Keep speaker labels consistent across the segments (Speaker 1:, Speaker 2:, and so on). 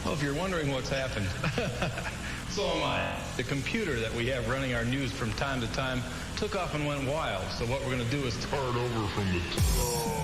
Speaker 1: Well, if you're wondering what's happened, so am I. The computer that we have running our news from time to time took off and went wild. So what we're going to do is start over from the top.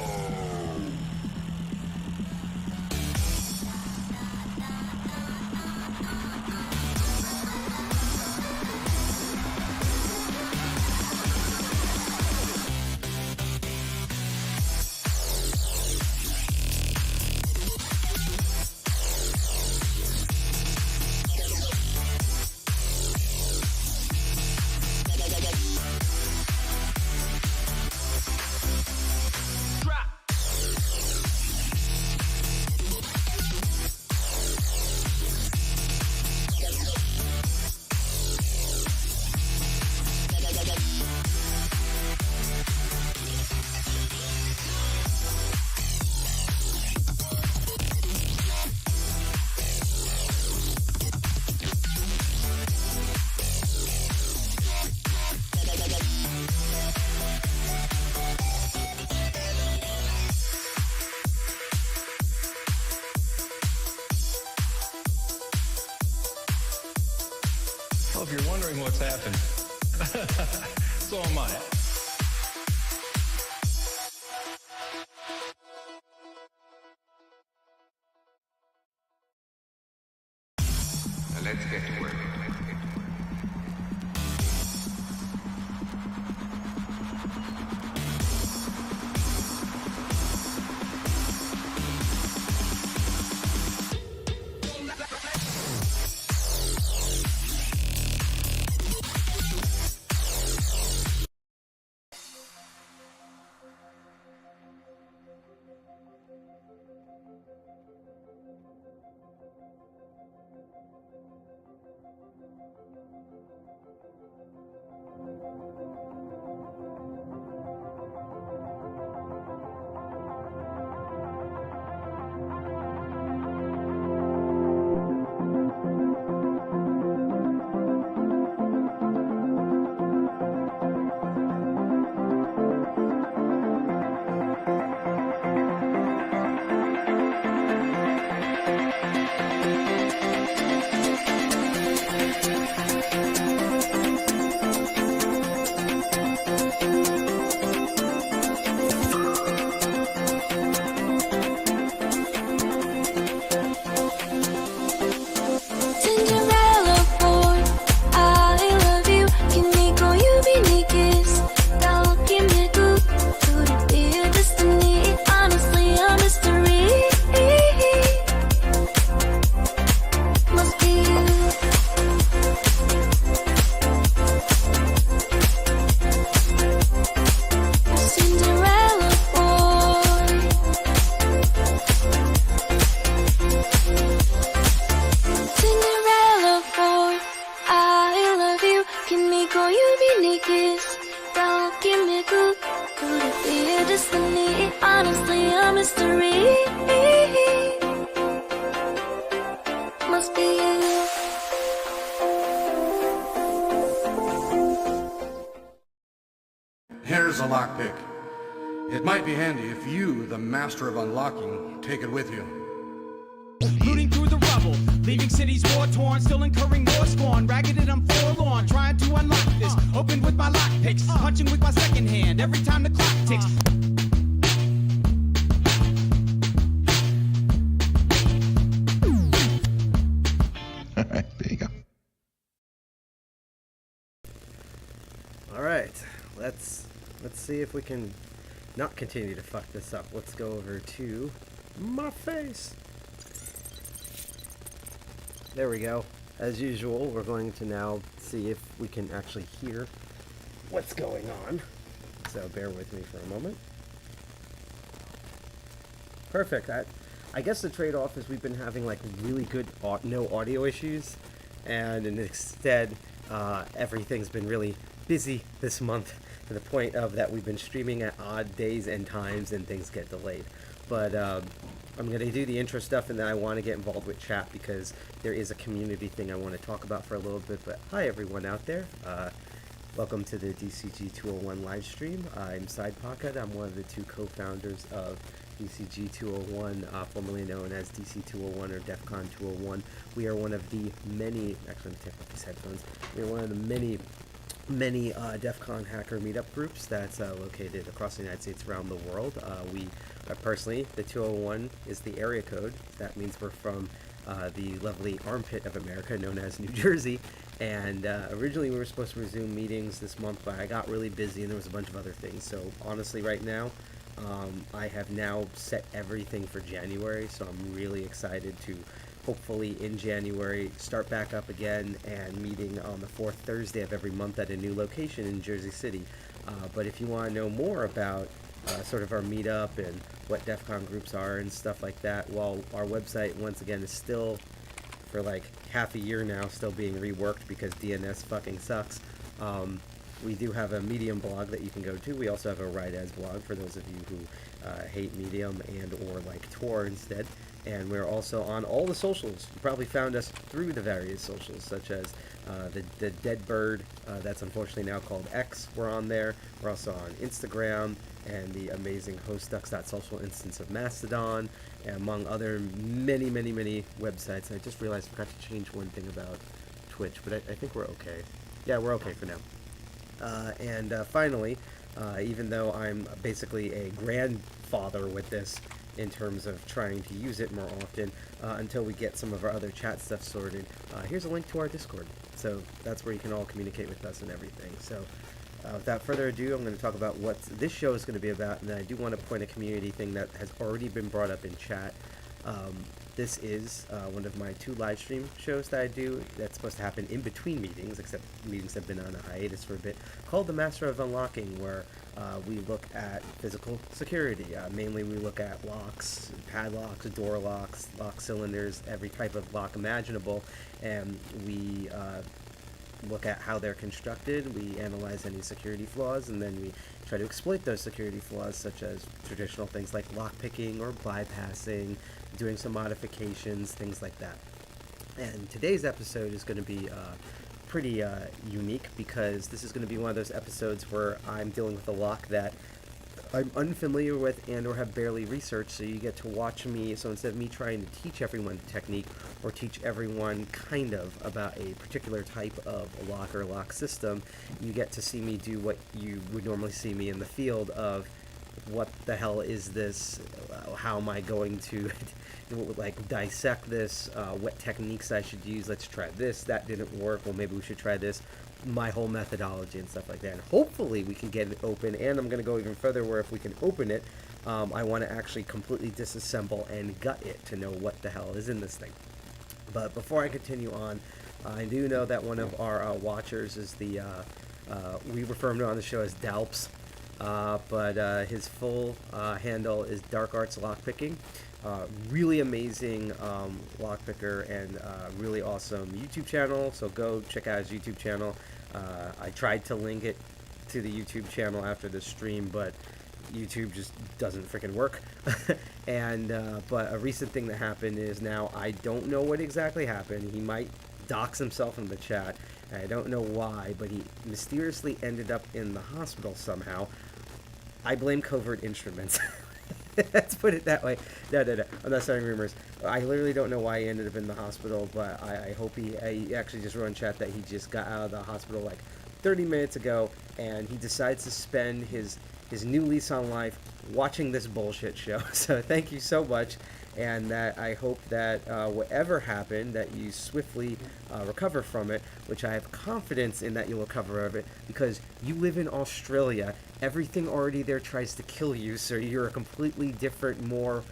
Speaker 1: Well, if you're wondering what's happened, so am I.
Speaker 2: Now let's get to work.
Speaker 3: Here's a lockpick. It might be handy if you, the master of unlocking, take it with you.
Speaker 4: Looting through the rubble, leaving cities war-torn, still incurring more scorn. Ragged and I'm forlorn, trying to unlock this. Open with my lockpicks, punching with my second hand every time the clock ticks.
Speaker 5: Alright, there you go.
Speaker 6: Alright, let's see if we can not continue to fuck this up. Let's go over to my face. There we go. As usual, we're going to now see if we can actually hear what's going on. So bear with me for a moment. Perfect. I guess the trade-off is we've been having like really good no audio issues, and instead everything's been really busy this month to the point of that we've been streaming at odd days and times and things get delayed. But I'm going to do the intro stuff, and then I want to get involved with chat because there is a community thing I want to talk about for a little bit. But hi everyone out there. Welcome to the DCG 201 live stream. I'm Side Pocket. I'm one of the two co-founders of DCG 201, formerly known as DC 201 or DEF CON 201. We are one of the many, actually let me take off these headphones, we are one of the many DEF CON hacker meetup groups that's located across the United States, around the world. We personally, the 201 is the area code. That means we're from the lovely armpit of America known as New Jersey. And originally we were supposed to resume meetings this month, but I got really busy and there was a bunch of other things. So honestly, right now, I have now set everything for January, so I'm really excited to hopefully in January start back up again and meeting on the fourth Thursday of every month at a new location in Jersey City. But if you want to know more about sort of our meetup and what DEF CON groups are and stuff like that, well, our website once again is still, for like half a year now, still being reworked because DNS fucking sucks. We do have a Medium blog that you can go to. We also have a Write As blog for those of you who hate Medium and or like Tor instead. And we're also on all the socials. You probably found us through the various socials, such as the Dead Bird, that's unfortunately now called X. We're on there. We're also on Instagram and the amazing Hostducks.social instance of Mastodon, and among other many websites. I just realized I forgot to change one thing about Twitch, but I think we're okay. Yeah, we're okay for now. And finally, even though I'm basically a grandfather with this in terms of trying to use it more often until we get some of our other chat stuff sorted, here's a link to our Discord. So that's where you can all communicate with us and everything. So without further ado, I'm going to talk about what this show is going to be about, and then I do want to point a community thing that has already been brought up in chat. This is one of my 2 live stream shows that I do that's supposed to happen in between meetings, except meetings have been on a hiatus for a bit, called The Master of Unlocking, where we look at physical security. Mainly we look at locks, padlocks, door locks, lock cylinders, every type of lock imaginable, and we look at how they're constructed, we analyze any security flaws, and then we try to exploit those security flaws, such as traditional things like lockpicking or bypassing, doing some modifications, things like that. And today's episode is going to be pretty unique, because this is going to be one of those episodes where I'm dealing with a lock that I'm unfamiliar with and or have barely researched, so you get to watch me. So instead of me trying to teach everyone the technique or teach everyone kind of about a particular type of lock or lock system, you get to see me do what you would normally see me in the field of, what the hell is this, how am I going to like dissect this, what techniques I should use, let's try this, that didn't work, well maybe we should try this, my whole methodology and stuff like that. And hopefully we can get it open, and I'm going to go even further where if we can open it, I want to actually completely disassemble and gut it to know what the hell is in this thing. But before I continue on, I do know that one of our watchers is the, we refer him to on the show as Dalps, but his full handle is Dark Arts Lockpicking. Really amazing lockpicker and really awesome YouTube channel, so go check out his YouTube channel. I tried to link it to the YouTube channel after the stream, but YouTube just doesn't freaking work. And but a recent thing that happened is, now I don't know what exactly happened. He might dox himself in the chat. I don't know why, but he mysteriously ended up in the hospital somehow. I blame covert instruments. Let's put it that way. No. I'm not starting rumors. I literally don't know why he ended up in the hospital, but I hope I actually just wrote in chat that he just got out of the hospital like 30 minutes ago, and he decides to spend his new lease on life watching this bullshit show. So thank you so much, and that I hope that whatever happened, that you swiftly recover from it, which I have confidence in that you'll recover of it, because you live in Australia. Everything already there tries to kill you, so you're a completely different, more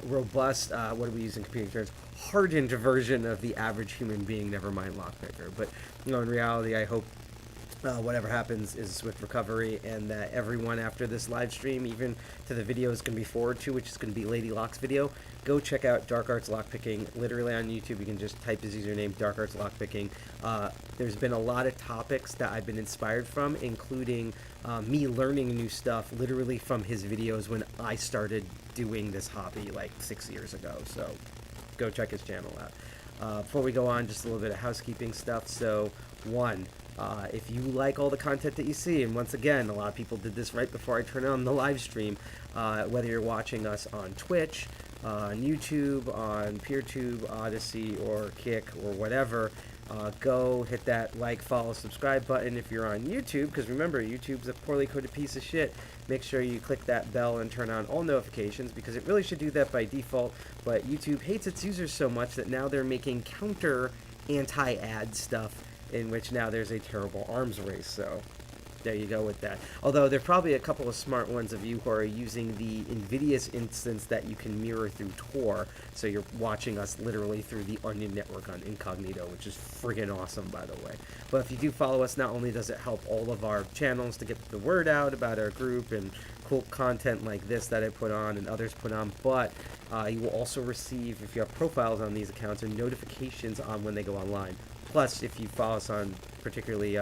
Speaker 6: robust, what do we use in computer terms, hardened version of the average human being, never mind lockpicker. But in reality, I hope whatever happens is a swift recovery, and that everyone after this live stream, even to the video is going to be forward to, which is going to be Lady Lock's video, go check out Dark Arts Lockpicking. Literally on YouTube, you can just type his username, Dark Arts Lockpicking. There's been a lot of topics that I've been inspired from, including me learning new stuff literally from his videos when I started doing this hobby like 6 years ago. So go check his channel out. Before we go on, just a little bit of housekeeping stuff. So, one, If you like all the content that you see, and once again, a lot of people did this right before I turned on the live stream, whether you're watching us on Twitch, on YouTube, on PeerTube, Odyssey, or Kick, or whatever, go hit that like, follow, subscribe button if you're on YouTube, because remember, YouTube's a poorly coded piece of shit. Make sure you click that bell and turn on all notifications, because it really should do that by default, but YouTube hates its users so much that now they're making counter anti-ad stuff, in which now there's a terrible arms race. So there you go with that. Although there are probably a couple of smart ones of you who are using the invidious instance that you can mirror through Tor, so you're watching us literally through the Onion network on incognito, which is friggin' awesome, by the way. But if you do follow us, not only does it help all of our channels to get the word out about our group and cool content like this that I put on and others put on, but you will also receive, if you have profiles on these accounts, or notifications on when they go online. Plus, if you follow us on particularly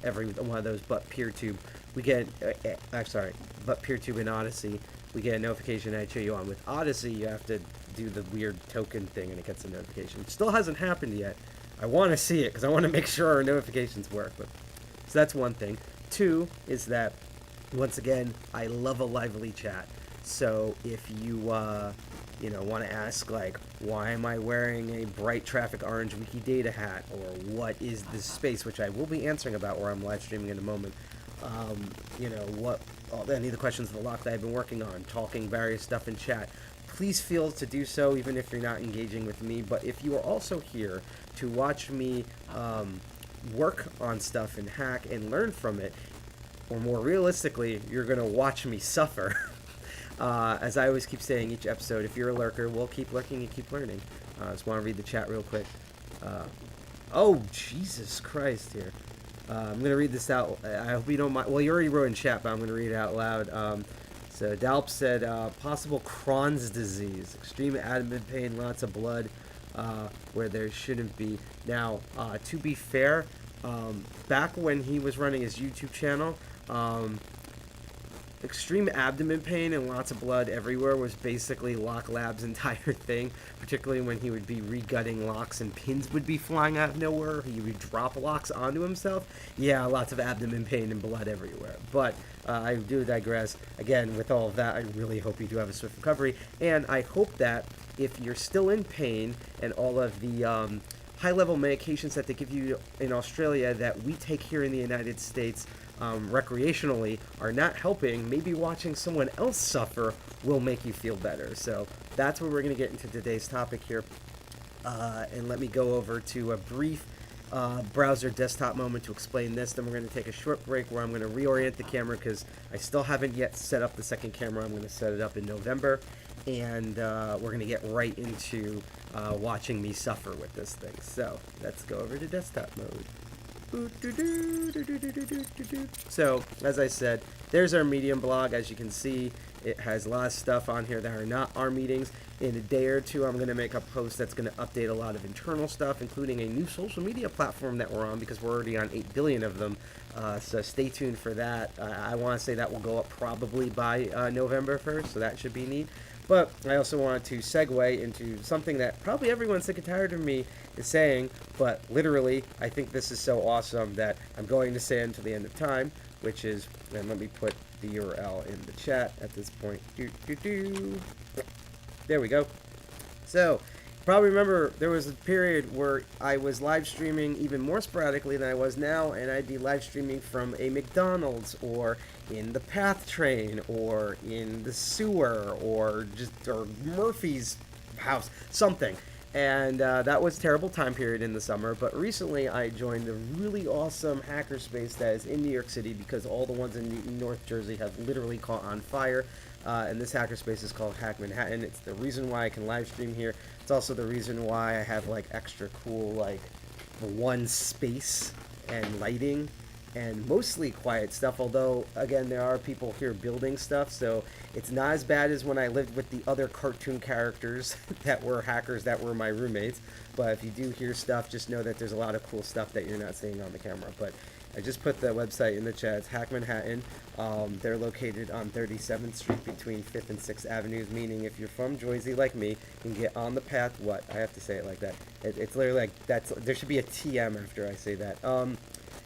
Speaker 6: every one of those but PeerTube, we get, but PeerTube and Odyssey, we get a notification I show you on. With Odyssey, you have to do the weird token thing and it gets a notification. It still hasn't happened yet. I want to see it because I want to make sure our notifications work. But, so that's one thing. Two is that, once again, I love a lively chat. So if you, want to ask, like, why am I wearing a bright traffic orange Wikidata hat? Or what is this space, which I will be answering about where I'm live streaming in a moment. Any of the questions of the lock that I've been working on, talking various stuff in chat. Please feel to do so, even if you're not engaging with me. But if you are also here to watch me work on stuff and hack and learn from it, or more realistically, you're going to watch me suffer. As I always keep saying each episode, if you're a lurker, we'll keep lurking and keep learning. I just want to read the chat real quick. Oh, Jesus Christ here. I'm going to read this out. I hope you don't mind. Well, you already wrote in chat, but I'm going to read it out loud. So Dalp said, possible Crohn's disease, extreme abdomen pain, lots of blood where there shouldn't be. Now, to be fair, back when he was running his YouTube channel, extreme abdomen pain and lots of blood everywhere was basically Locke Lab's entire thing, particularly when he would be re-gutting locks and pins would be flying out of nowhere. He would drop locks onto himself. Yeah, lots of abdomen pain and blood everywhere. But I do digress. Again, with all of that, I really hope you do have a swift recovery, and I hope that if you're still in pain and all of the high-level medications that they give you in Australia that we take here in the United States recreationally are not helping, maybe watching someone else suffer will make you feel better. So that's where we're going to get into today's topic here. And let me go over to a brief browser desktop moment to explain this. Then we're going to take a short break where I'm going to reorient the camera because I still haven't yet set up the second camera. I'm going to set it up in November. And we're going to get right into watching me suffer with this thing. So let's go over to desktop mode. So, as I said, there's our Medium blog. As you can see, it has a lot of stuff on here that are not our meetings. In a day or two, I'm going to make a post that's going to update a lot of internal stuff, including a new social media platform that we're on, because we're already on 8 billion of them. So stay tuned for that. I want to say that will go up probably by November 1st, so that should be neat. But I also wanted to segue into something that probably everyone sick and tired of me is saying, but literally, I think this is so awesome that I'm going to say until the end of time, which is, and let me put the URL in the chat at this point. There we go. So, probably remember there was a period where I was live streaming even more sporadically than I was now, and I'd be live streaming from a McDonald's or in the PATH train or in the sewer or Murphy's house, something. And that was a terrible time period in the summer, but recently I joined a really awesome hackerspace that is in New York City because all the ones in Newton, North Jersey have literally caught on fire. And this hackerspace is called Hack Manhattan. It's the reason why I can live stream here. It's also the reason why I have like extra cool like one space and lighting and mostly quiet stuff, although again there are people here building stuff, so it's not as bad as when I lived with the other cartoon characters that were hackers that were my roommates. But if you do hear stuff, just know that there's a lot of cool stuff that you're not seeing on the camera. But I just put the website in the chat. It's Hack Manhattan. They're located on 37th Street between 5th and 6th Avenues, meaning if you're from Jersey like me, you can get on the path. What? I have to say it like that. It's literally like, there should be a TM after I say that.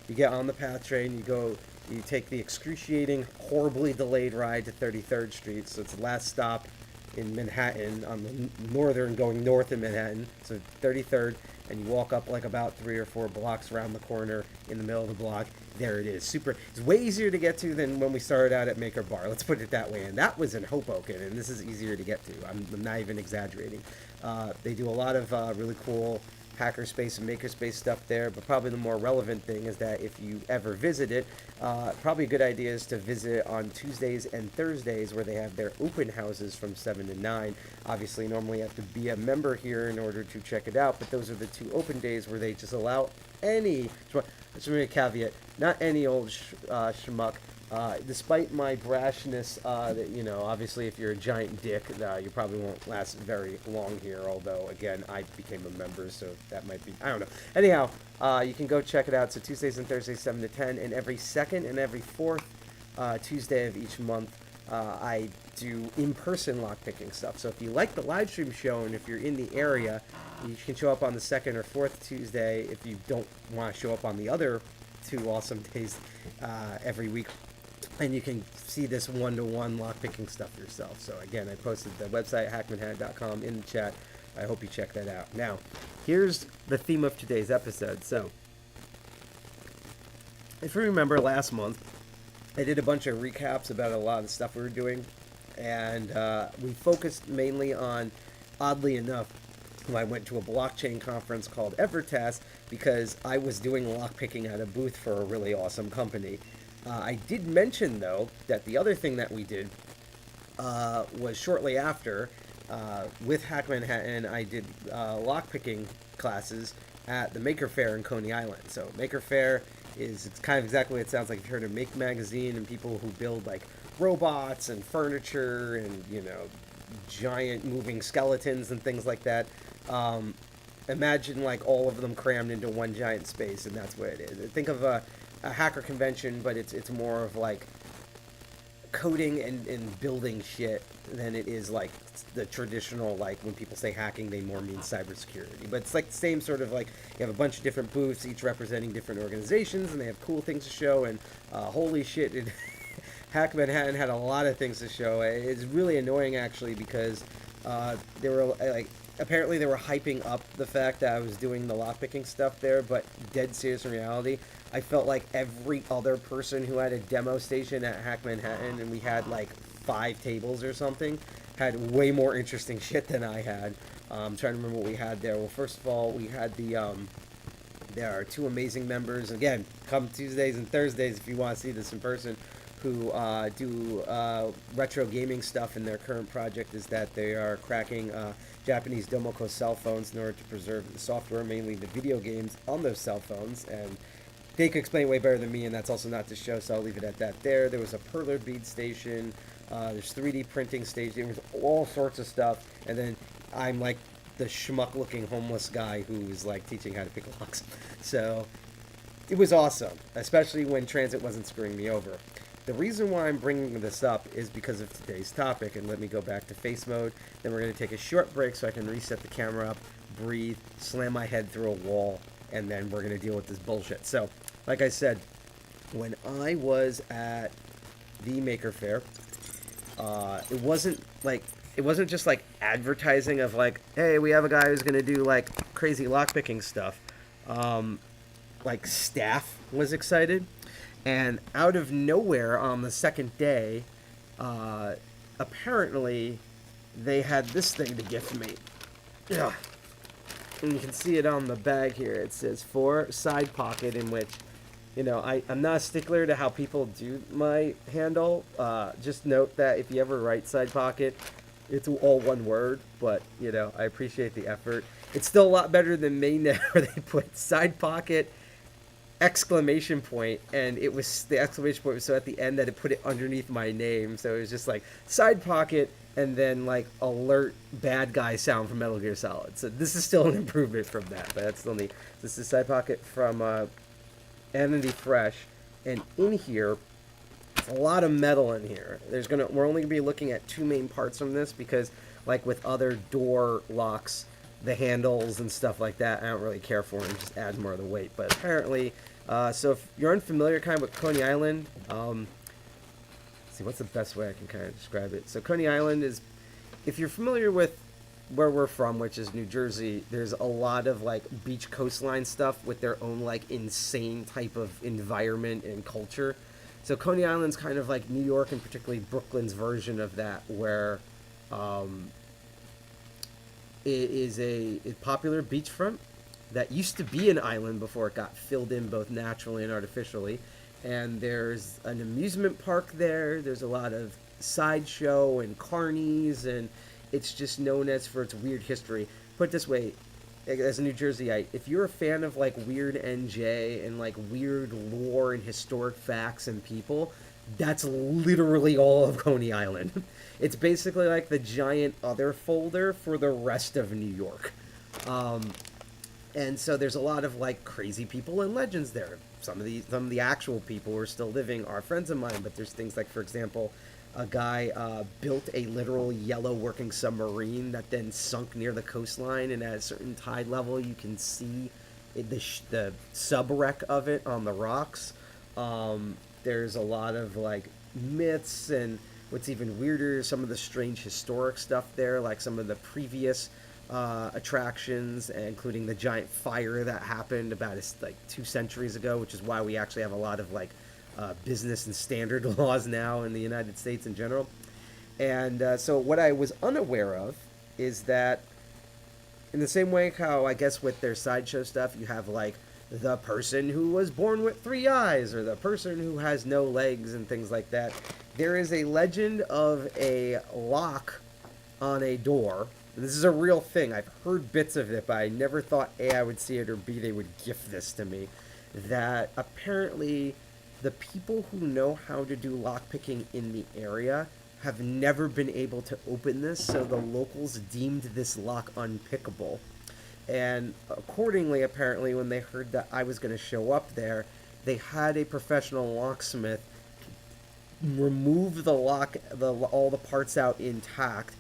Speaker 6: You get on the PATH train, you take the excruciating, horribly delayed ride to 33rd Street. So it's the last stop in Manhattan on the northern, going north in Manhattan. So 33rd, and you walk up like about 3 or 4 blocks around the corner in the middle of the block. There it is. It's way easier to get to than when we started out at Makre Bar. Let's put it that way. And that was in Hoboken, and this is easier to get to. I'm not even exaggerating. They do a lot of really cool hackerspace and makerspace stuff there, but probably the more relevant thing is that if you ever visit it, probably a good idea is to visit on Tuesdays and Thursdays, where they have their open houses from 7 to 9. Obviously, normally you have to be a member here in order to check it out, but those are the 2 open days where they just allow any, just a caveat, not any old schmuck. Despite my brashness, that, you know, obviously if you're a giant dick, you probably won't last very long here, although, again, I became a member, so that might be, I don't know. Anyhow, you can go check it out. So Tuesdays and Thursdays, 7 to 10, and every second and every fourth Tuesday of each month, I do in-person lockpicking stuff. So if you like the live stream show, and if you're in the area, you can show up on the second or fourth Tuesday if you don't want to show up on the other 2 awesome days every week. And you can see this one-to-one lockpicking stuff yourself. So again, I posted the website, hackmanhattan.com, in the chat. I hope you check that out. Now, here's the theme of today's episode. So, if you remember last month, I did a bunch of recaps about a lot of the stuff we were doing. And we focused mainly on, oddly enough, I went to a blockchain conference called Evertask because I was doing lockpicking at a booth for a really awesome company. I did mention, though, that the other thing that we did was shortly after, with Hack Manhattan, I did lockpicking classes at the Makre Faire in Coney Island. So Makre Faire it's kind of exactly what it sounds like. You've heard of Make Magazine and people who build like robots and furniture and, you know, giant moving skeletons and things like that. Imagine like all of them crammed into one giant space, and that's what it is. Think of a hacker convention, but it's more of like coding and building shit than it is like the traditional, like when people say hacking, they more mean cybersecurity. But it's like the same sort of like, you have a bunch of different booths, each representing different organizations, and they have cool things to show, and holy shit, Hack Manhattan had a lot of things to show. It's really annoying actually, because they were like, apparently they were hyping up the fact that I was doing the lockpicking stuff there, but dead serious in reality, I felt like every other person who had a demo station at Hack Manhattan, and we had like 5 tables or something, had way more interesting shit than I had. I'm trying to remember what we had there. Well, first of all, we had there are 2 amazing members. Again, come Tuesdays and Thursdays if you want to see this in person, who do retro gaming stuff, and their current project is that they are cracking Japanese Domoko cell phones in order to preserve the software, mainly the video games, on those cell phones. And they could explain way better than me, and that's also not the show, so I'll leave it at that there. There was a perler bead station, there's 3D printing station, there was all sorts of stuff, and then I'm like the schmuck-looking homeless guy who is like teaching how to pick locks. So it was awesome, especially when transit wasn't screwing me over. The reason why I'm bringing this up is because of today's topic, and let me go back to face mode. Then we're going to take a short break so I can reset the camera up, breathe, slam my head through a wall, and then we're going to deal with this bullshit. So, like I said, when I was at the Makre Faire, it wasn't just like advertising of like, hey, we have a guy who's going to do like crazy lockpicking stuff. Like staff was excited. And out of nowhere on the second day, apparently they had this thing to gift me. Yeah. And you can see it on the bag here. It says for side pocket, in which, you know, I'm not a stickler to how people do my handle. Just note that if you ever write side pocket, it's all one word, but, you know, I appreciate the effort. It's still a lot better than mainnet, where they put side pocket, exclamation point, and it was the exclamation point was so at the end that it put it underneath my name, so it was just like side pocket and then like alert bad guy sound from Metal Gear Solid. So this is still an improvement from that, but that's still neat. This is side pocket from Entity Fresh, and in here a lot of metal in here. We're only gonna be looking at 2 main parts from this, because like with other door locks, the handles and stuff like that, I don't really care for them, just add more of the weight. But apparently So if you're unfamiliar kind of with Coney Island, let's see, what's the best way I can kind of describe it? So Coney Island is, if you're familiar with where we're from, which is New Jersey, there's a lot of like beach coastline stuff with their own like insane type of environment and culture. So Coney Island's kind of like New York and particularly Brooklyn's version of that, where it is a popular beachfront that used to be an island before it got filled in both naturally and artificially. And there's an amusement park there. There's a lot of sideshow and carnies, and it's just known as for its weird history. Put it this way, as a New Jerseyite, if you're a fan of like weird NJ and like weird lore and historic facts and people, that's literally all of Coney Island. It's basically like the giant other folder for the rest of New York. And so there's a lot of like crazy people and legends there. Some of the actual people who are still living are friends of mine, but there's things like, for example, a guy built a literal yellow working submarine that then sunk near the coastline, and at a certain tide level you can see the sub-wreck of it on the rocks. There's a lot of like myths, and what's even weirder is some of the strange historic stuff there, like some of the previous attractions, including the giant fire that happened about like 2 centuries ago, which is why we actually have a lot of like business and standard laws now in the United States in general. And so what I was unaware of is that in the same way how I guess with their sideshow stuff, you have like the person who was born with 3 eyes, or the person who has no legs and things like that, there is a legend of a lock on a door. This is a real thing. I've heard bits of it, but I never thought A, I would see it, or B, they would gift this to me. That apparently the people who know how to do lockpicking in the area have never been able to open this, so the locals deemed this lock unpickable. And accordingly, apparently, when they heard that I was going to show up there, they had a professional locksmith remove the lock, all the parts out intact,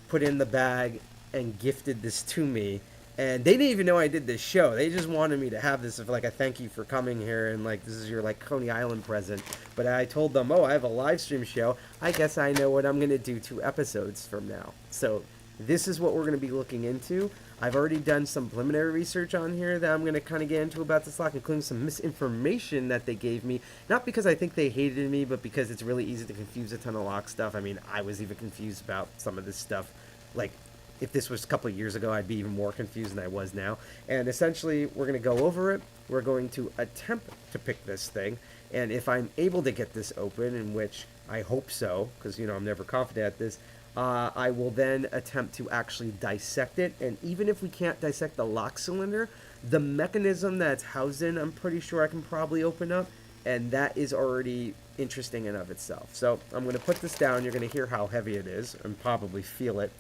Speaker 6: put in the bag, and gifted this to me. And they didn't even know I did this show. They just wanted me to have this as like a thank you for coming here, and like this is your like Coney Island present. But I told them, oh, I have a live stream show. I guess I know what I'm going to do 2 episodes from now. So this is what we're going to be looking into. I've already done some preliminary research on here that I'm going to kind of get into about this lock, including some misinformation that they gave me. Not because I think they hated me, but because it's really easy to confuse a ton of lock stuff. I mean, I was even confused about some of this stuff. Like, if this was a couple of years ago, I'd be even more confused than I was now. And essentially, we're going to go over it. We're going to attempt to pick this thing. And if I'm able to get this open, in which I hope so, because, you know, I'm never confident at this, I will then attempt to actually dissect it. And even if we can't dissect the lock cylinder, the mechanism that's housed in, I'm pretty sure I can probably open up. And that is already interesting in of itself. So I'm going to put this down. You're going to hear how heavy it is and probably feel it.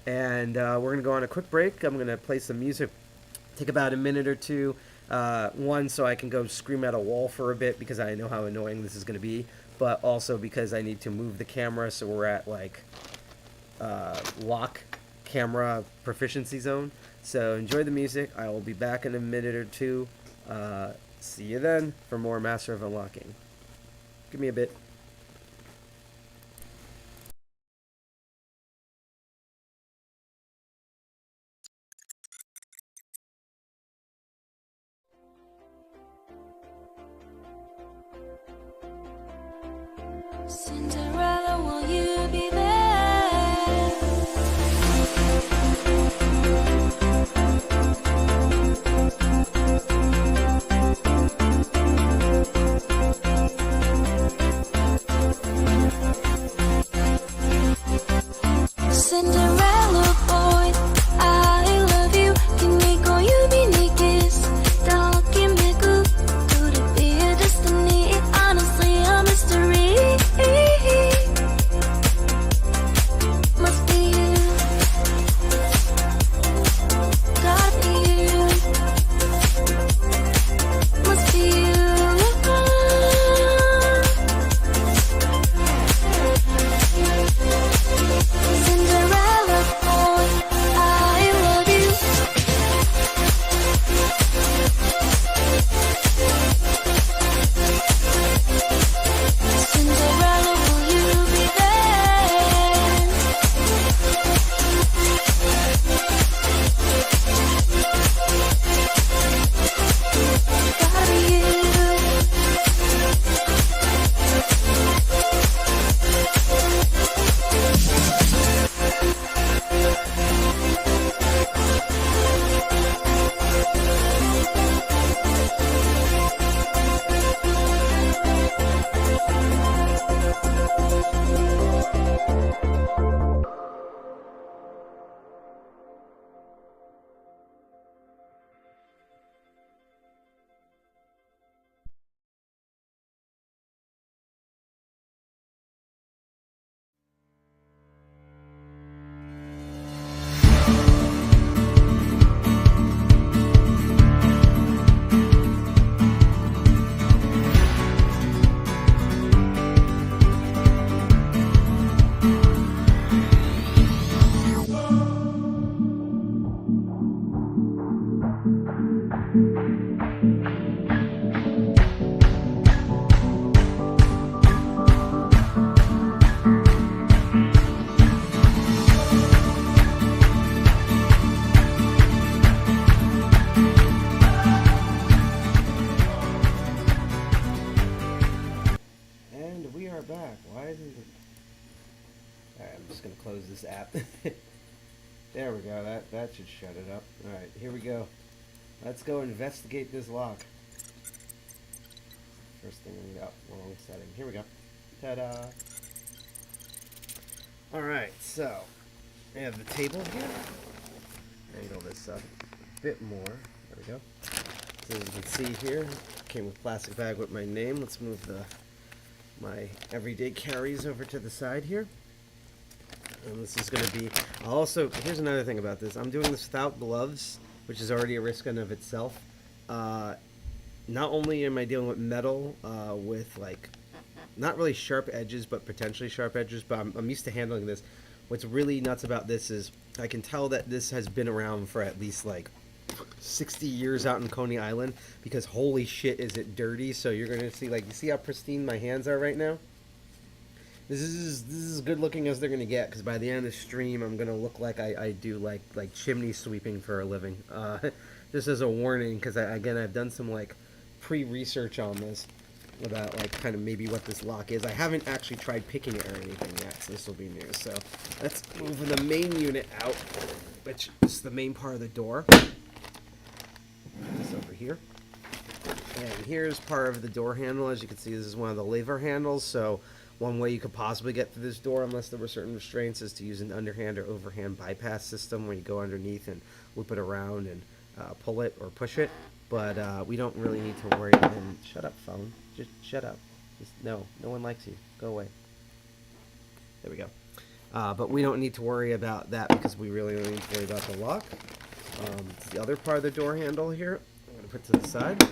Speaker 6: And we're going to go on a quick break. I'm going to play some music, take about a minute or two. One, so I can go scream at a wall for a bit because I know how annoying this is going to be. But also because I need to move the camera so we're at like lock camera proficiency zone. So enjoy the music. I will be back in a minute or two. See you then for more Master of Unlocking. Give me a bit.
Speaker 7: Cinderella, will you be there? Cinderella boy, I love you. Kimiko, you be Nikis. Don't give me good. Could it be a destiny? Honestly, a mystery.
Speaker 6: use this app. There we go. That should shut it up. All right, here we go. Let's go investigate this lock. First thing we got, wrong setting. Here we go. Ta-da! All right, so I have the table here. Angle this up a bit more. There we go. So as you can see here, came with a plastic bag with my name. Let's move my everyday carries over to the side here. And this is going to be, also, here's another thing about this. I'm doing this without gloves, which is already a risk in of itself. Not only am I dealing with metal with, like, not really sharp edges, but potentially sharp edges, but I'm used to handling this. What's really nuts about this is I can tell that this has been around for at least, like, 60 years out in Coney Island, because holy shit is it dirty. So you're going to see, like, you see how pristine my hands are right now? This is as good looking as they're going to get, because by the end of the stream, I'm going to look like I do, like chimney sweeping for a living. Just as a warning, because, again, I've done some, like, pre-research on this, about, like, kind of maybe what this lock is. I haven't actually tried picking it or anything yet, so this will be new. So let's move the main unit out, which is the main part of the door. This over here. And here's part of the door handle. As you can see, this is one of the lever handles, so one way you could possibly get through this door, unless there were certain restraints, is to use an underhand or overhand bypass system where you go underneath and loop it around and pull it or push it. But we don't really need to worry. And shut up, phone. Just shut up. No one likes you. Go away. There we go. But we don't need to worry about that because we really only need to worry about the lock. It's the other part of the door handle here. I'm going to put to the side.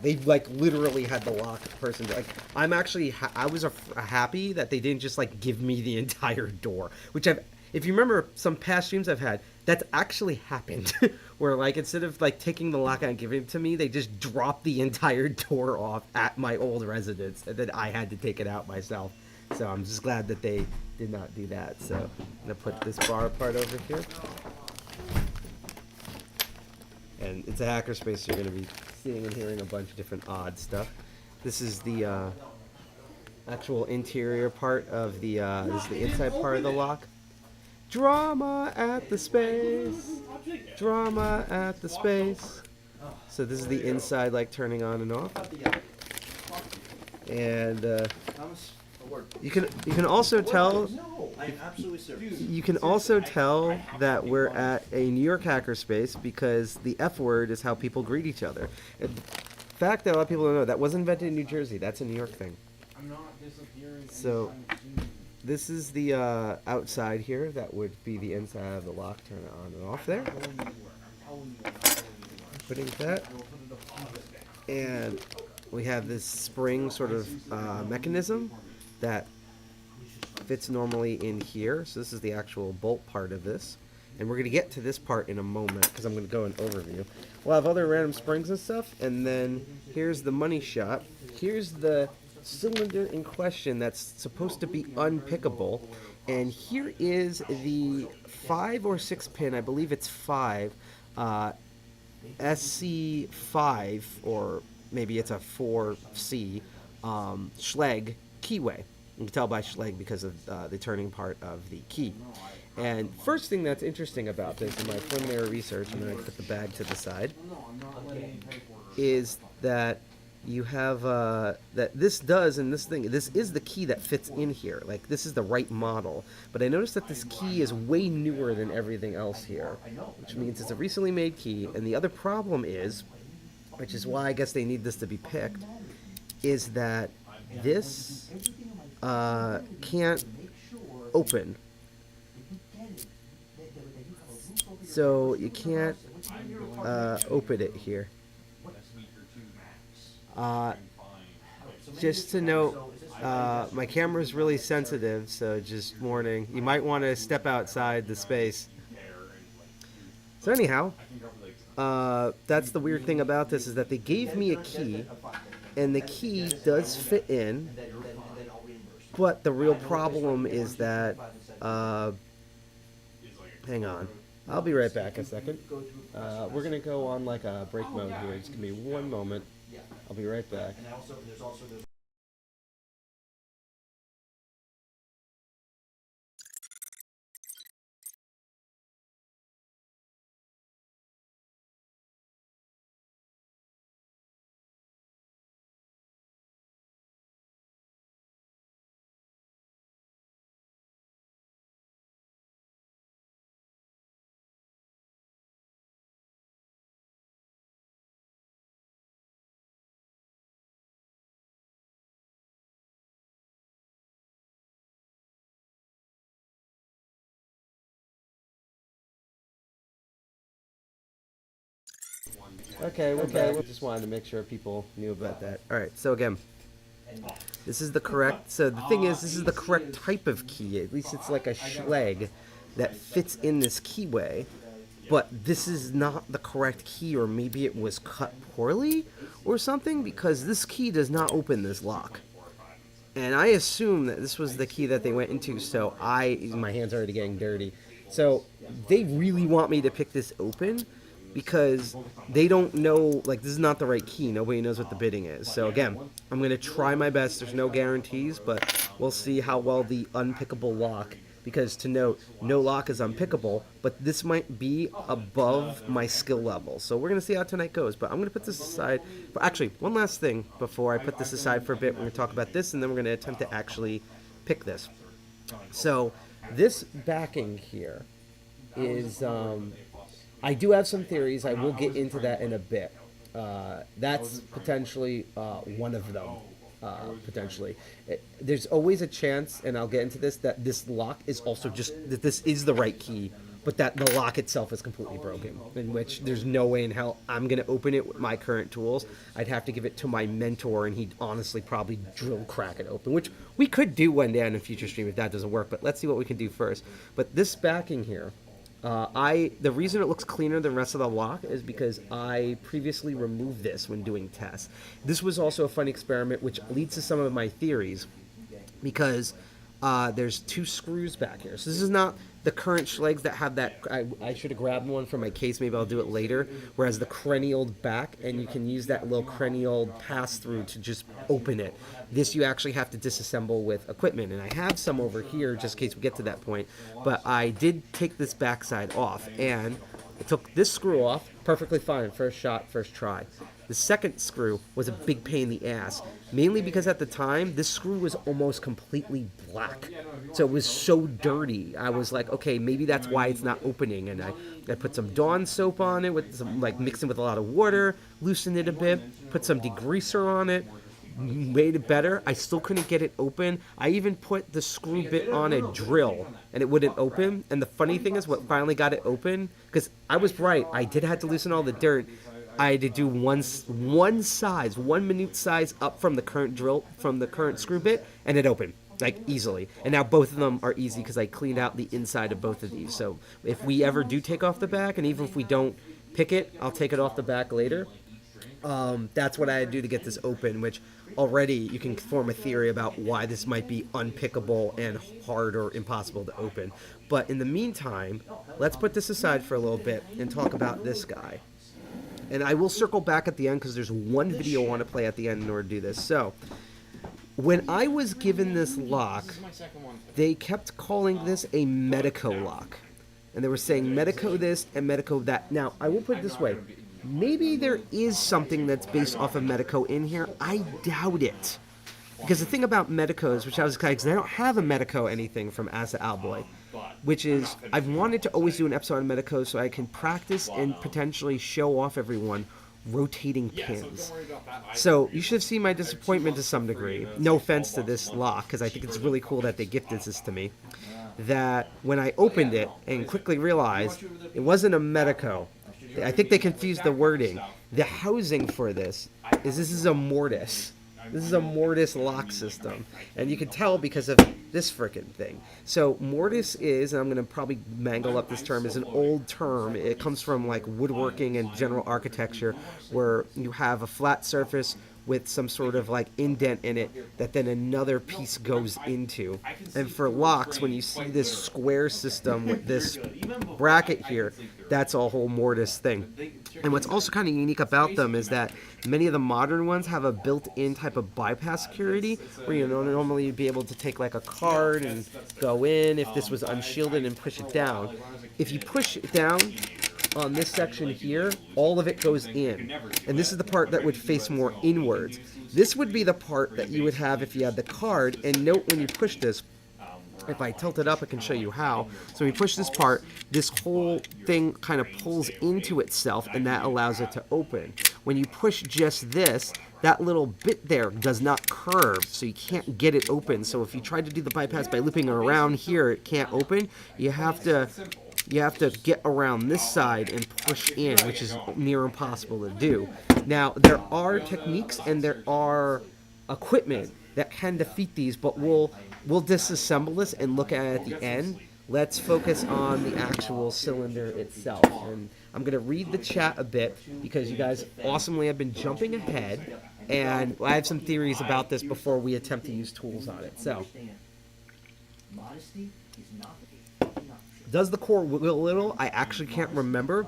Speaker 6: They like literally had the lock person. Like, I'm actually, I was happy that they didn't just like give me the entire door, which if you remember some past streams I've had, that's actually happened, where like instead of like taking the lock out and giving it to me, they just dropped the entire door off at my old residence, and then I had to take it out myself. So I'm just glad that they did not do that. So I'm gonna put this bar part over here, and it's a hackerspace, so you're gonna be seeing and hearing a bunch of different odd stuff. This is the actual interior part of the, this is the inside part of the lock. Drama at the space. Drama at the space. So this is the inside, like turning on and off. And you can also tell. You can also tell that we're at a New York hackerspace because the F word is how people greet each other. In fact, that a lot of people don't know that wasn't invented in New Jersey. That's a New York thing. So this is the outside here. That would be the inside of the lock. Turn it on and off there. Putting that. And we have this spring sort of mechanism that fits normally in here. So this is the actual bolt part of this. And we're going to get to this part in a moment because I'm going to go in overview. We'll have other random springs and stuff. And then here's the money shot. Here's the cylinder in question that's supposed to be unpickable. And here is the 5 or 6 pin, I believe it's 5, SC5, or maybe it's a 4C, Schlage keyway. You can tell by Schlage because of the turning part of the key. And first thing that's interesting about this in my preliminary research, and then I put the bag to the side, is that you have that this does, and this is the key that fits in here. Like, this is the right model. But I noticed that this key is way newer than everything else here, which means it's a recently made key. And the other problem is, which is why I guess they need this to be picked, is that this can't open. So you can't open it here. Just to note, my camera is really sensitive, so just warning. You might want to step outside the space. So anyhow, that's the weird thing about this, is that they gave me a key, and the key does fit in, but the real problem is that, hang on, I'll be right back a second. We're going to go on like a break mode here. Just give me one moment. I'll be right back. Okay, we just wanted to make sure people knew about that. Alright, so again, this is the correct, so the thing is, this is the correct type of key. At least it's like a schleg that fits in this keyway, but this is not the correct key, or maybe it was cut poorly or something, because this key does not open this lock. And I assume that this was the key that they went into, so my hand's already getting dirty. So they really want me to pick this open, because they don't know, like, this is not the right key. Nobody knows what the bidding is. So again, I'm going to try my best. There's no guarantees, but we'll see how well the unpickable lock, because to note, no lock is unpickable, but this might be above my skill level. So we're going to see how tonight goes, but I'm going to put this aside. But actually, one last thing before I put this aside for a bit. We're going to talk about this, and then we're going to attempt to actually pick this. So this backing here is... I do have some theories. I will get into that in a bit. That's potentially one of them. Potentially. There's always a chance, and I'll get into this, that this lock is also that this is the right key, but that the lock itself is completely broken, in which there's no way in hell I'm going to open it with my current tools. I'd have to give it to my mentor, and he'd honestly probably drill crack it open, which we could do one day on a future stream if that doesn't work, but let's see what we can do first. But this backing here, the reason it looks cleaner than the rest of the lock is because I previously removed this when doing tests. This was also a fun experiment, which leads to some of my theories, because there's 2 screws back here. So this is not the current schlegs that have that. I should have grabbed one from my case. Maybe I'll do it later. Whereas the cranialed back, and you can use that little cranialed pass-through to just open it. This you actually have to disassemble with equipment, and I have some over here just in case we get to that point. But I did take this backside off, and I took this screw off perfectly fine. First shot, first try. The second screw was a big pain in the ass, mainly because at the time, this screw was almost completely black. So it was so dirty. I was like, okay, maybe that's why it's not opening. And I put some Dawn soap on it, with some, like, mixing with a lot of water, loosened it a bit, put some degreaser on it, made it better. I still couldn't get it open. I even put the screw bit on a drill, and it wouldn't open. And the funny thing is, what finally got it open, because I was right, I did have to loosen all the dirt. I had to do one minute size up from the current drill, from the current screw bit, and it opened, like, easily. And now both of them are easy because I cleaned out the inside of both of these. So if we ever do take off the back, and even if we don't pick it, I'll take it off the back later. That's what I had to do to get this open, which already you can form a theory about why this might be unpickable and hard or impossible to open. But in the meantime, let's put this aside for a little bit and talk about this guy. And I will circle back at the end because there's one video I want to play at the end in order to do this. So, when I was given this lock, they kept calling this a Medico lock. And they were saying Medico this and Medico that. Now, I will put it this way. Maybe there is something that's based off of Medico in here. I doubt it. Because the thing about Medicos, which I was excited, because I don't have a Medico anything from Asa Alboy, which is, I've wanted to always do an episode on Medicos so I can practice and potentially show off everyone rotating pins. So you should have seen my disappointment to some degree. No offense to this lock, because I think it's really cool that they gifted this to me. That when I opened it and quickly realized it wasn't a Medico. I think they confused the wording. The housing for this is a mortise. This is a mortise lock system. And you can tell because of this frickin' thing. So mortise is, and I'm going to probably mangle up this term, is an old term. It comes from like woodworking and general architecture, where you have a flat surface with some sort of like indent in it that then another piece goes into. And for locks, when you see this square system with this bracket here, that's a whole mortise thing. And what's also kind of unique about them is that many of the modern ones have a built-in type of bypass security, where you know normally you'd be able to take like a card and go in if this was unshielded and push it down. If you push it down on this section here, all of it goes in. And this is the part that would face more inwards. This would be the part that you would have if you had the card. And note when you push this, if I tilt it up, I can show you how. So when you push this part, this whole thing kind of pulls into itself, and that allows it to open. When you push just this, that little bit there does not curve, so you can't get it open. So if you try to do the bypass by looping around here, it can't open. You have to you have to get around this side and push in, which is near impossible to do. Now, there are techniques and there are equipment that can defeat these, but we'll disassemble this and look at it at the end. Let's focus on the actual cylinder itself. And I'm going to read the chat a bit because you guys awesomely have been jumping ahead, and I have some theories about this before we attempt to use tools on it. So, does the core wiggle a little? I actually can't remember.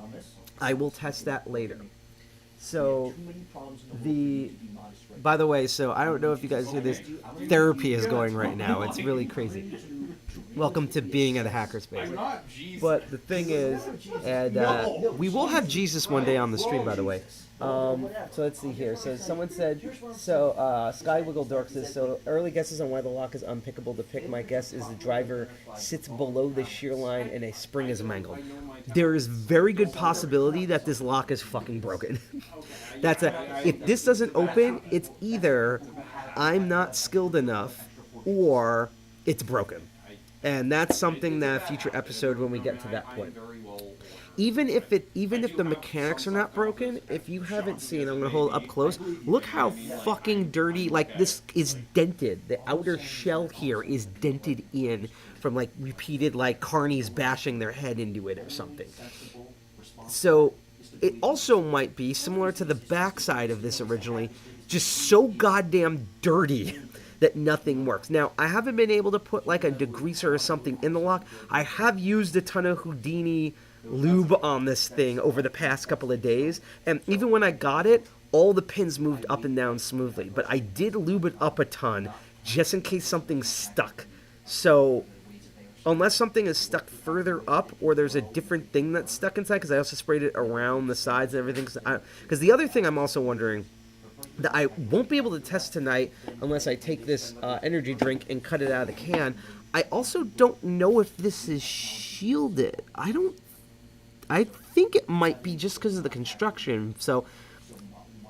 Speaker 6: I will test that later. So, by the way, so I don't know if you guys hear this, therapy is going right now. It's really crazy. Welcome to being at a hackerspace. But the thing is, and we will have Jesus one day on the stream, by the way. So let's see here. So someone said, Sky Wiggle Dork says, so early guesses on why the lock is unpickable to pick. My guess is the driver sits below the shear line and a spring is mangled. There is very good possibility that this lock is fucking broken. If this doesn't open, it's either I'm not skilled enough or it's broken. And that's something that future episode when we get to that point. Even if the mechanics are not broken, if you haven't seen, I'm gonna hold it up close. Look how fucking dirty, like this is dented. The outer shell here is dented in from like repeated like carnies bashing their head into it or something. So it also might be similar to the backside of this originally, just so goddamn dirty that nothing works. Now, I haven't been able to put like a degreaser or something in the lock. I have used a ton of Houdini lube on this thing over the past couple of days, and even when I got it, all the pins moved up and down smoothly. But I did lube it up a ton, just in case something's stuck. So, unless something is stuck further up, or there's a different thing that's stuck inside, because I also sprayed it around the sides and everything. Because the other thing I'm also wondering, that I won't be able to test tonight unless I take this energy drink and cut it out of the can. I also don't know if this is shielded. I think it might be just because of the construction. So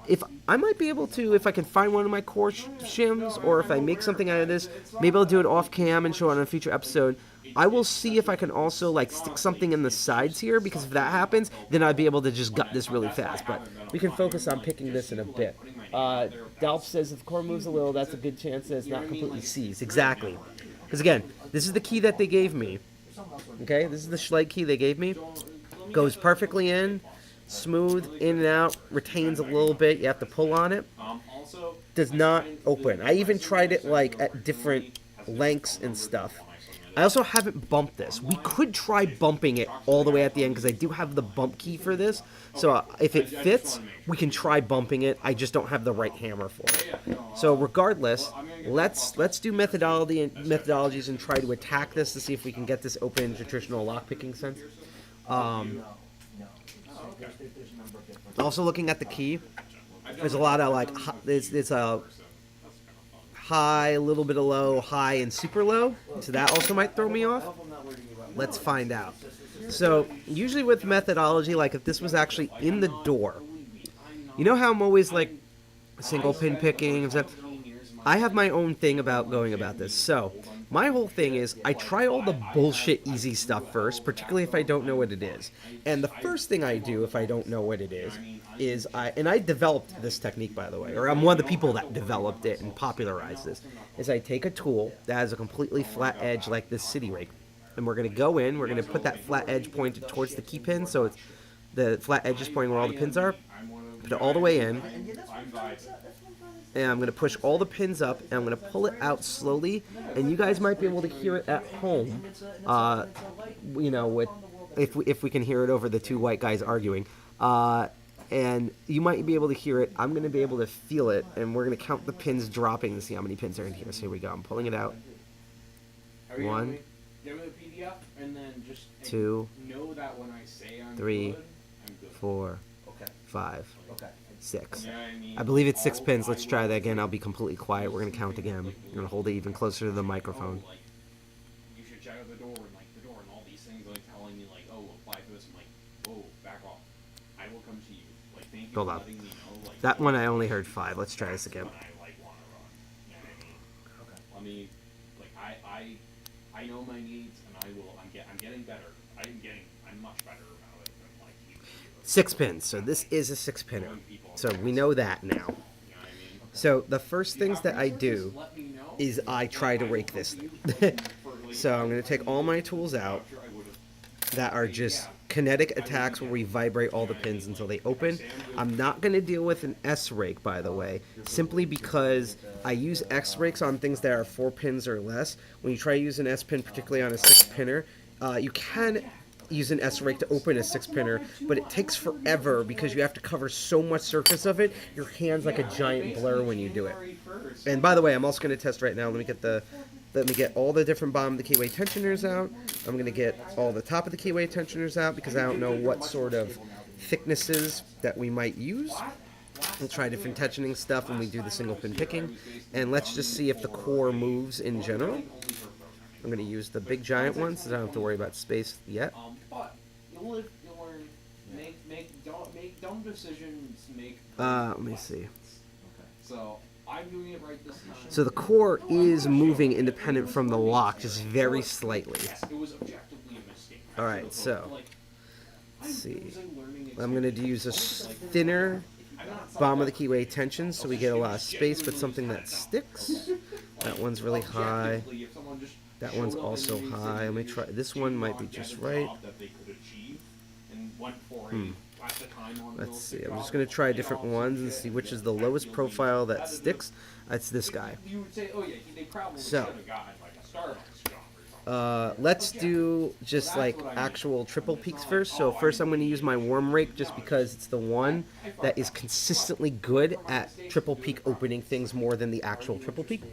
Speaker 6: if I might be able to, if I can find one of my core shims, or if I make something out of this, maybe I'll do it off cam and show it on a future episode. I will see if I can also like stick something in the sides here, because if that happens, then I'd be able to just gut this really fast. But we can focus on picking this in a bit. Dalp says if the core moves a little, that's a good chance that it's not completely seized. Exactly. Because again, this is the key that they gave me. Okay, this is the Schlage key they gave me. Goes perfectly in, smooth, in and out, retains a little bit. You have to pull on it. Does not open. I even tried it like at different lengths and stuff. I also haven't bumped this. We could try bumping it all the way at the end, because I do have the bump key for this. So if it fits, we can try bumping it. I just don't have the right hammer for it. So regardless, let's do methodologies and try to attack this to see if we can get this open in traditional lockpicking sense. Also looking at the key, there's a lot of like, it's a high, a little bit of low, high, and super low. So that also might throw me off. Let's find out. So usually with methodology, like if this was actually in the door, you know how I'm always like single pin picking and stuff? I have my own thing about going about this. So my whole thing is I try all the bullshit easy stuff first, particularly if I don't know what it is. And the first thing I do if I don't know what it is I developed this technique, by the way, or I'm one of the people that developed it and popularized this, is I take a tool that has a completely flat edge like this city rake, and we're going to go in, we're going to put that flat edge pointed towards the key pin, so it's the flat edge is pointing where all the pins are, put it all the way in, and I'm going to push all the pins up, and I'm going to pull it out slowly, and you guys might be able to hear it at home, you know, if we can hear it over the two white guys arguing, and you might be able to hear it. I'm going to be able to feel it, and we're going to count the pins dropping to see how many pins are in here. So here we go. I'm pulling it out. 1, 2, 3, 4, 5, 6. I believe it's 6 pins. Let's try that again. I'll be completely quiet. We're going to count again. I'm going to hold it even closer to the microphone.
Speaker 8: You should check out the door and all these things like telling me like, oh, apply for this. I'm like, whoa, back off. I will come to you. Like, thank you
Speaker 6: Hold
Speaker 8: for
Speaker 6: on.
Speaker 8: letting me know. Like,
Speaker 6: That one I only heard 5. Let's try this again.
Speaker 8: I like want to run. You know what I mean? Let me, like, I know my needs, and I will. I'm getting better. I
Speaker 6: 6 pins. So this is a 6 pinner. So we know that now. So the first things that I do is I try to rake this thing. So I'm going to take all my tools out that are just kinetic attacks where we vibrate all the pins until they open. I'm not going to deal with an S rake, by the way, simply because I use X rakes on things that are 4 pins or less. When you try to use an S pin, particularly on a 6 pinner, you can use an S rake to open a 6 pinner, but it takes forever because you have to cover so much surface of it. Your hand's like a giant blur when you do it. And by the way, I'm also going to test right now. Let me get all the different bottom of the keyway tensioners out. I'm going to get all the top of the keyway tensioners out because I don't know what sort of thicknesses that we might use. We'll try different tensioning stuff when we do the single pin picking. And let's just see if the core moves in general. I'm going to use the big giant ones so I don't have to worry about space yet.
Speaker 8: But you'll live, you'll learn. Make dumb decisions.
Speaker 6: Let me see.
Speaker 8: Okay. So I'm doing it right this time.
Speaker 6: So the core is moving independent from the lock, just very slightly.
Speaker 8: It was objectively a mistake.
Speaker 6: All right, so let's see. I'm going to use a thinner bottom of the keyway tension so we get a lot of space, but something that sticks. That one's really high. That one's also high. Let me try. This one might be just right. Let's see. I'm just going to try different ones and see which is the lowest profile that sticks. That's this guy. So, let's do just like actual triple peaks first. So first I'm going to use my worm rake just because it's the one that is consistently good at triple peak opening things more than the actual triple peak.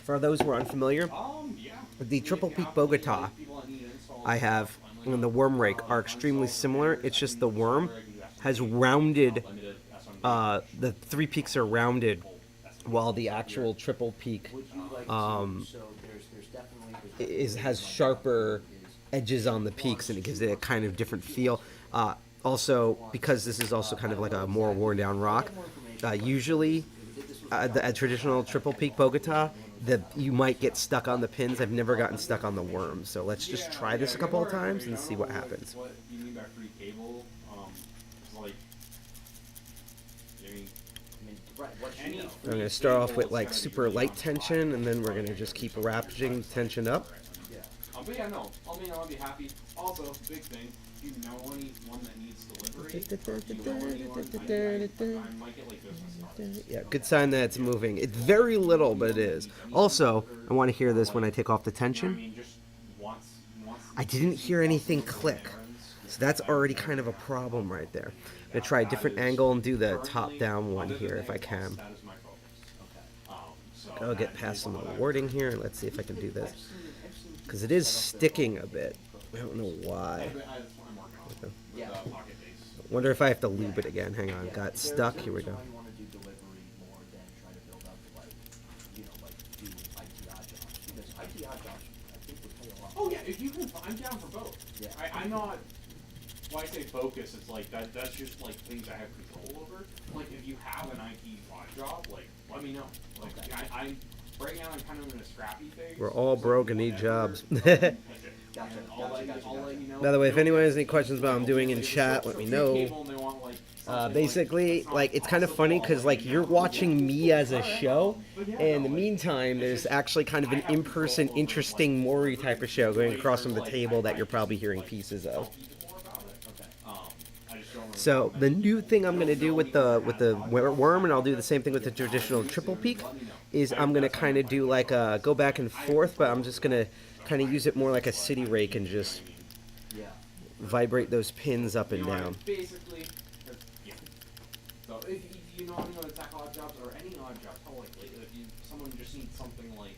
Speaker 6: For those who are unfamiliar, the triple peak Bogota I have and the worm rake are extremely similar. It's just the worm has rounded, the 3 peaks are rounded, while the actual triple peak has sharper edges on the peaks, and it gives it a kind of different feel. Also, because this is also kind of like a more worn down rock, usually a traditional triple peak Bogota, you might get stuck on the pins. I've never gotten stuck on the worms. So let's just try this a couple of times and see what happens.
Speaker 8: What you mean by free cable? Like,
Speaker 6: I'm going to start off with like super light tension, and then we're going to just keep ratcheting tension up.
Speaker 8: But yeah, no. I'll be happy. Also, big thing, if you know anyone that needs delivery, I might get like business cards.
Speaker 6: Yeah, good sign that it's moving. It's very little, but it is. Also, I want to hear this when I take off the tension. I didn't hear anything click. So that's already kind of a problem right there. I'm going to try a different angle and do the top-down one here if I can. I'll get past some of the wording here. Let's see if I can do this. Because it is sticking a bit. I don't know why. Wonder if I have to lube it again. Hang on. Got stuck. Here we go.
Speaker 8: Oh yeah, if you can, I'm down for both. Yeah. I'm not. When I say focus, it's like that's just like things I have control over. Like if you have an IT odd job, like let me know. Like I'm right now, I'm kind of in a scrappy phase.
Speaker 6: We're all broke and need jobs.
Speaker 8: I'll let you know.
Speaker 6: By the way, if anyone has any questions about what I'm doing in chat, let me know. Basically, like, it's kind of funny because, like, you're watching me as a show, and in the meantime, there's actually kind of an in-person, interesting Maury type of show going across from the table that you're probably hearing pieces of. So the new thing I'm going to do with the worm, and I'll do the same thing with the traditional triple peak, is I'm going to kind of do like a go back and forth, but I'm just going to kind of use it more like a city rake and just vibrate those pins up and down.
Speaker 8: Basically, yeah. So if you know anyone to tackle odd jobs or any odd jobs, hell, like if someone just needs something like.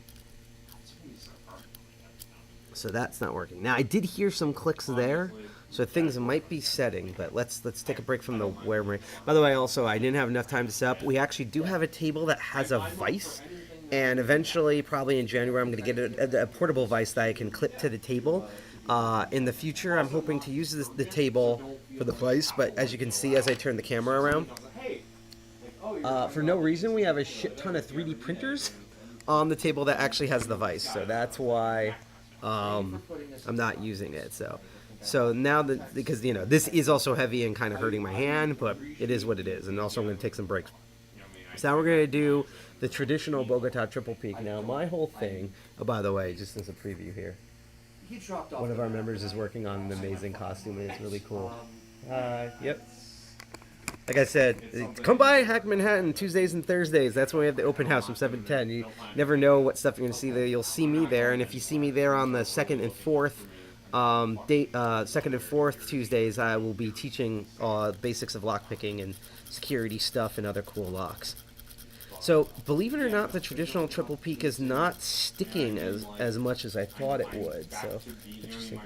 Speaker 6: So that's not working. Now I did hear some clicks there. So things might be setting, but let's take a break from the wear. By the way, also, I didn't have enough time to set up. We actually do have a table that has a vise, and eventually, probably in January, I'm going to get a portable vise that I can clip to the table. In the future, I'm hoping to use the table for the vise, but as you can see, as I turn the camera around, for no reason, we have a shit ton of 3D printers on the table that actually has the vise, so that's why I'm not using it. So. So now that, because this is also heavy and kind of hurting my hand, but it is what it is. And also I'm going to take some breaks. So now we're going to do the traditional Bogota triple peak. Now my whole thing, oh, by the way, just as a preview here, one of our members is working on an amazing costume and it's really cool. Yep. Like I said, come by Hack Manhattan Tuesdays and Thursdays. That's when we have the open house from 7 to 10. You never know what stuff you're going to see there. You'll see me there, and if you see me there on the second and fourth Tuesdays, I will be teaching basics of lockpicking and security stuff and other cool locks. So, believe it or not, the traditional triple peak is not sticking as much as I thought it would. So, interesting.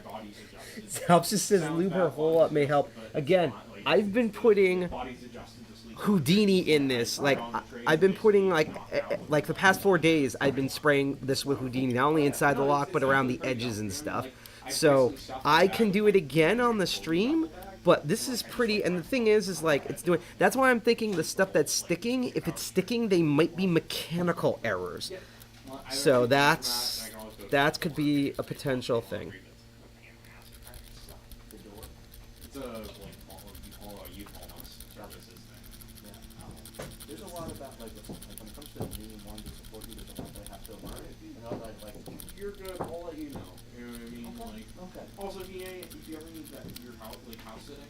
Speaker 6: Alps just says lube her hole up may help. Again, I've been putting Houdini in this. Like, I've been putting, like the past 4 days, I've been spraying this with Houdini, not only inside the lock, but around the edges and stuff. So, I can do it again on the stream, but this is pretty, and the thing is like, it's doing, that's why I'm thinking the stuff that's sticking, if it's sticking, they might be mechanical errors. So, that could be a potential thing.
Speaker 9: There's a lot about like when it comes to me wanting to support you, there's a lot that I have to learn. And all that, like,
Speaker 8: You're good. I'll let you know. You know what I mean?
Speaker 9: Okay.
Speaker 8: Like,
Speaker 9: Okay.
Speaker 8: Also, if you ever need that your house, like house sitting,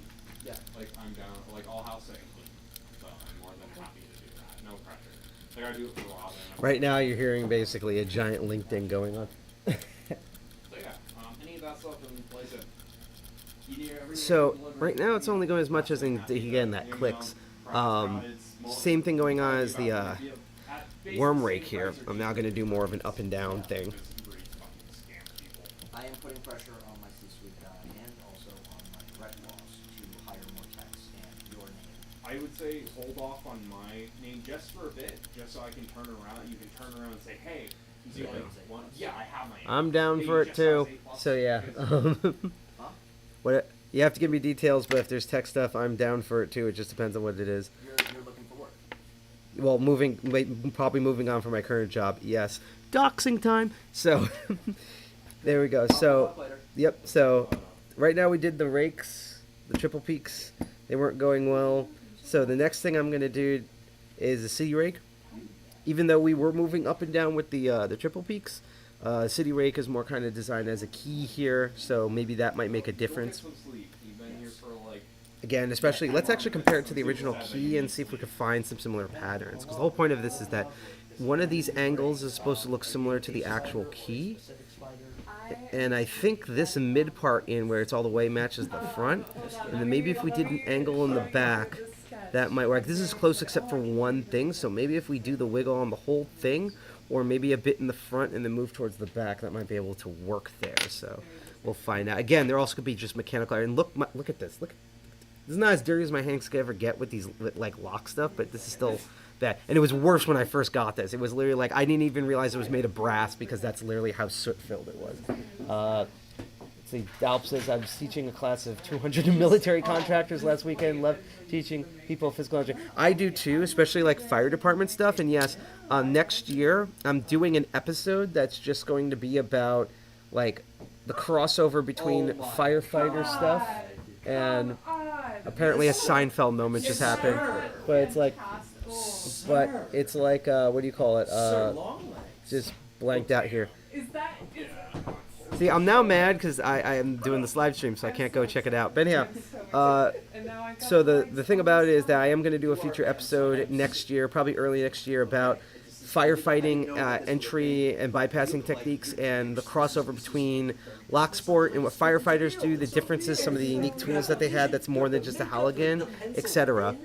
Speaker 9: Yeah.
Speaker 8: like I'm down. Like all house sitting, so I'm more than happy to do that. No pressure. Like I do it for a while.
Speaker 6: Right now, you're hearing basically a giant LinkedIn going on.
Speaker 8: So yeah, any of that stuff in place it.
Speaker 6: So right now it's only going as much as again that clicks. Same thing going on as the worm rake here. I'm now going to do more of an up and down thing.
Speaker 9: I am putting pressure on my C-suite and also on my rec boss to hire more techs and your name.
Speaker 8: I would say hold off on my name just for a bit, just so I can turn around. You can turn around and say, "Hey, do you want?" Yeah, I have my name.
Speaker 6: I'm down for it too. So yeah. What? You have to give me details, but if there's tech stuff, I'm down for it too. It just depends on what it is.
Speaker 9: You're looking for work.
Speaker 6: Well, probably moving on from my current job. Yes, doxing time. So there we go. So yep. So right now we did the rakes, the triple peaks. They weren't going well. So the next thing I'm gonna do is a city rake. Even though we were moving up and down with the triple peaks, city rake is more kind of designed as a key here. So maybe that might make a difference. Again, especially, let's actually compare it to the original key and see if we can find some similar patterns. Because the whole point of this is that one of these angles is supposed to look similar to the actual key. And I think this mid part in where it's all the way matches the front. And then maybe if we did an angle in the back, that might work. This is close except for one thing. So maybe if we do the wiggle on the whole thing, or maybe a bit in the front and then move towards the back, that might be able to work there. So we'll find out. Again, there also could be just mechanical. And look at this. Look. This is not as dirty as my hands could ever get with these like lock stuff, but this is still bad. And it was worse when I first got this. It was literally like I didn't even realize it was made of brass because that's literally how soot filled it was. Let's see, Dalp says I was teaching a class of 200 military contractors last weekend. Love teaching people physical energy. I do too, especially like fire department stuff. And yes, next year I'm doing an episode that's just going to be about like the crossover between firefighter stuff and. Apparently a Seinfeld moment just happened, but it's like, what do you call it? Just blanked out here. See, I'm now mad because I am doing this live stream, so I can't go check it out. But anyhow, so the thing about it is that I am going to do a future episode next year, probably early next year, about firefighting entry and bypassing techniques and the crossover between lock sport and what firefighters do, the differences, some of the unique tools that they had that's more than just a Halligan, etc.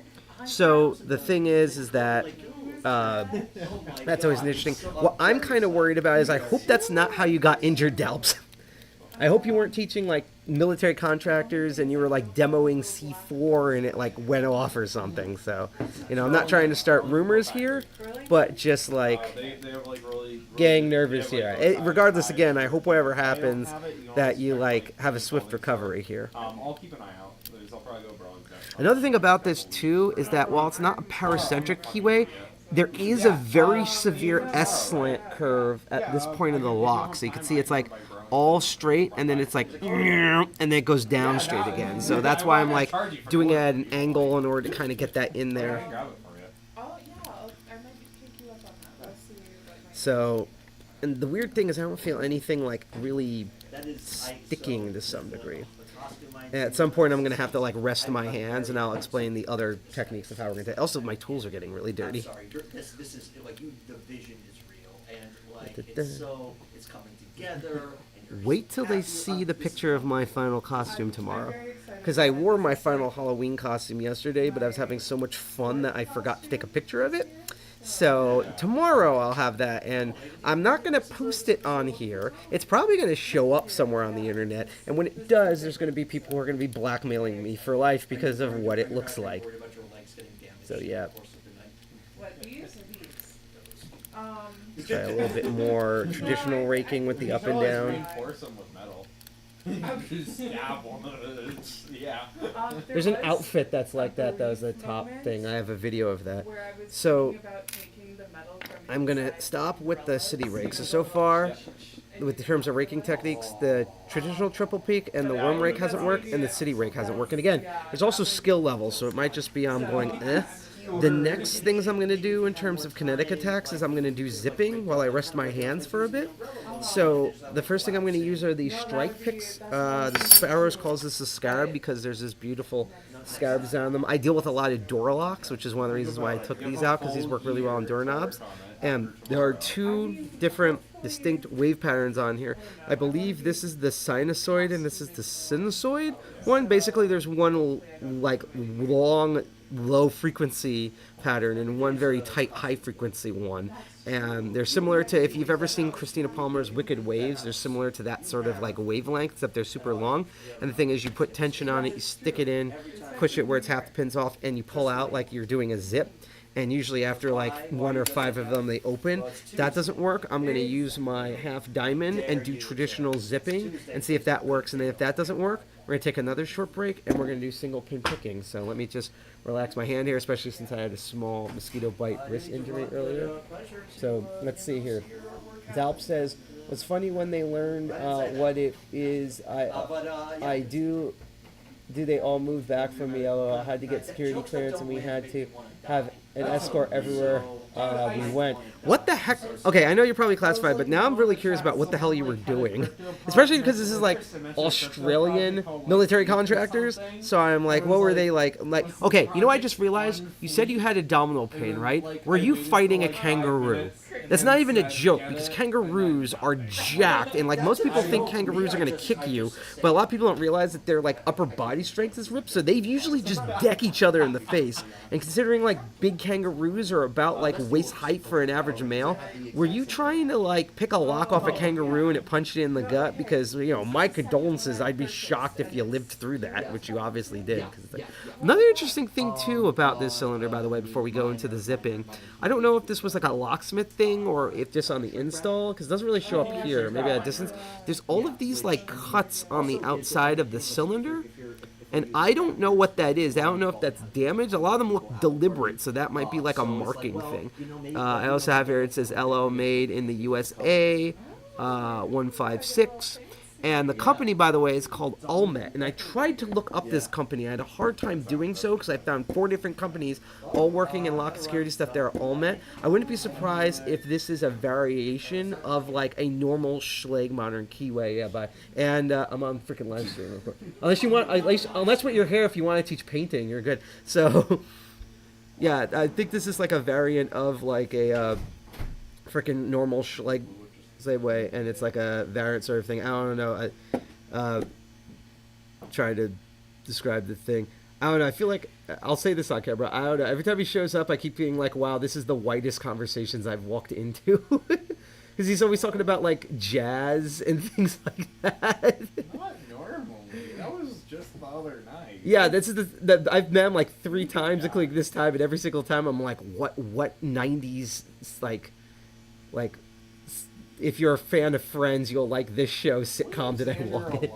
Speaker 6: So the thing is that that's always interesting. What I'm kind of worried about is I hope that's not how you got injured, Dalps. I hope you weren't teaching like military contractors and you were like demoing C4 and it like went off or something. So, I'm not trying to start rumors here, but just like getting nervous here. Regardless, again, I hope whatever happens that you like have a swift recovery here.
Speaker 8: I'll keep an eye out. I'll probably go bronze.
Speaker 6: Another thing about this too is that while it's not a paracentric keyway, there is a very severe S-slant curve at this point of the lock. So you can see it's like all straight, and then it's like, and then it goes down straight again. So that's why I'm like doing it at an angle in order to kind of get that in there.
Speaker 10: Oh yeah, I might pick you up on that. Let's see what my
Speaker 6: So, and the weird thing is I don't feel anything like really sticking to some degree. And at some point I'm going to have to like rest my hands, and I'll explain the other techniques of how we're going to. Also, my tools are getting really dirty.
Speaker 11: I'm sorry, this is like the vision is real, and like it's coming together.
Speaker 6: Wait till they see the picture of my final costume tomorrow. Because I wore my final Halloween costume yesterday, but I was having so much fun that I forgot to take a picture of it. So tomorrow I'll have that, and I'm not going to post it on here. It's probably going to show up somewhere on the internet, and when it does, there's going to be people who are going to be blackmailing me for life because of what it looks like. So yeah.
Speaker 10: What, these or these?
Speaker 6: Try a little bit more traditional raking with the up and down.
Speaker 8: Reinforce them with metal. Just stab one of it. Yeah.
Speaker 6: There's an outfit that's like that. That was the top thing. I have a video of that. So I'm gonna stop with the city rake. So far, with the terms of raking techniques, the traditional triple peak and the worm rake hasn't worked, and the city rake hasn't worked. And again, there's also skill levels, so it might just be I'm going eh. The next things I'm going to do in terms of kinetic attacks is I'm going to do zipping while I rest my hands for a bit. So the first thing I'm going to use are these strike picks. The Sparrows calls this a scarab because there's this beautiful scarabs on them. I deal with a lot of door locks, which is one of the reasons why I took these out, because these work really well on doorknobs. And there are two different distinct wave patterns on here. I believe this is the sinusoid and this is the sinusoid one. Basically, there's one like long low frequency pattern and one very tight high frequency one, and they're similar to, if you've ever seen Christina Palmer's Wicked Waves, they're similar to that sort of like wavelength, except they're super long. And the thing is, you put tension on it, you stick it in, push it where it's half the pins off, and you pull out like you're doing a zip. And usually after like 1 or 5 of them, they open. That doesn't work. I'm going to use my half diamond and do traditional zipping and see if that works. And then if that doesn't work, we're going to take another short break and we're going to do single pin picking. So let me just relax my hand here, especially since I had a small mosquito bite wrist injury earlier. So let's see here. Zalp says, what's funny when they learned what it is, I do they all move back from me? LOL. I had to get security clearance and we had to have an escort everywhere we went. What the heck? Okay, I know you're probably classified, but now I'm really curious about what the hell you were doing. Especially because this is like Australian military contractors. So I'm like, what were they like? Okay, you know what I just realized? You said you had abdominal pain, right? Were you fighting a kangaroo? That's not even a joke, because kangaroos are jacked, and like most people think kangaroos are going to kick you, but a lot of people don't realize that their like upper body strength is ripped, so they usually just deck each other in the face. And considering like big kangaroos are about like waist height for an average male, were you trying to like pick a lock off a kangaroo and it punched you in the gut? Because, you know, my condolences, I'd be shocked if you lived through that, which you obviously did. Another interesting thing too about this cylinder, by the way, before we go into the zipping, I don't know if this was like a locksmith thing or if just on the install, because it doesn't really show up here, maybe at a distance. There's all of these like cuts on the outside of the cylinder, and I don't know what that is. I don't know if that's damage. A lot of them look deliberate, so that might be like a marking thing. I also have here, it says LO made in the USA, 156. And the company, by the way, is called Ulmet. And I tried to look up this company. I had a hard time doing so because I found 4 different companies all working in lock and security stuff that are Ulmet. I wouldn't be surprised if this is a variation of like a normal Schlage modern keyway. Yeah, and I'm on freaking live stream. Unless you want, unless with your hair, if you want to teach painting, you're good. So, yeah, I think this is like a variant of like a freaking normal Schlage same way, and it's like a variant sort of thing. I don't know. I trying to describe the thing. I don't know. I feel like I'll say this on camera. I don't know. Every time he shows up, I keep being like, "Wow, this is the whitest conversations I've walked into." Because he's always talking about like jazz and things like that.
Speaker 8: Not normally. That was just the other night.
Speaker 6: Yeah, this is the I've met him like 3 times, including this time, and every single time I'm like, "What 90s like." If you're a fan of Friends, you'll like this show sitcom that I walk in.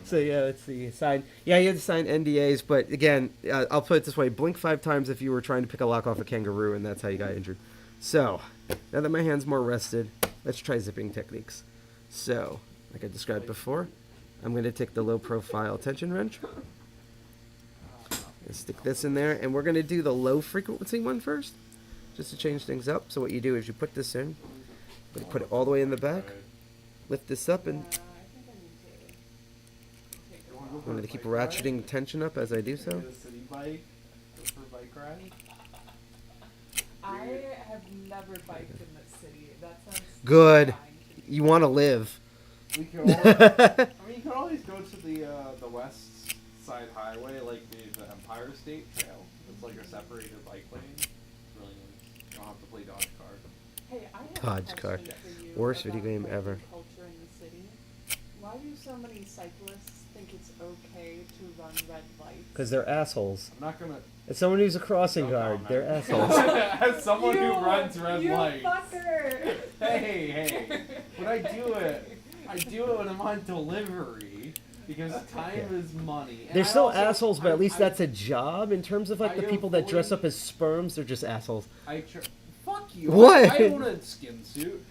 Speaker 6: So yeah, let's see. Sign. Yeah, you had to sign NDAs, but again, I'll put it this way: blink 5 times if you were trying to pick a lock off a kangaroo, and that's how you got injured. So now that my hand's more rested, let's try zipping techniques. So like I described before. I'm going to take the low profile tension wrench and stick this in there, and we're going to do the low frequency one first, just to change things up. So what you do is you put this in, you put it all the way in the back, lift this up, and I'm going to keep ratcheting tension up as I do so.
Speaker 9: City bike for bike ride.
Speaker 10: I have never biked in the city. That sounds
Speaker 6: Good. You want to live.
Speaker 9: We could always, I mean, you could always go to the west side highway, like the Empire State Trail. It's like a separated bike lane. It's really nice. You don't have to play Dodge Card.
Speaker 10: Hey, I have
Speaker 6: Dodge
Speaker 10: a
Speaker 6: card.
Speaker 10: question for you
Speaker 6: Worst
Speaker 10: about
Speaker 6: video game
Speaker 10: biking
Speaker 6: ever.
Speaker 10: culture in the city. Why do so many cyclists think it's okay to run red lights?
Speaker 6: Because they're assholes.
Speaker 9: I'm not gonna.
Speaker 6: As someone who's a crossing guard, they're assholes.
Speaker 9: As someone who runs red
Speaker 10: you
Speaker 9: lights.
Speaker 10: fucker!
Speaker 9: Hey. When I do it when I'm on delivery. Because time is money. And
Speaker 6: They're
Speaker 9: I
Speaker 6: still
Speaker 9: also-
Speaker 6: assholes, but at least
Speaker 9: I-
Speaker 6: that's a job. In terms of like
Speaker 9: I
Speaker 6: the people that dress
Speaker 9: avoid-
Speaker 6: up as sperms, they're just assholes.
Speaker 9: Fuck you.
Speaker 6: What?
Speaker 9: I own a skin suit.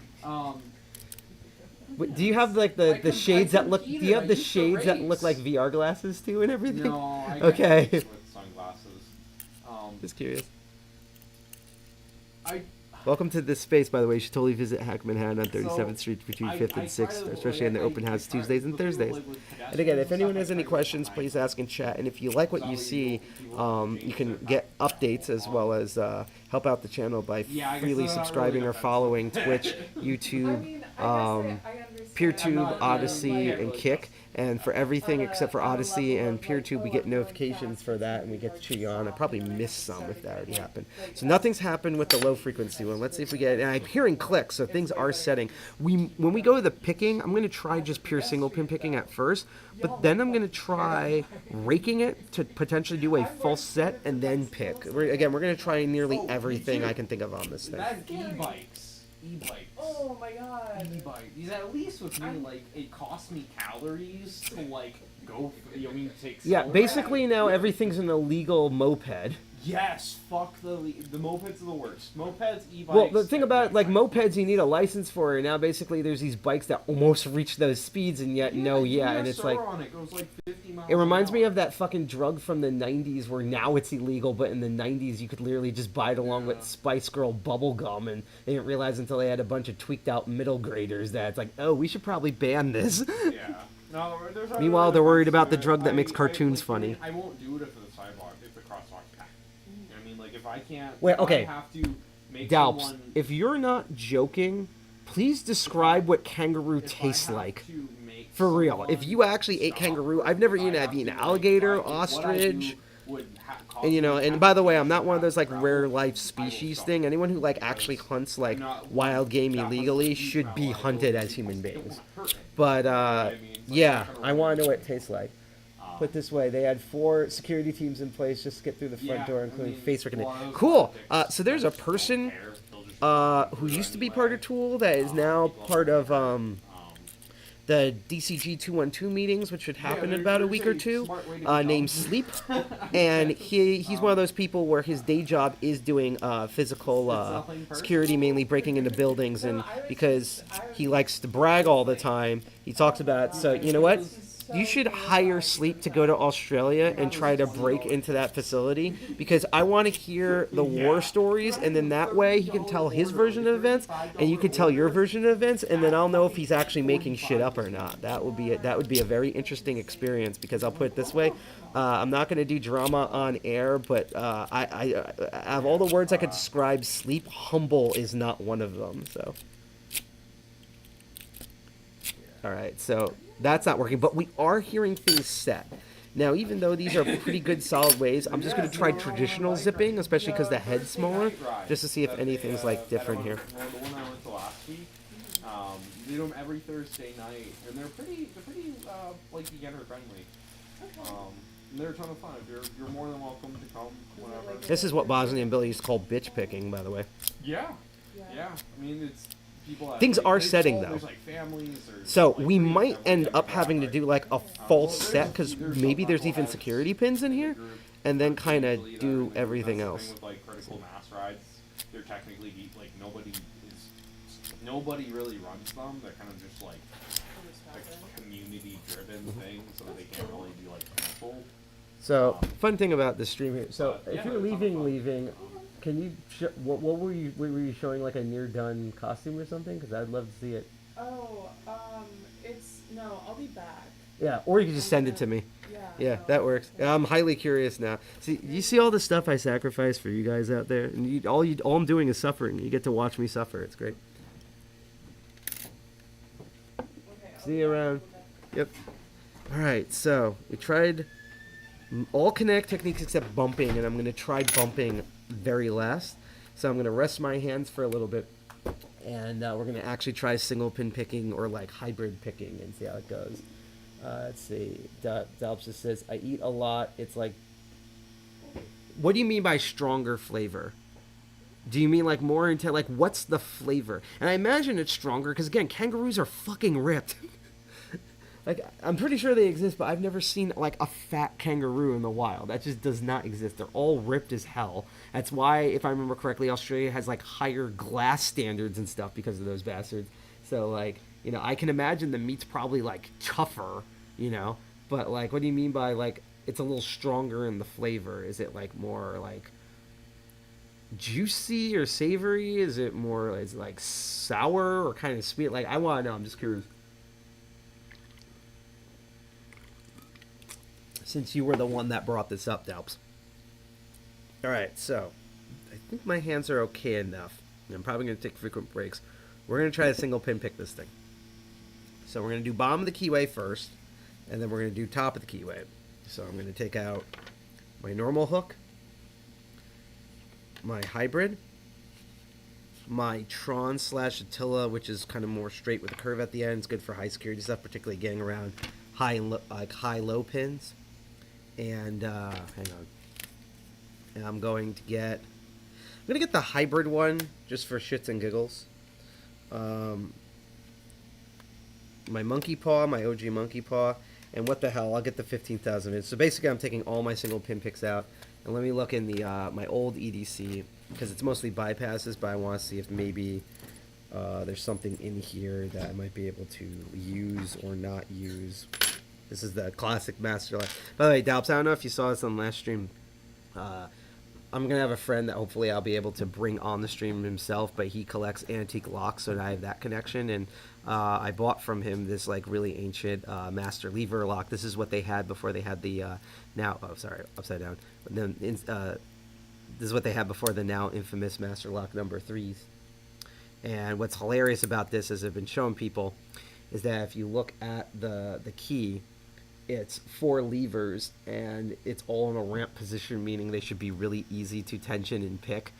Speaker 6: Wait, do you have like the shades that look? Do you have the shades that look like VR glasses too and everything?
Speaker 9: No, I
Speaker 6: Okay.
Speaker 9: with sunglasses.
Speaker 6: Just curious.
Speaker 9: I
Speaker 6: Welcome to this space, by the way. You should totally visit Hack Manhattan on 37th
Speaker 9: So,
Speaker 6: Street between
Speaker 9: I
Speaker 6: 5th and
Speaker 9: try
Speaker 6: 6th,
Speaker 9: to-
Speaker 6: especially
Speaker 9: like,
Speaker 6: in their open
Speaker 9: I
Speaker 6: house
Speaker 9: try-
Speaker 6: Tuesdays and
Speaker 9: with people,
Speaker 6: Thursdays.
Speaker 9: like, with
Speaker 6: And again, if
Speaker 9: pedestrians and
Speaker 6: anyone
Speaker 9: stuff,
Speaker 6: has
Speaker 9: I
Speaker 6: any
Speaker 9: try to
Speaker 6: questions,
Speaker 9: find
Speaker 6: please ask in chat. And if you like what you see, you can get updates as well as help out the channel by
Speaker 9: Yeah, I guess
Speaker 6: freely
Speaker 9: they're not
Speaker 6: subscribing
Speaker 9: really
Speaker 6: or following Twitch, YouTube, PeerTube, Odyssey, and Kick. And for everything except for Odyssey and PeerTube, we get notifications for that, and we get to cheer you on. I probably missed some if that already happened. So nothing's happened with the low frequency one. Let's see if we get. And I'm hearing clicks, so things are setting. When we go to the picking, I'm going to try just pure single pin picking at first, but then I'm going to try raking it to potentially do a full set and then pick. We're going to try nearly everything I can think of on this thing.
Speaker 9: That e-bikes.
Speaker 10: Oh my god.
Speaker 9: E-bike. These at least with me, like, it costs me calories to like go. You mean take?
Speaker 6: Yeah,
Speaker 9: steroids?
Speaker 6: basically now everything's an illegal moped.
Speaker 9: Yes, fuck the mopeds are the worst. Mopeds, e-bikes.
Speaker 6: Well, the thing about like mopeds, you need a license for, and now basically there's these bikes that almost reach those speeds, and yet and it's like
Speaker 9: on it goes like 50 miles
Speaker 6: it reminds
Speaker 9: an
Speaker 6: me
Speaker 9: hour.
Speaker 6: of that fucking drug from the '90s where now it's illegal, but in the '90s you could literally just buy it along with Spice Girl bubble gum, and they didn't realize until they had a bunch of tweaked out middle graders that it's like, oh, we should probably ban this.
Speaker 9: Yeah. No, there's other
Speaker 6: Meanwhile, they're worried about the
Speaker 9: to it.
Speaker 6: drug that makes
Speaker 9: I
Speaker 6: cartoons
Speaker 9: like,
Speaker 6: funny.
Speaker 9: I won't do it if the sidewalk, if the crosswalk's packed. You know what I mean? Like if I can't.
Speaker 6: Wait,
Speaker 9: if
Speaker 6: okay.
Speaker 9: I have to make
Speaker 6: Dalps,
Speaker 9: someone.
Speaker 6: if you're not joking, please describe what kangaroo tastes like. For real. If you actually ate kangaroo, I've never eaten it. I've eaten alligator, ostrich. And and by the way, I'm not one of those like rare life species thing. Anyone who like actually hunts like wild game illegally should be hunted as human beings. But yeah, I want to know what it tastes like. Put this way, they had 4 security teams in place just to get through the front door, including face recognition. Cool. So there's a person who used to be part of Tool that is now part of the DCG 212 meetings, which should happen in about a week or two, named Sleep. And he's one of those people where his day job is doing physical security, mainly breaking into buildings, and because he likes to brag all the time, he talks about it. So you know what? You should hire Sleep to go to Australia and try to break into that facility, because I want to hear the war stories, and then that way he can tell his version of events, and you can tell your version of events, and then I'll know if he's actually making shit up or not. That would be a very interesting experience, because I'll put it this way, I'm not going to do drama on air, but I of all the words I could describe Sleep, humble is not one of them. So, all right, so. That's not working, but we are hearing things set. Now, even though these are pretty good solid ways, I'm just going to try traditional zipping, especially because the head's smaller, just to see if anything's like different here.
Speaker 9: The one I went to last week, they do them every Thursday night, and they're pretty like beginner friendly. And they're a ton of fun. You're more than welcome to come whenever.
Speaker 6: This is what Bosnian Billy used to call bitch picking, by the way.
Speaker 9: Yeah. I mean, it's.
Speaker 6: Things are setting though, so we might end up having to do like a full set, because maybe there's even security pins in here, and then kind of do everything else.
Speaker 9: With like critical mass rides, they're technically like nobody really runs them. They're kind of just like a community-driven thing, so they can't really be like full.
Speaker 6: So, fun thing about this stream here. So,
Speaker 9: but,
Speaker 6: if
Speaker 9: yeah,
Speaker 6: you're
Speaker 9: it's
Speaker 6: leaving, can you what were you showing, like a near done costume or something? Because I'd love to see it.
Speaker 10: Oh, no, I'll be back.
Speaker 6: Yeah, or you can just send it to me. Yeah,
Speaker 10: no,
Speaker 6: that works. I'm highly curious now. See, you see all the stuff I sacrifice for you guys out there, and all I'm doing is suffering. You get to watch me suffer. It's great. See you around. Yep. All right, so we tried all kinetic techniques except bumping, and I'm going to try bumping very last. So I'm going to rest my hands for a little bit, and we're going to actually try single pin picking or like hybrid picking and see how it goes. Let's see. Dalps just says, I eat a lot. It's like, what do you mean by stronger flavor? Do you mean like more intense? Like, what's the flavor? And I imagine it's stronger because, again, kangaroos are fucking ripped. Like, I'm pretty sure they exist, but I've never seen, like, a fat kangaroo in the wild. That just does not exist. They're all ripped as hell. That's why, if I remember correctly, Australia has, like, higher glass standards and stuff because of those bastards. So, like, you know, I can imagine the meat's probably, like, tougher, you know? But, like, what do you mean by, like, it's a little stronger in the flavor? Is it, like, more, like, juicy or savory? Is it more, is it, like, sour or kind of sweet? Like, I want to know. I'm just curious. Since you were the one that brought this up, Dalps. Alright, so I think my hands are okay enough. I'm probably going to take frequent breaks. We're going to try to single pin pick this thing. So we're going to do bottom of the keyway first, and then we're going to do top of the keyway. So I'm going to take out my normal hook, my hybrid, my Tron / Attila, which is kind of more straight with a curve at the end. It's good for high security stuff, particularly getting around high-low pins. And hang on. And I'm gonna get the hybrid one just for shits and giggles. My monkey paw, my OG monkey paw, and what the hell? I'll get the 15,000 in. So basically, I'm taking all my single pin picks out, and let me look in the my old EDC because it's mostly bypasses, but I want to see if maybe there's something in here that I might be able to use or not use. This is the classic master lock. By the way, Dalps, I don't know if you saw this on last stream. I'm going to have a friend that hopefully I'll be able to bring on the stream himself, but he collects antique locks, so I have that connection. And I bought from him this like really ancient master lever lock. This is what they had before they had the upside down. This is what they had before the now infamous master lock number 3s. And what's hilarious about this, as I've been showing people, is that if you look at the key, it's 4 levers, and it's all in a ramp position, meaning they should be really easy to tension and pick,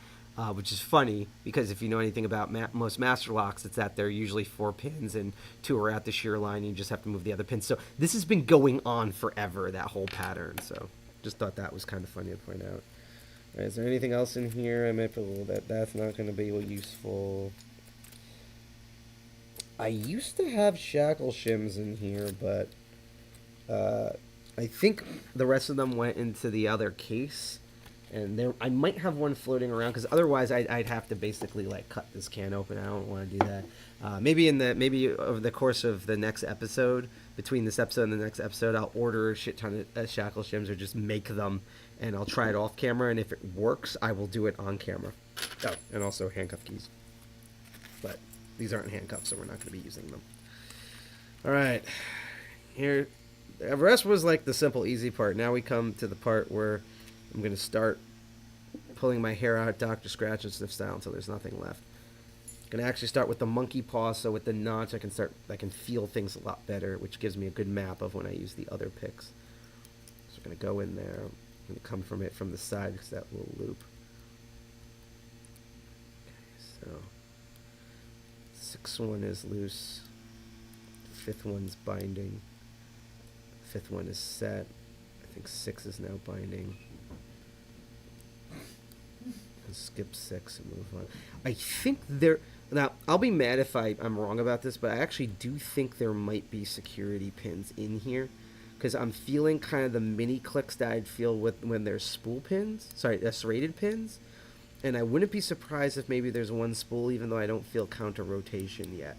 Speaker 6: which is funny, because if you know anything about most master locks, it's that they're usually 4 pins, and 2 are at the shear line, and you just have to move the other pins. So this has been going on forever, that whole pattern, so just thought that was kind of funny to point out. All right, is there anything else in here? I might put a little bit. That's not going to be useful. I used to have shackle shims in here, but I think the rest of them went into the other case, and I might have one floating around because otherwise I'd have to basically like cut this can open. I don't want to do that. Maybe over the course of the next episode, between this episode and the next episode, I'll order a shit ton of shackle shims or just make them, and I'll try it off camera. And if it works, I will do it on camera. Oh, and also handcuff keys, but these aren't handcuffs, so we're not going to be using them. All right, here. The rest was like the simple, easy part. Now we come to the part where I'm going to start pulling my hair out, Dr. Scratch and Sniff style, until there's nothing left. I'm going to actually start with the monkey paw, so with the notch I can feel things a lot better, which gives me a good map of when I use the other picks. So I'm going to go in there. I'm going to come from the side because that little loop. Okay, so 6th one is loose. 5th one's binding. 5th one is set. I think 6 is now binding. I'll skip 6 and move on. I think now I'll be mad if I'm wrong about this, but I actually do think there might be security pins in here, because I'm feeling kind of the mini clicks that I'd feel when there's spool pins. Sorry, serrated pins. And I wouldn't be surprised if maybe there's one spool, even though I don't feel counter rotation yet.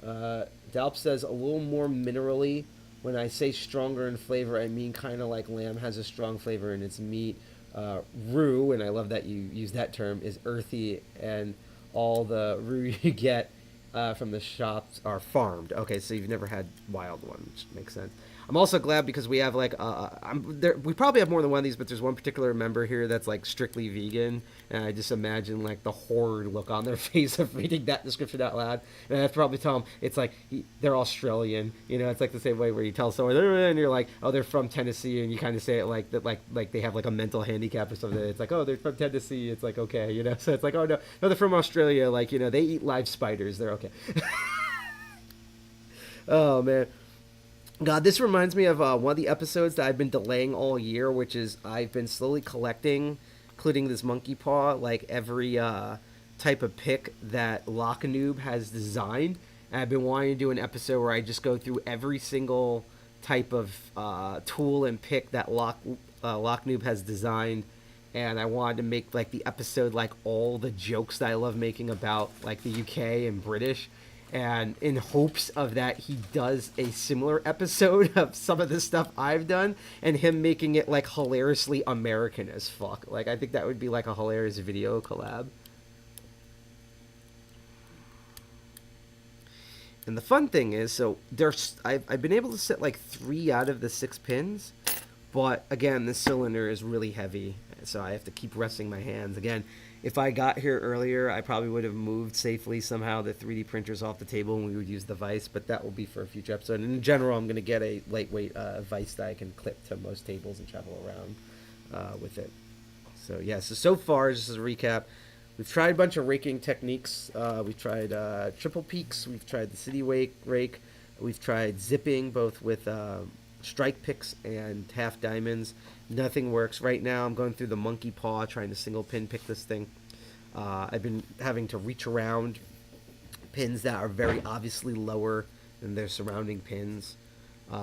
Speaker 6: Dalp says a little more minerally. When I say stronger in flavor, I mean kind of like lamb has a strong flavor in its meat. Roux, and I love that you use that term, is earthy, and all the roux you get from the shops are farmed. Okay, so you've never had wild one, which makes sense. I'm also glad because we have like we probably have more than one of these, but there's one particular member here that's like strictly vegan, and I just imagine like the horrid look on their face of reading that description out loud. And I have to probably tell them it's like they're Australian, you know. It's like the same way where you tell someone and you're like, oh, they're from Tennessee, and you kind of say it like that, like they have like a mental handicap or something. It's like, oh, they're from Tennessee. It's like, okay, you know. So it's like, oh no, they're from Australia. Like, you know, they eat live spiders. They're okay. Oh man. God, this reminds me of one of the episodes that I've been delaying all year, which is I've been slowly collecting, including this monkey paw, like every type of pick that Lockanoob has designed. And I've been wanting to do an episode where I just go through every single type of tool and pick that Lockanoob has designed. And I wanted to make like the episode like all the jokes that I love making about like the UK and British. And in hopes of that, he does a similar episode of some of the stuff I've done, and him making it like hilariously American as fuck. Like, I think that would be like a hilarious video collab. And the fun thing is, so I've been able to set like 3 out of the 6 pins, but again, this cylinder is really heavy, so I have to keep resting my hands. Again, if I got here earlier, I probably would have moved safely somehow the 3D printers off the table and we would use the vise, but that will be for a future episode. And in general, I'm going to get a lightweight vise that I can clip to most tables and travel around with it. So yeah, so far, just as a recap, we've tried a bunch of raking techniques. We've tried triple peaks, we've tried the city rake, we've tried zipping, both with strike picks and half diamonds. Nothing works. Right now I'm going through the monkey paw trying to single pin pick this thing. I've been having to reach around pins that are very obviously lower than their surrounding pins,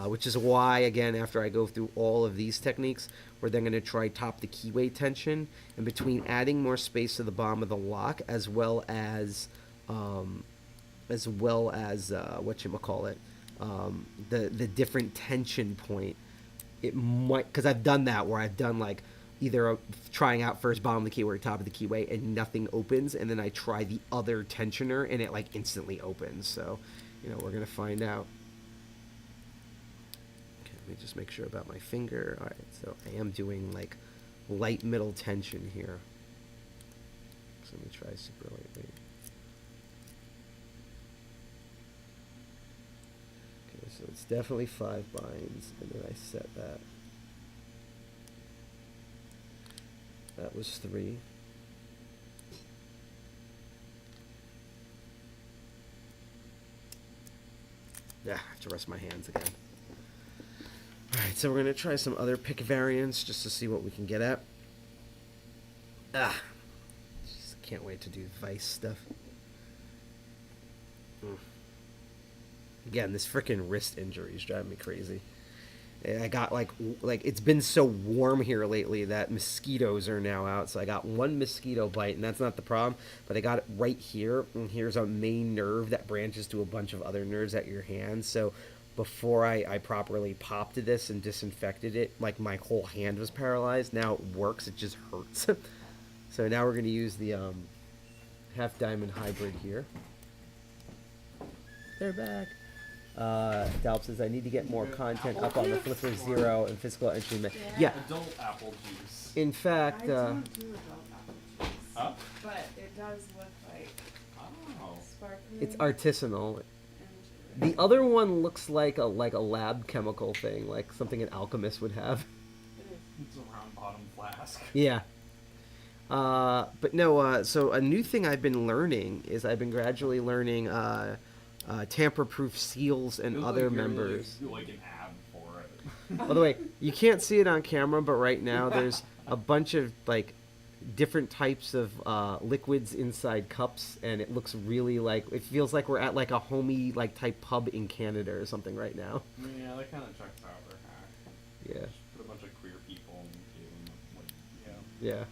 Speaker 6: which is why, again, after I go through all of these techniques, we're then going to try top the keyway tension, and between adding more space to the bottom of the lock as well as whatchamacallit, the different tension point. It might, because I've done that where I've done like either trying out first bottom of the keyway or top of the keyway and nothing opens, and then I try the other tensioner and it like instantly opens. So, you know, we're gonna find out. Okay, let me just make sure about my finger. All right, so I am doing like light middle tension here. So let me try super lightweight. So it's definitely 5 binds, and then I set that. That was 3. Yeah, I have to rest my hands again. Alright, so we're going to try some other pick variants just to see what we can get at. Just can't wait to do vice stuff. Again, this freaking wrist injury is driving me crazy. I got like it's been so warm here lately that mosquitoes are now out. So I got 1 mosquito bite, and that's not the problem. But I got it right here, and here's a main nerve that branches to a bunch of other nerves at your hand. So before I properly popped this and disinfected it, like my whole hand was paralyzed. Now it works, it just hurts. So now we're going to use the half diamond hybrid here. They're back. Dalp says, I need to get more content up on the Flipper Zero and physical entry. Yeah.
Speaker 9: Adult apple juice.
Speaker 6: In fact,
Speaker 10: I don't do adult apple juice.
Speaker 9: Huh?
Speaker 10: But it does look like sparkling.
Speaker 6: it's artisanal.
Speaker 10: And
Speaker 6: The other one looks like a lab chemical thing, like something an alchemist would have.
Speaker 9: It's a round bottom flask.
Speaker 6: Yeah. But no, so a new thing I've been learning is I've been gradually learning tamper-proof seals and other members.
Speaker 9: Like an ad for it.
Speaker 6: By the way, you can't see it on camera, but right now there's a bunch of like different types of liquids inside cups, and it looks really like, it feels like we're at like a homey like type pub in Canada or something right now.
Speaker 9: Yeah, that kind of checks out their hack.
Speaker 6: Yeah.
Speaker 9: Just put a bunch of queer people and gave them, like, yeah.
Speaker 6: Yeah.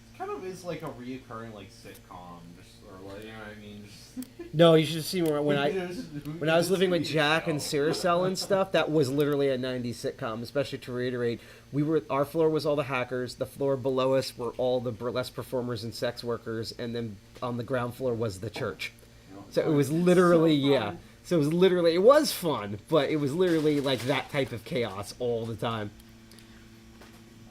Speaker 9: It's kind of is like a reoccurring like sitcom, just or like you know what I mean. Just,
Speaker 6: No, you should have seen when I was living with Jack and Siricel and stuff. That was literally a '90s sitcom. Especially to reiterate, our floor was all the hackers. The floor below us were all the burlesque performers and sex workers, and then on the ground floor was the church. So it was literally So it was literally, it was fun, but it was literally like that type of chaos all the time.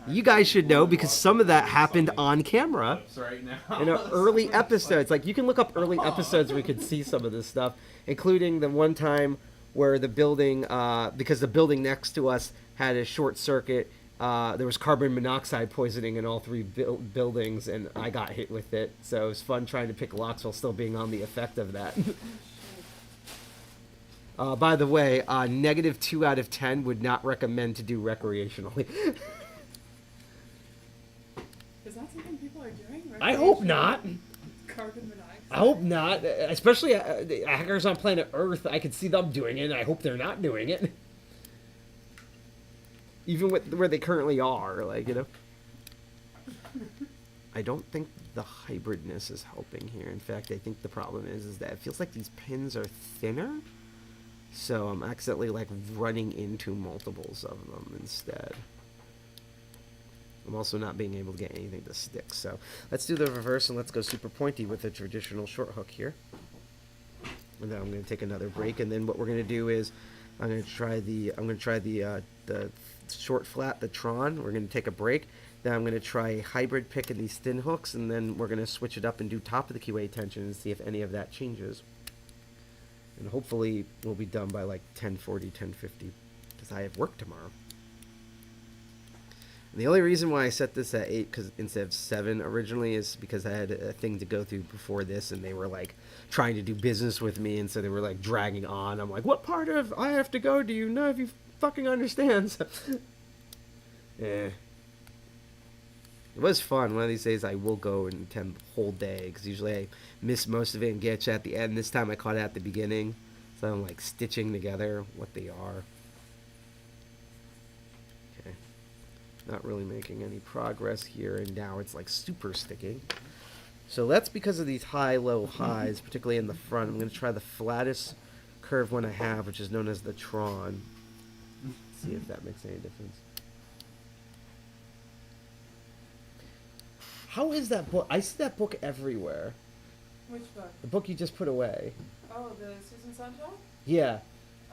Speaker 6: You guys should know because some of that happened on camera
Speaker 9: right now.
Speaker 6: in our early episodes. Like you can look up early episodes where we could see some of this stuff, including the one time where the building, because the building next to us had a short circuit, there was carbon monoxide poisoning in all three buildings, and I got hit with it. So it was fun trying to pick locks while still being on the effect of that. By the way, -2 out of 10 would not recommend to do recreationally.
Speaker 10: Is that something people are doing?
Speaker 6: I hope not.
Speaker 10: Carbon monoxide.
Speaker 6: I hope not. Especially the hackers on planet Earth. I could see them doing it, and I hope they're not doing it. Even with where they currently are, like, you know. I don't think the hybridness is helping here. In fact, I think the problem is that it feels like these pins are thinner. So I'm accidentally, like, running into multiples of them instead. I'm also not being able to get anything to stick. So let's do the reverse and let's go super pointy with a traditional short hook here. And then I'm going to take another break. And then what we're going to do is I'm going to try the short flat, the Tron. We're going to take a break. Then I'm going to try a hybrid pick in these thin hooks. And then we're going to switch it up and do top of the QA tension and see if any of that changes. And hopefully we'll be done by like 10:40, 10:50 because I have work tomorrow. And the only reason why I set this at 8 instead of 7 originally is because I had a thing to go through before this, and they were like trying to do business with me, and so they were like dragging on. I'm like, what part of I have to go do you know if you fucking understand? So, yeah. It was fun. One of these days I will go and attend the whole day because usually I miss most of it and get you at the end. This time I caught it at the beginning, so I'm like stitching together what they are. Okay. Not really making any progress here, and now it's like super sticking. So that's because of these high-low highs, particularly in the front. I'm going to try the flattest curve one I have, which is known as the Tron. See if that makes any difference. How is that book? I see that book everywhere.
Speaker 10: Which book?
Speaker 6: The book you just put away.
Speaker 10: Oh, the Susan Sontag?
Speaker 6: Yeah.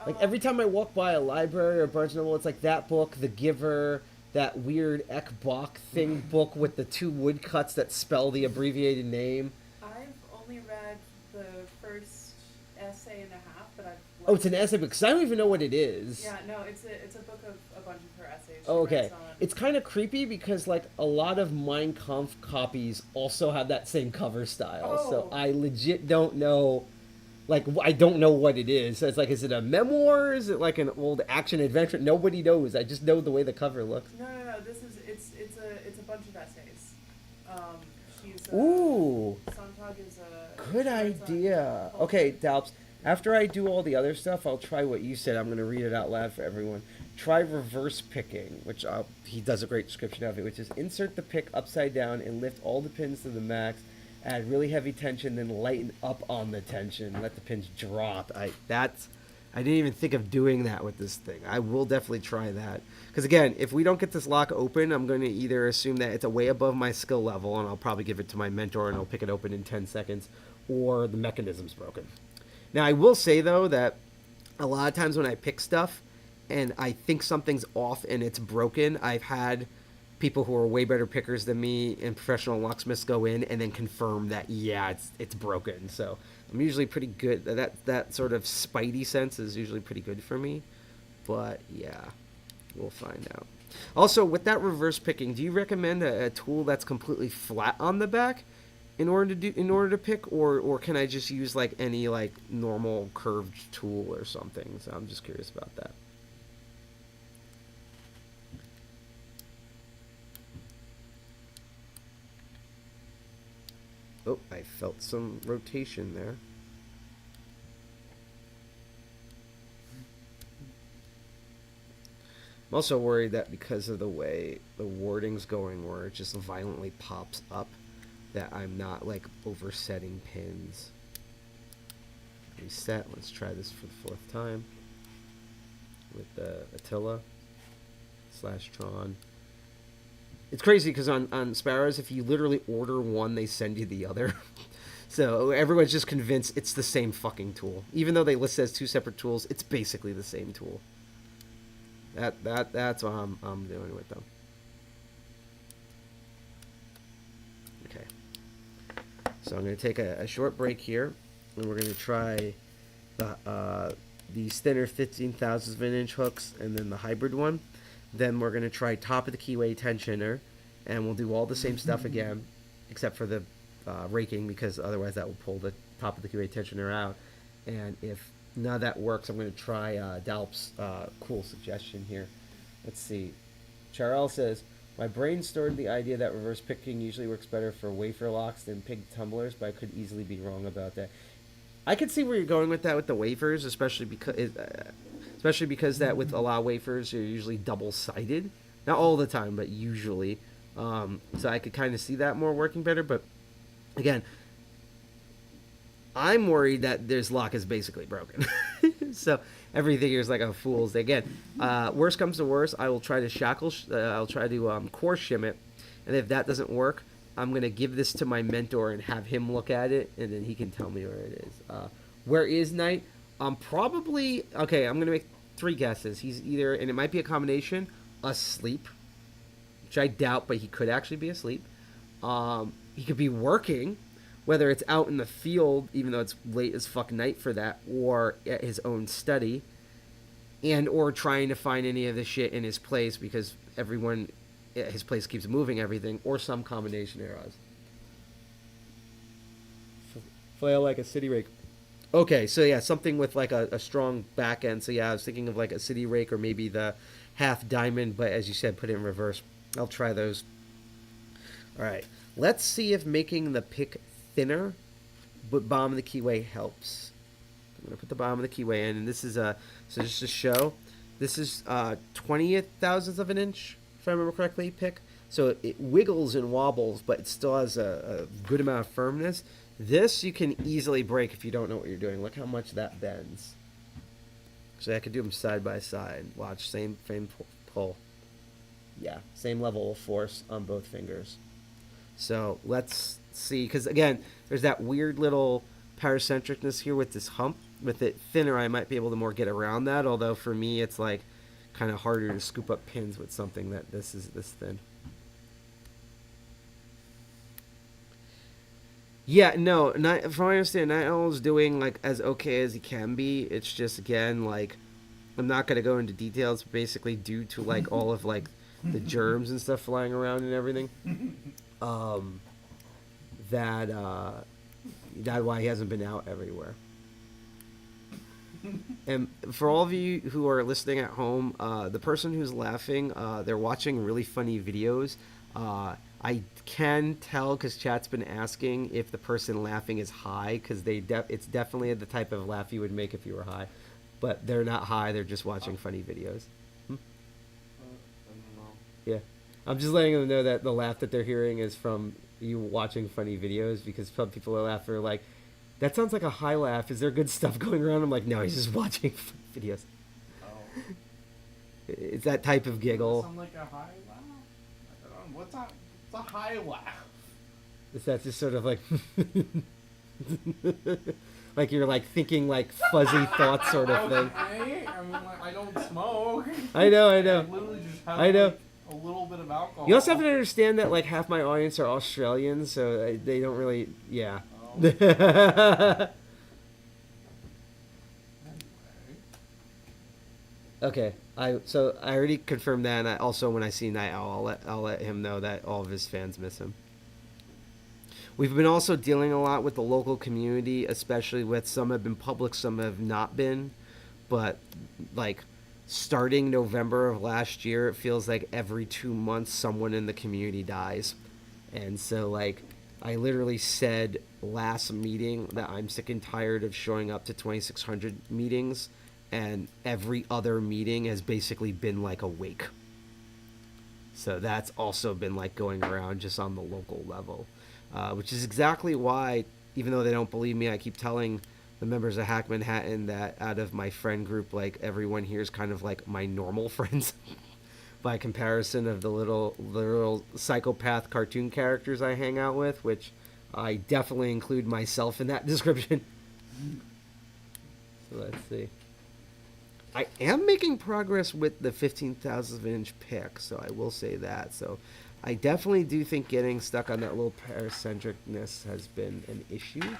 Speaker 6: Like every time I walk by a library or Barnes & Noble, it's like that book, The Giver, that weird Ekbach thing book with the 2 woodcuts that spell the abbreviated name.
Speaker 10: I've only read the first essay and a half, but I've...
Speaker 6: Oh, it's an essay book, because I don't even know what it is.
Speaker 10: Yeah, no, it's a book of a bunch of her essays.
Speaker 6: Oh, okay. It's kind of creepy because, like, a lot of Mein Kampf copies also have that same cover style.
Speaker 10: Oh.
Speaker 6: So I legit don't know... Like, I don't know what it is. So it's like, is it a memoir? Is it like an old action adventure? Nobody knows. I just know the way the cover looks.
Speaker 10: No. This is it's a bunch of essays. She's
Speaker 6: Ooh.
Speaker 10: Sontag is a
Speaker 6: Good idea. Okay, Dalps. After I do all the other stuff, I'll try what you said. I'm going to read it out loud for everyone. Try reverse picking, which he does a great description of it, which is insert the pick upside down and lift all the pins to the max. Add really heavy tension, then lighten up on the tension. Let the pins drop. I didn't even think of doing that with this thing. I will definitely try that. Because again, if we don't get this lock open, I'm going to either assume that it's a way above my skill level, and I'll probably give it to my mentor, and I'll pick it open in 10 seconds, or the mechanism's broken. Now, I will say, though, that a lot of times when I pick stuff, and I think something's off and it's broken, I've had people who are way better pickers than me and professional locksmiths go in and then confirm that, yeah, it's broken. So I'm usually pretty good. That sort of spidey sense is usually pretty good for me. But yeah, we'll find out. Also, with that reverse picking, do you recommend a tool that's completely flat on the back in order to pick, or can I just use like any like normal curved tool or something? So I'm just curious about that. Oh, I felt some rotation there. I'm also worried that because of the way the wording's going, where it just violently pops up, that I'm not like oversetting pins. Reset. Let's try this for the 4th time with the Attila / Tron. It's crazy because on Sparrows, if you literally order one, they send you the other. So everyone's just convinced it's the same fucking tool. Even though they list it as 2 separate tools, it's basically the same tool. That's what I'm doing with them. Okay. So I'm going to take a short break here, and we're going to try these thinner 15,000ths of an inch hooks, and then the hybrid one. Then we're going to try top of the keyway tensioner, and we'll do all the same stuff again, except for the raking, because otherwise that will pull the top of the keyway tensioner out. And if none of that works, I'm going to try Dalp's cool suggestion here. Let's see. Charles says, my brain stored the idea that reverse picking usually works better for wafer locks than pig tumblers, but I could easily be wrong about that. I could see where you're going with that with the wafers, especially because that with a lot of wafers, you're usually double-sided. Not all the time, but usually. So I could kind of see that more working better, but again, I'm worried that this lock is basically broken. So everything here is like a fool's day. Again, worst comes to worst, I will try to core shim it, and if that doesn't work, I'm going to give this to my mentor and have him look at it, and then he can tell me where it is. Where is Knight? Probably, okay, I'm going to make 3 guesses. He's either, and it might be a combination, asleep, which I doubt, but he could actually be asleep. He could be working, whether it's out in the field, even though it's late as fuck night for that, or at his own study, and or trying to find any of the shit in his place because everyone at his place keeps moving everything, or some combination thereof. Flail like a city rake. Okay, so yeah, something with like a strong back end. So yeah, I was thinking of like a city rake or maybe the half diamond, but as you said, put it in reverse. I'll try those. All right, let's see if making the pick thinner but bottom of the keyway helps. I'm going to put the bottom of the keyway in, and this is so just to show, this is 20,000ths of an inch, if I remember correctly, pick. So it wiggles and wobbles, but it still has a good amount of firmness. This you can easily break if you don't know what you're doing. Look how much that bends. So I could do them side by side. Watch, same pull. Yeah, same level of force on both fingers. So let's see, because again, there's that weird little paracentricness here with this hump. With it thinner, I might be able to more get around that, although for me it's like kind of harder to scoop up pins with something that this is this thin. Yeah, no, not, from what I understand, Night Owl's doing like as okay as he can be. It's just, again, like, I'm not going to go into details, basically due to like all of like the germs and stuff flying around and everything. That's why he hasn't been out everywhere. And for all of you who are listening at home, the person who's laughing, they're watching really funny videos. I can tell because chat's been asking if the person laughing is high, because it's definitely the type of laugh you would make if you were high. But they're not high, they're just watching funny videos.
Speaker 9: I don't know.
Speaker 6: Yeah. I'm just letting them know that the laugh that they're hearing is from you watching funny videos, because some people are laughing like, that sounds like a high laugh. Is there good stuff going around? I'm like, no, he's just watching videos.
Speaker 9: Oh.
Speaker 6: It's that type of giggle.
Speaker 9: Sound like a high laugh? I don't know. What's a high laugh?
Speaker 6: Is that just sort of like, like you're like thinking like fuzzy thoughts sort of thing?
Speaker 9: Okay. I mean, like, I don't smoke.
Speaker 6: I know.
Speaker 9: I literally just have like, a little bit of alcohol.
Speaker 6: You also have to understand that like half my audience are Australian, so they don't really, yeah. Oh. Okay, so I already confirmed that, and I also, when I see Night Owl, I'll let him know that all of his fans miss him. We've been also dealing a lot with the local community, especially with some have been public, some have not been, but like starting November of last year, it feels like every 2 months someone in the community dies, and so like I literally said last meeting that I'm sick and tired of showing up to 2600 meetings, and every other meeting has basically been like a wake. So that's also been like going around just on the local level. which is exactly why, even though they don't believe me, I keep telling the members of Hack Manhattan that out of my friend group, like, everyone here is kind of like my normal friends by comparison of the little psychopath cartoon characters I hang out with, which I definitely include myself in that description. So let's see. I am making progress with the 15,000th inch pick, so I will say that. So I definitely do think getting stuck on that little paracentricness has been an issue,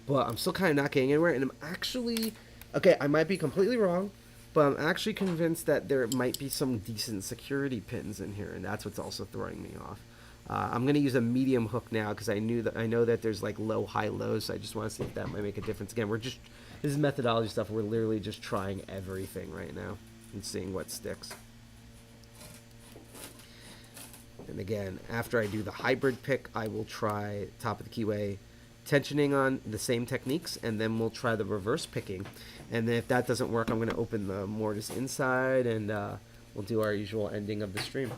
Speaker 6: but I'm still kind of not getting anywhere. And I'm actually, okay, I might be completely wrong, but I'm actually convinced that there might be some decent security pins in here, and that's what's also throwing me off. I'm going to use a medium hook now because I know that there's like low, high, lows, so I just want to see if that might make a difference. Again, this is methodology stuff. We're literally just trying everything right now and seeing what sticks. And again, after I do the hybrid pick, I will try top of the keyway tensioning on the same techniques, and then we'll try the reverse picking. And then if that doesn't work, I'm going to open the mortise inside, and we'll do our usual ending of the stream.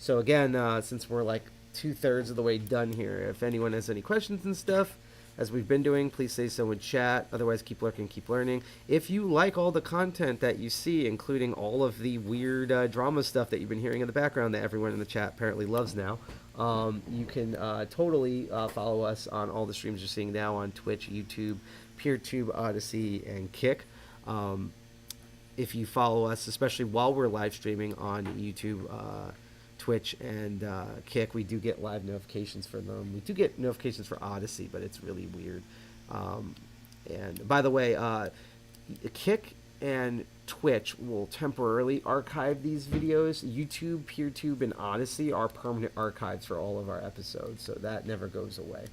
Speaker 6: So again, since we're like 2/3 of the way done here, if anyone has any questions and stuff, as we've been doing, please say so in chat. Otherwise, keep lurking, keep learning. If you like all the content that you see, including all of the weird drama stuff that you've been hearing in the background that everyone in the chat apparently loves now, you can totally follow us on all the streams you're seeing now on Twitch, YouTube, PeerTube, Odyssey, and Kick. If you follow us, especially while we're live streaming on YouTube, Twitch, and Kick, we do get live notifications for them. We do get notifications for Odyssey, but it's really weird. And by the way, Kick and Twitch will temporarily archive these videos. YouTube, PeerTube, and Odyssey are permanent archives for all of our episodes, so that never goes away.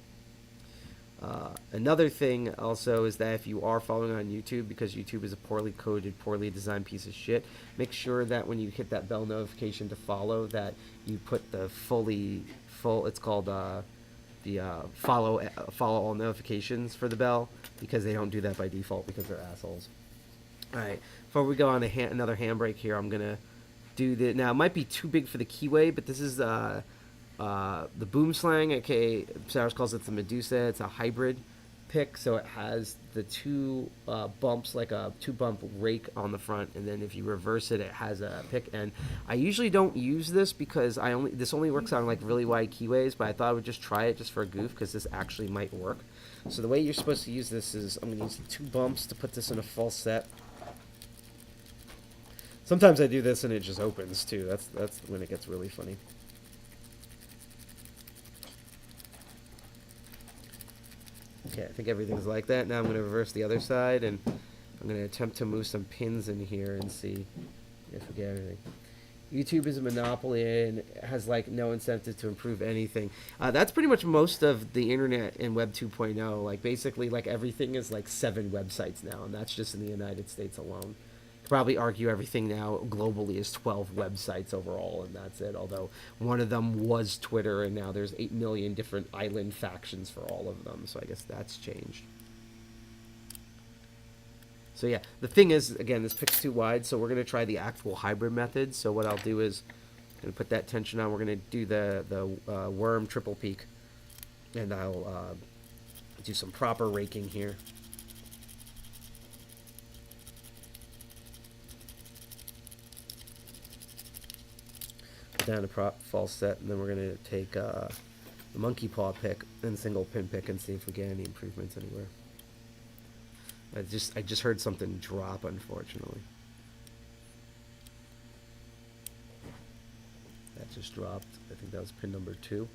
Speaker 6: Another thing also is that if you are following on YouTube, because YouTube is a poorly coded, poorly designed piece of shit, make sure that when you hit that bell notification to follow, that you put the it's called the follow all notifications for the bell, because they don't do that by default because they're assholes. Alright, before we go on another handbrake here, I'm going to do the... Now, it might be too big for the keyway, but this is the boom slang, aka Cyrus calls it the Medusa. It's a hybrid pick, so it has the two bumps, like a 2-bump rake on the front, and then if you reverse it, it has a pick. And I usually don't use this because this only works on like really wide keyways, but I thought I would just try it just for a goof because this actually might work. So the way you're supposed to use this is I'm going to use the 2 bumps to put this in a false set. Sometimes I do this and it just opens too. That's when it gets really funny. Okay, I think everything's like that. Now I'm going to reverse the other side, and I'm going to attempt to move some pins in here and see if we get anything. YouTube is a monopoly and has like no incentive to improve anything. That's pretty much most of the internet in Web 2.0. Like basically, like everything is like 7 websites now, and that's just in the United States alone. Probably argue everything now globally is 12 websites overall, and that's it. Although one of them was Twitter, and now there's 8 million different island factions for all of them. So I guess that's changed. So yeah, the thing is, again, this pick's too wide, so we're going to try the actual hybrid method. So what I'll do is I'm going to put that tension on. We're going to do the worm triple peak, and I'll do some proper raking here. Down to false set, and then we're going to take the monkey paw pick and single pin pick and see if we get any improvements anywhere. I just heard something drop, unfortunately. That just dropped. I think that was pin number 2.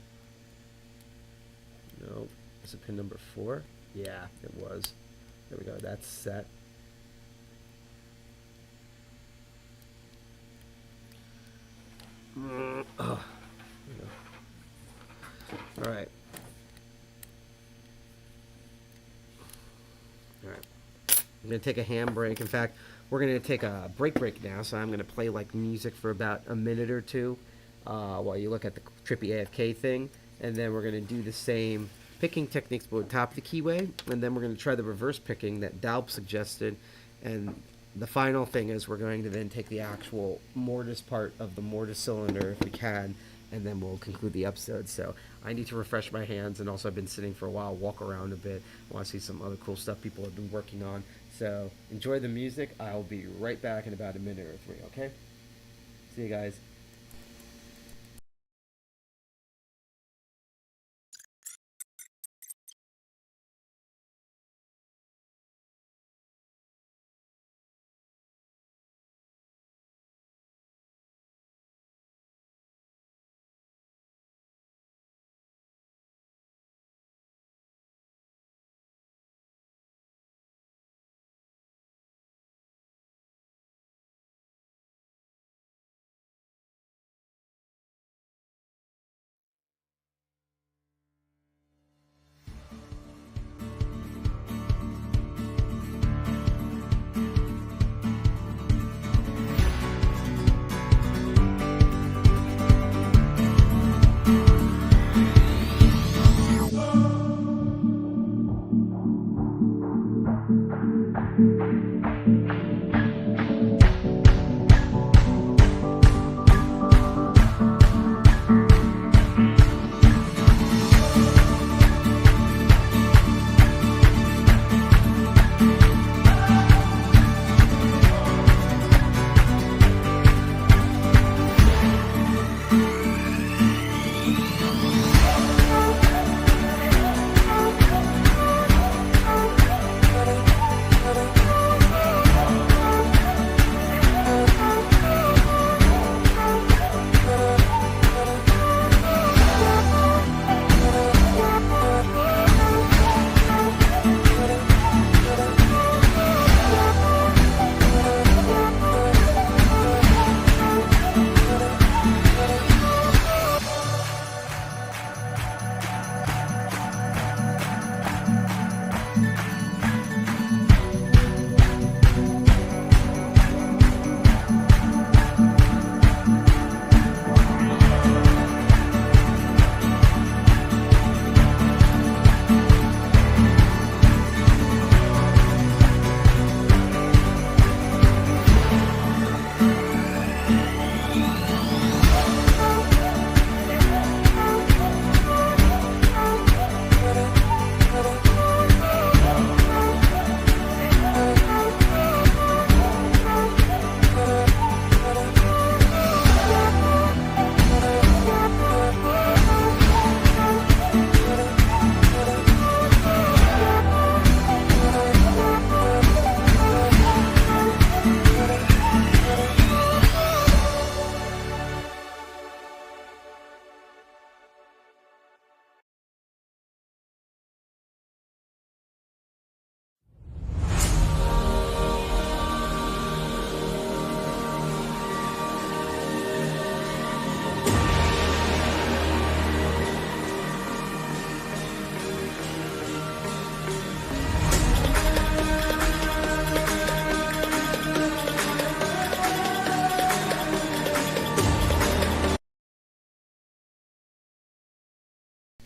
Speaker 6: No, is it pin number 4? Yeah, it was. There we go. That's set. Oh, all right. I'm going to take a handbrake. In fact, we're going to take a break now, so I'm going to play like music for about a minute or two while you look at the trippy AFK thing, and then we're going to do the same picking techniques but with top of the keyway, and then we're going to try the reverse picking that Dalp suggested, and the final thing is we're going to then take the actual mortise part of the mortise cylinder, if we can, and then we'll conclude the episode. So I need to refresh my hands, and also I've been sitting for a while, walk around a bit. I want to see some other cool stuff people have been working on. So enjoy the music. I'll be right back in about a minute or three, okay? See you guys.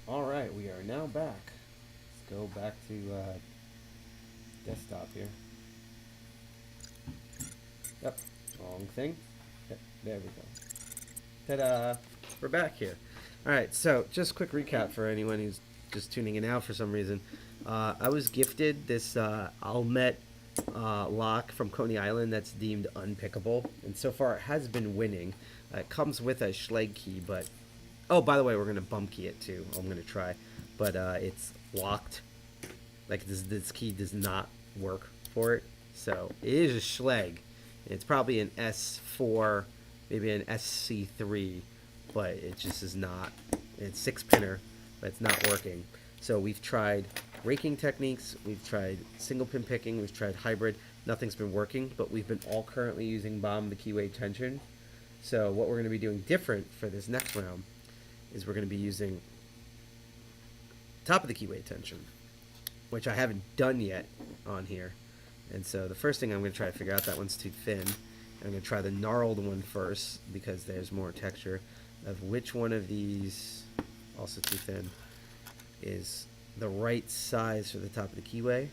Speaker 6: Alright, we are now back. Let's go back to desktop here. Yep, wrong thing. Yep, there we go. Ta-da! We're back here. Alright, so just a quick recap for anyone who's just tuning in now for some reason. I was gifted this Almet lock from Coney Island that's deemed unpickable, and so far it has been winning. It comes with a Schleg key, but oh, by the way, we're going to bump key it too. I'm going to try. But it's locked. Like, this key does not work for it. So, it is a Schleg. It's probably an S4, maybe an SC3. But it just is not. It's 6-pinner, but it's not working. So, we've tried raking techniques. We've tried single pin picking. We've tried hybrid. Nothing's been working. But we've been all currently using bomb the keyway tension. So, what we're going to be doing different for this next round is we're going to be using top of the keyway tension, which I haven't done yet on here. And so the first thing I'm going to try to figure out, that one's too thin. I'm going to try the gnarled one first because there's more texture. Of which one of these, also too thin, is the right size for the top of the keyway.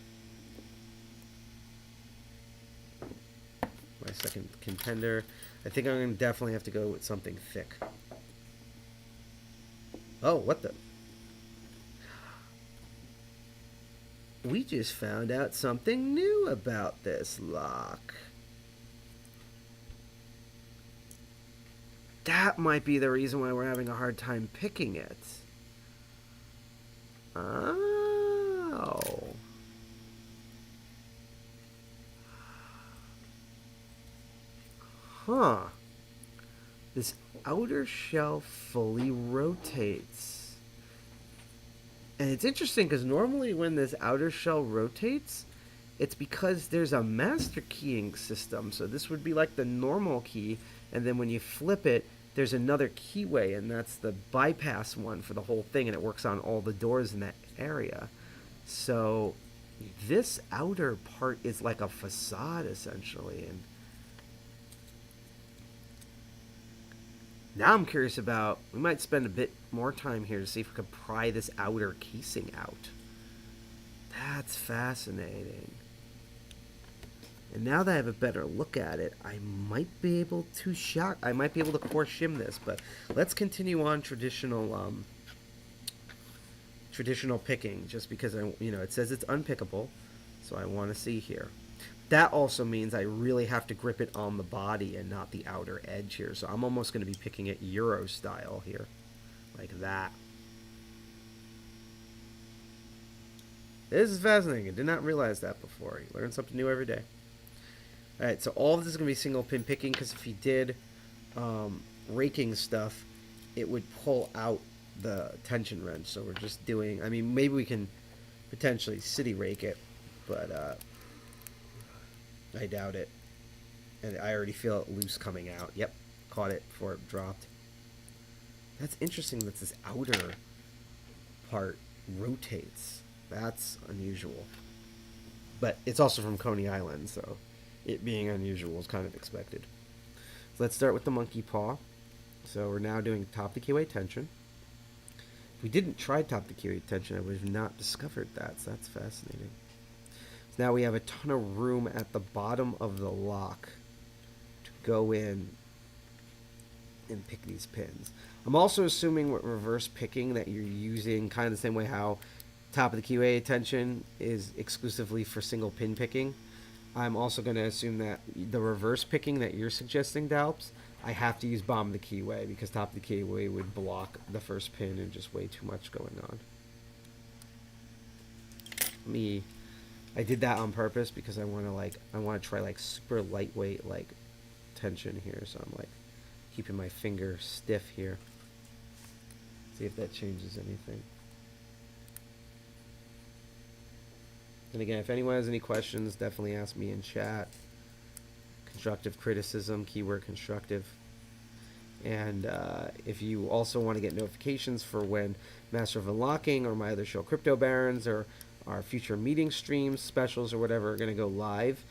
Speaker 6: My second contender. I think I'm going to definitely have to go with something thick. Oh, what the? We just found out something new about this lock. That might be the reason why we're having a hard time picking it. Oh. Huh. This outer shell fully rotates. And it's interesting because normally when this outer shell rotates, it's because there's a master keying system. So this would be like the normal key, and then when you flip it, there's another keyway, and that's the bypass one for the whole thing, and it works on all the doors in that area. So this outer part is like a facade, essentially. And now I'm curious about, we might spend a bit more time here to see if we could pry this outer casing out. That's fascinating. And now that I have a better look at it, I might be able to core shim this, but let's continue on traditional picking, just because it says it's unpickable, so I want to see here. That also means I really have to grip it on the body and not the outer edge here. So I'm almost going to be picking it Euro style here. Like that. This is fascinating. I did not realize that before. You learn something new every day. Alright, so all of this is going to be single pin picking, because if you did raking stuff, it would pull out the tension wrench. So we're just doing, maybe we can potentially city rake it, but I doubt it. And I already feel it loose coming out. Yep, caught it before it dropped. That's interesting that this outer part rotates. That's unusual. But it's also from Coney Island, so it being unusual is kind of expected. So let's start with the monkey paw. So we're now doing top the keyway tension. If we didn't try top the keyway tension, I would have not discovered that, so that's fascinating. Now we have a ton of room at the bottom of the lock to go in and pick these pins. I'm also assuming with reverse picking that you're using kind of the same way how top of the keyway tension is exclusively for single pin picking. I'm also going to assume that the reverse picking that you're suggesting, Dalps, I have to use bottom of the keyway, because top of the keyway would block the first pin and just way too much going on. I did that on purpose because I want to try super lightweight tension here, so I'm keeping my finger stiff here. See if that changes anything. And again, if anyone has any questions, definitely ask me in chat. Constructive criticism, keyword constructive. And if you also want to get notifications for when Master of Unlocking or my other show, Crypto Barons, or our future meeting streams, specials, or whatever are going to go live,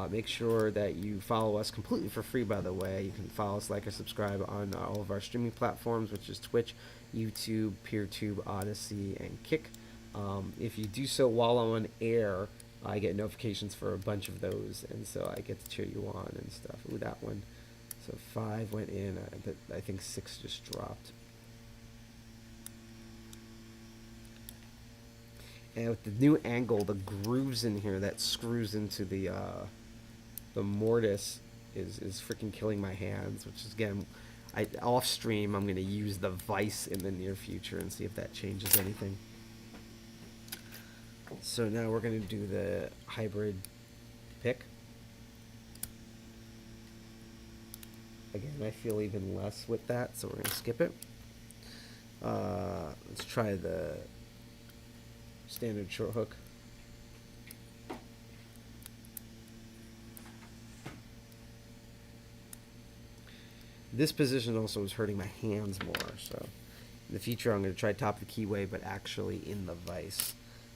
Speaker 6: make sure that you follow us completely for free, by the way. You can follow us, like, or subscribe on all of our streaming platforms, which is Twitch, YouTube, PeerTube, Odyssey, and Kick. If you do so while I'm on air, I get notifications for a bunch of those, and so I get to cheer you on and stuff. Ooh, that one. So 5 went in, I think 6 just dropped. And with the new angle, the grooves in here that screws into the mortise is freaking killing my hands, which is, again, off stream, I'm going to use the vise in the near future and see if that changes anything. So now we're going to do the hybrid pick. Again, I feel even less with that, so we're going to skip it. Let's try the standard short hook. This position also is hurting my hands more, so in the future I'm going to try top of the keyway, but actually in the vise.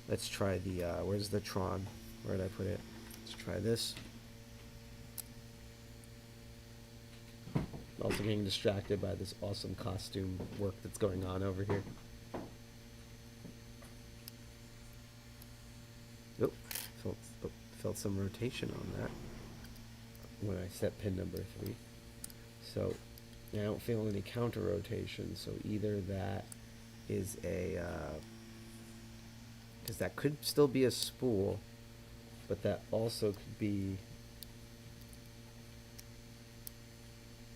Speaker 6: Let's try the, where's the Tron? Where did I put it? Let's try this. Also getting distracted by this awesome costume work that's going on over here. Oh, felt some rotation on that when I set pin number 3. So I don't feel any counter rotation, so either that is a, because that could still be a spool, but that also could be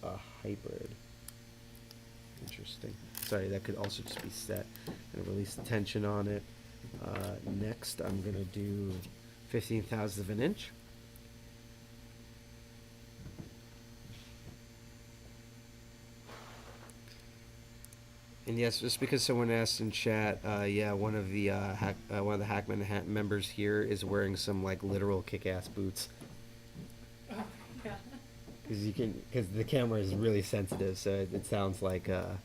Speaker 6: a hybrid. Interesting. Sorry, that could also just be set. And release the tension on it. Next, I'm going to do 15,000ths of an inch. And yes, just because someone asked in chat, yeah, one of the Hackman members here is wearing some like literal kick-ass boots.
Speaker 10: Oh, yeah.
Speaker 6: Because the camera is really sensitive, so it sounds like a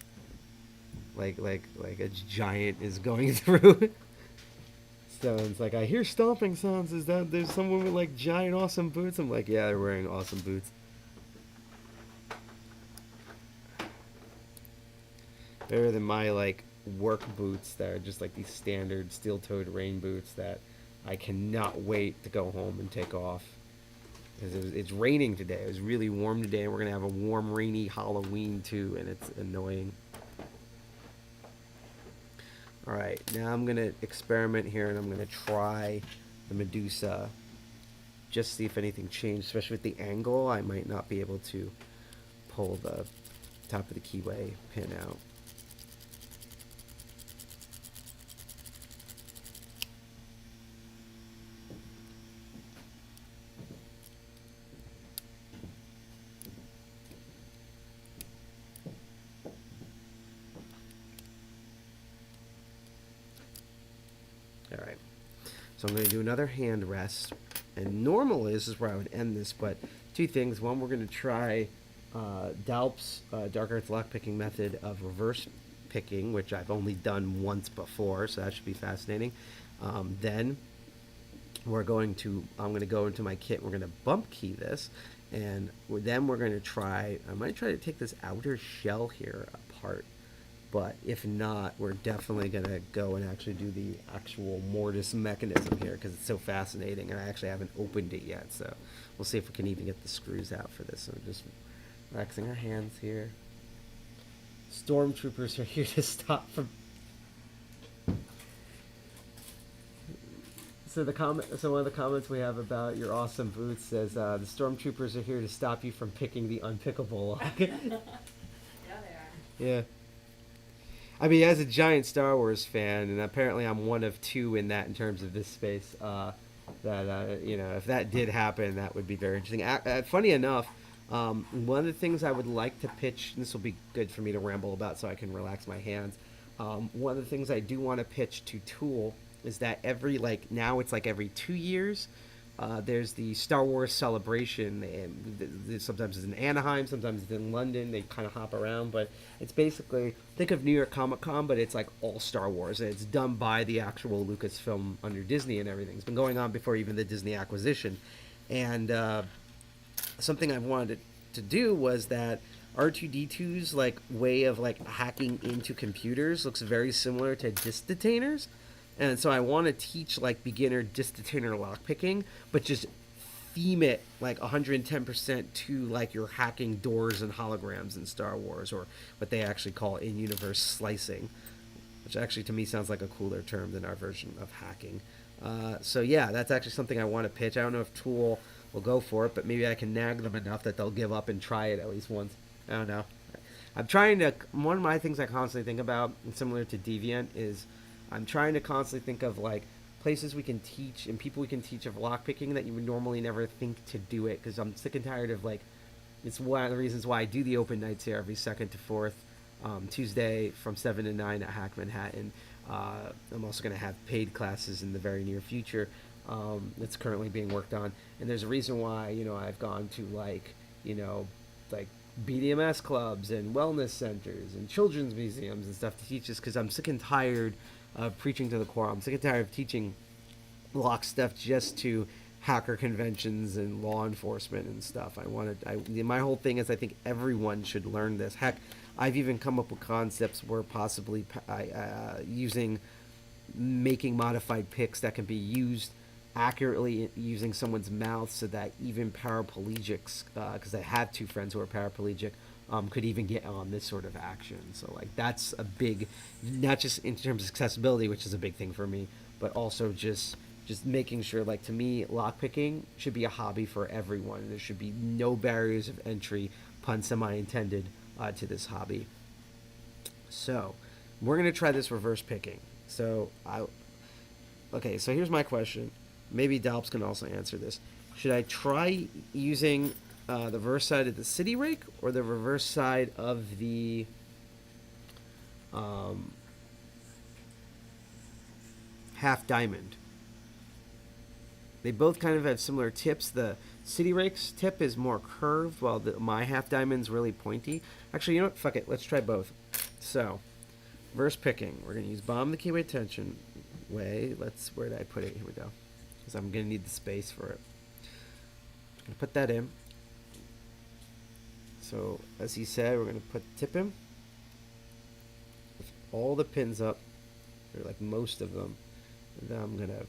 Speaker 6: giant is going through. So it's like I hear stomping sounds. Is that there's someone with like giant awesome boots? I'm like, yeah, they're wearing awesome boots. Better than my like work boots that are just like these standard steel-toed rain boots that I cannot wait to go home and take off. Because it's raining today. It was really warm today, and we're gonna have a warm, rainy Halloween too, and it's annoying. All right, now I'm gonna experiment here, and I'm gonna try the Medusa. Just see if anything changed, especially with the angle. I might not be able to pull the top of the keyway pin out. Alright, so I'm going to do another hand rest, and normally this is where I would end this, but two things. One, we're going to try Dalp's Dark Arts lockpicking method of reverse picking, which I've only done once before, so that should be fascinating. Then I'm going to go into my kit, we're going to bump key this, and then we're going to try, I might try to take this outer shell here apart. But if not, we're definitely going to go and actually do the actual mortise mechanism here because it's so fascinating, and I actually haven't opened it yet. So we'll see if we can even get the screws out for this. So we're just relaxing our hands here. Stormtroopers are here to stop from... So one of the comments we have about your awesome boots says, the Stormtroopers are here to stop you from picking the unpickable lock.
Speaker 10: Yeah, they are.
Speaker 6: Yeah. I mean, as a giant Star Wars fan, and apparently I'm one of two in that in terms of this space, you know, if that did happen, that would be very interesting. Funny enough, one of the things I would like to pitch, and this will be good for me to ramble about so I can relax my hands, one of the things I do want to pitch to Tool is that now it's like every 2 years, there's the Star Wars celebration, and sometimes it's in Anaheim, sometimes it's in London. They kind of hop around, but it's basically, think of New York Comic Con, but it's like all Star Wars, and it's done by the actual Lucasfilm under Disney and everything. It's been going on before even the Disney acquisition, and something I wanted to do was that R2-D2's like way of like hacking into computers looks very similar to disk detainers. And so I want to teach like beginner disk detainer lockpicking, but just theme it like 110% to like you're hacking doors and holograms in Star Wars, or what they actually call in-universe slicing, which actually to me sounds like a cooler term than our version of hacking. So yeah, that's actually something I want to pitch. I don't know if Tool will go for it, but maybe I can nag them enough that they'll give up and try it at least once. I don't know. I'm trying to, one of my things I constantly think about, and similar to Deviant, is I'm trying to constantly think of like places we can teach and people we can teach of lockpicking that you would normally never think to do it, because I'm sick and tired of like, it's one of the reasons why I do the open nights here every 2nd to 4th Tuesday from 7 to 9 at Hack Manhattan. I'm also going to have paid classes in the very near future that's currently being worked on, and there's a reason why, you know, I've gone to like, you know, like BDMS clubs and wellness centers and children's museums and stuff to teach this, because I'm sick and tired of preaching to the choir. I'm sick and tired of teaching lock stuff just to hacker conventions and law enforcement and stuff. My whole thing is I think everyone should learn this. Heck, I've even come up with concepts where possibly making modified picks that can be used accurately using someone's mouth, so that even paraplegics, because I have 2 friends who are paraplegic, could even get on this sort of action. So like that's a big, not just in terms of accessibility, which is a big thing for me, but also just making sure, like, to me, lockpicking should be a hobby for everyone. There should be no barriers of entry, pun semi-intended, to this hobby. So we're gonna try this reverse picking. So okay, so here's my question. Maybe Dalps can also answer this. Should I try using the reverse side of the city rake or the reverse side of the half diamond? They both kind of have similar tips. The city rake's tip is more curved, while my half diamond's really pointy. Actually, you know what? Fuck it. Let's try both. So, reverse picking. We're going to use bomb the keyway tension way. Where did I put it? Here we go. Because I'm going to need the space for it. I'm going to put that in. So, as he said, we're going to tip him with all the pins up, or like most of them. And then I'm going to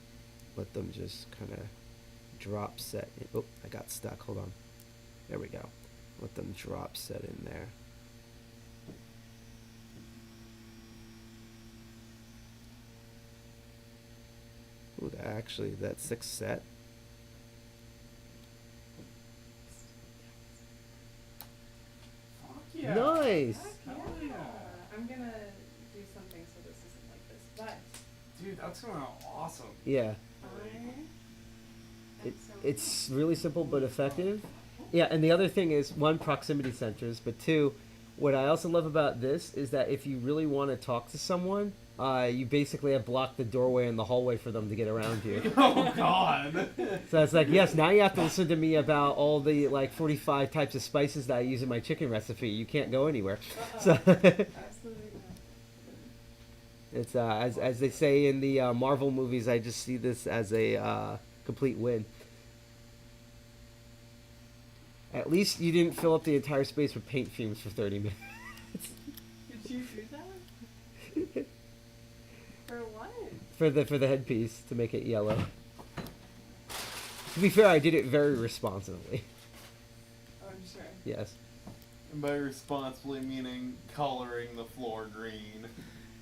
Speaker 6: let them just kind of drop set. Oh, I got stuck. Hold on. There we go. Let them drop set in there. Ooh, that 6th set.
Speaker 10: Fuck
Speaker 9: yeah.
Speaker 6: Nice.
Speaker 10: Heck yeah. I'm gonna do something so this isn't like this, but
Speaker 9: Dude, that's going out awesome.
Speaker 6: Yeah. It's really simple but effective. Yeah, and the other thing is, one, proximity sensors, but two, what I also love about this is that if you really want to talk to someone, you basically have blocked the doorway and the hallway for them to get around you.
Speaker 9: Oh, God.
Speaker 6: So it's like, yes, now you have to listen to me about all the, like, 45 types of spices that I use in my chicken recipe. You can't go anywhere. So
Speaker 10: absolutely not.
Speaker 6: It's, as they say in the Marvel movies, I just see this as a complete win. At least you didn't fill up the entire space with paint fumes for 30 minutes.
Speaker 10: Did you do that? For what?
Speaker 6: For the headpiece, to make it yellow. To be fair, I did it very responsibly.
Speaker 10: Oh, I'm sure.
Speaker 6: Yes.
Speaker 9: And by responsibly meaning coloring the floor green.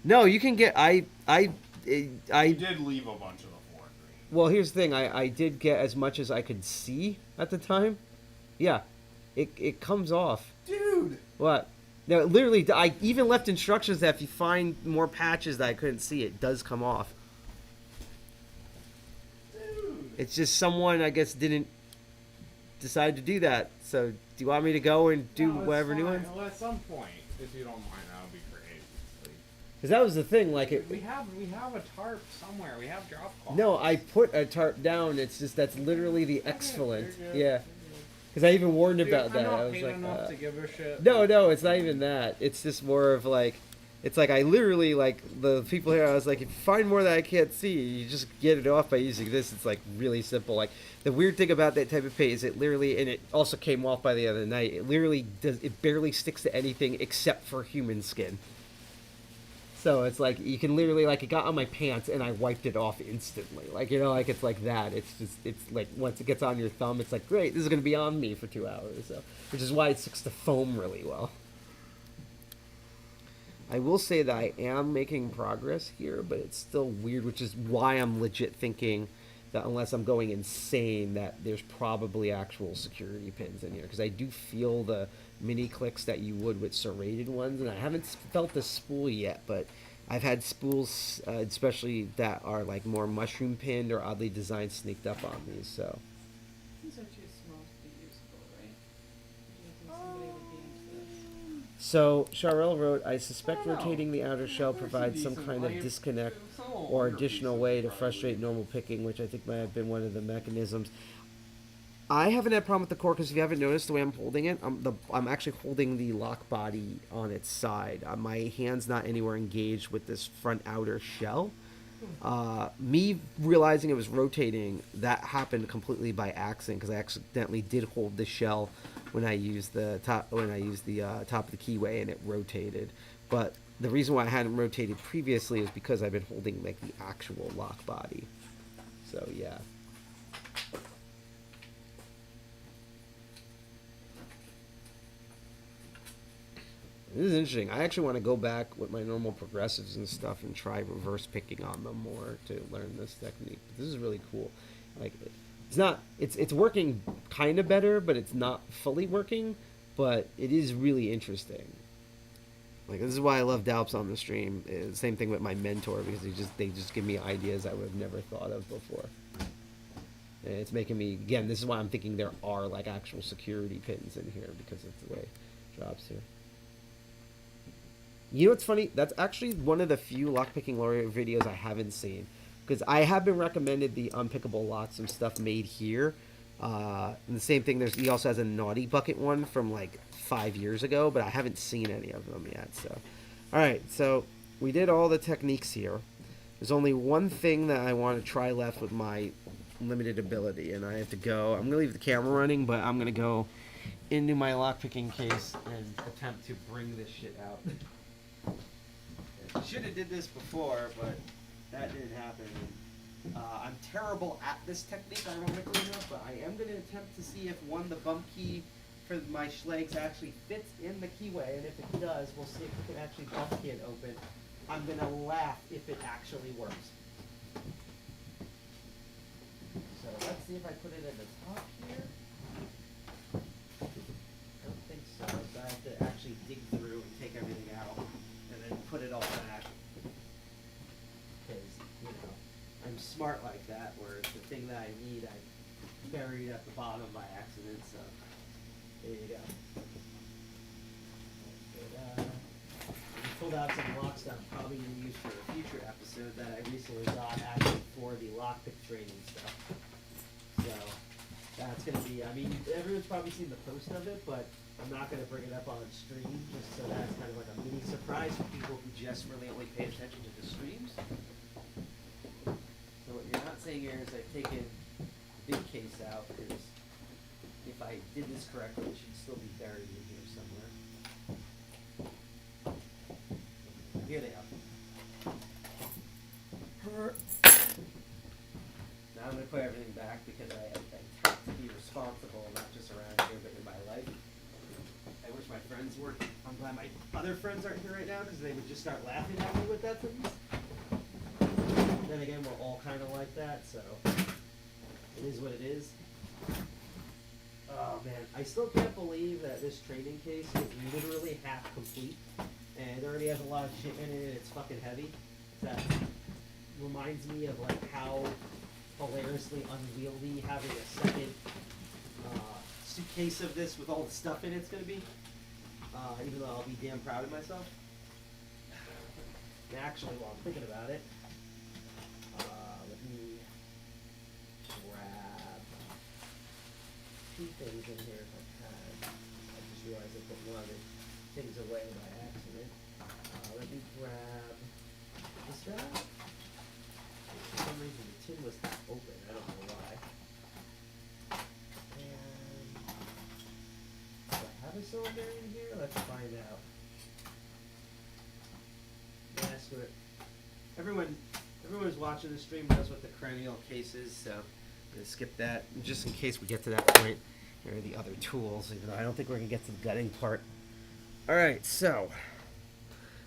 Speaker 6: No, you can get... I
Speaker 9: You did leave a bunch of the floor green.
Speaker 6: Well, here's the thing. I did get as much as I could see at the time. Yeah. It comes off.
Speaker 9: Dude!
Speaker 6: What? No, literally, I even left instructions that if you find more patches that I couldn't see, it does come off.
Speaker 9: Dude!
Speaker 6: It's just someone, I guess, didn't decide to do that. So, do you want me to go and do
Speaker 9: No, it's
Speaker 6: whatever new
Speaker 9: fine.
Speaker 6: ones?
Speaker 9: Well, at some point, if you don't mind, that would be great.
Speaker 6: Because that was the thing, like it.
Speaker 9: We have a tarp somewhere. We have drop cloths.
Speaker 6: No, I put a tarp down. It's just that's literally the excellent. Yeah. Because I even warned about that. I was like,
Speaker 9: enough to give a shit.
Speaker 6: no, it's not even that. It's just more of like, it's like I literally, like, the people here, I was like, if you find more that I can't see, you just get it off by using this. It's like really simple. Like, the weird thing about that type of paint is it literally, and it also came off by the other night, it literally it barely sticks to anything except for human skin. So it's like, you can literally, like, it got on my pants and I wiped it off instantly. Like, you know, like, it's like that. It's just, it's like, once it gets on your thumb, it's like, great, this is going to be on me for 2 hours. So, which is why it sticks to foam really well. I will say that I am making progress here, but it's still weird, which is why I'm legit thinking that unless I'm going insane, that there's probably actual security pins in here. Because I do feel the mini clicks that you would with serrated ones, and I haven't felt the spool yet, but I've had spools, especially that are like more mushroom pinned or oddly designed, sneaked up on these. So
Speaker 10: These are too small to be usable, right? Do you think somebody would be into this?
Speaker 6: So Charel wrote, I suspect rotating the outer shell provides some
Speaker 9: decent
Speaker 6: kind of
Speaker 9: life.
Speaker 6: disconnect
Speaker 9: Some
Speaker 6: or
Speaker 9: older
Speaker 6: additional
Speaker 9: pieces,
Speaker 6: way to
Speaker 9: right?
Speaker 6: frustrate normal picking, which I think might have been one of the mechanisms. I haven't had a problem with the core because if you haven't noticed the way I'm holding it, I'm actually holding the lock body on its side. My hand's not anywhere engaged with this front outer shell. Me realizing it was rotating, that happened completely by accident because I accidentally did hold the shell when I used the top top of the keyway and it rotated. But the reason why I hadn't rotated previously is because I've been holding like the actual lock body. So yeah. This is interesting. I actually want to go back with my normal progressives and stuff and try reverse picking on them more to learn this technique. But this is really cool. Like, it's not, it's working kind of better, but it's not fully working. But it is really interesting. Like, this is why I love Dalps on the stream. Same thing with my mentor, because they just give me ideas I would have never thought of before. And it's making me, again, this is why I'm thinking there are like actual security pins in here, because of the way it drops here. You know what's funny? That's actually one of the few lockpicking lawyer videos I haven't seen, because I have been recommended the Unpickable lots of stuff made here. And the same thing, he also has a Naughty Bucket one from like 5 years ago, but I haven't seen any of them yet. So, all right, so we did all the techniques here. There's only one thing that I want to try left with my limited ability, and I have to go. I'm gonna leave the camera running, but I'm gonna go into my lockpicking case and attempt to bring this shit out. I should have did this before, but that didn't happen. I'm terrible at this technique, ironically enough, but I am going to attempt to see if, the bump key for my Schlegs actually fits in the keyway, and if it does, we'll see if we can actually bump key it open. I'm going to laugh if it actually works. So let's see if I put it at the top here. I don't think so, so I have to actually dig through and take everything out, and then put it all back. Because, you know, I'm smart like that, where it's the thing that I need, I buried at the bottom by accident, so there you go. But, I pulled out some locks that I'm probably going to use for a future episode that I recently got actually for the lockpick training stuff. So, that's going to be, I mean, everyone's probably seen the post of it, but I'm not going to bring it up on stream, just so that's kind of like a mini surprise for people who just really only pay attention to the streams. So what you're not saying here is I've taken the big case out, because if I did this correctly, it should still be buried in here somewhere. Here they are. Now I'm going to put everything back, because I try to be responsible, not just around here, but in my life. I wish my friends were. I'm glad my other friends aren't here right now, because they would just start laughing at me with that thing. Then again, we're all kind of like that, so it is what it is. Oh man, I still can't believe that this training case is literally half complete, and it already has a lot of shit in it, and it's fucking heavy. That reminds me of like how hilariously unwieldy having a second suitcase of this with all the stuff in it's gonna be. Even though I'll be damn proud of myself. And actually, while I'm thinking about it, let me grab two things in here if I can. I just realized I put one of the things away by accident. Let me grab this guy. For some reason the tin was half open, I don't know why. And do I have a cylinder in here? Let's find out. Yeah, screw it. Everyone's watching the stream knows what the cranial case is, so I'm gonna skip that. Just in case we get to that point, here are the other tools, even though I don't think we're gonna get to the gutting part. Alright, so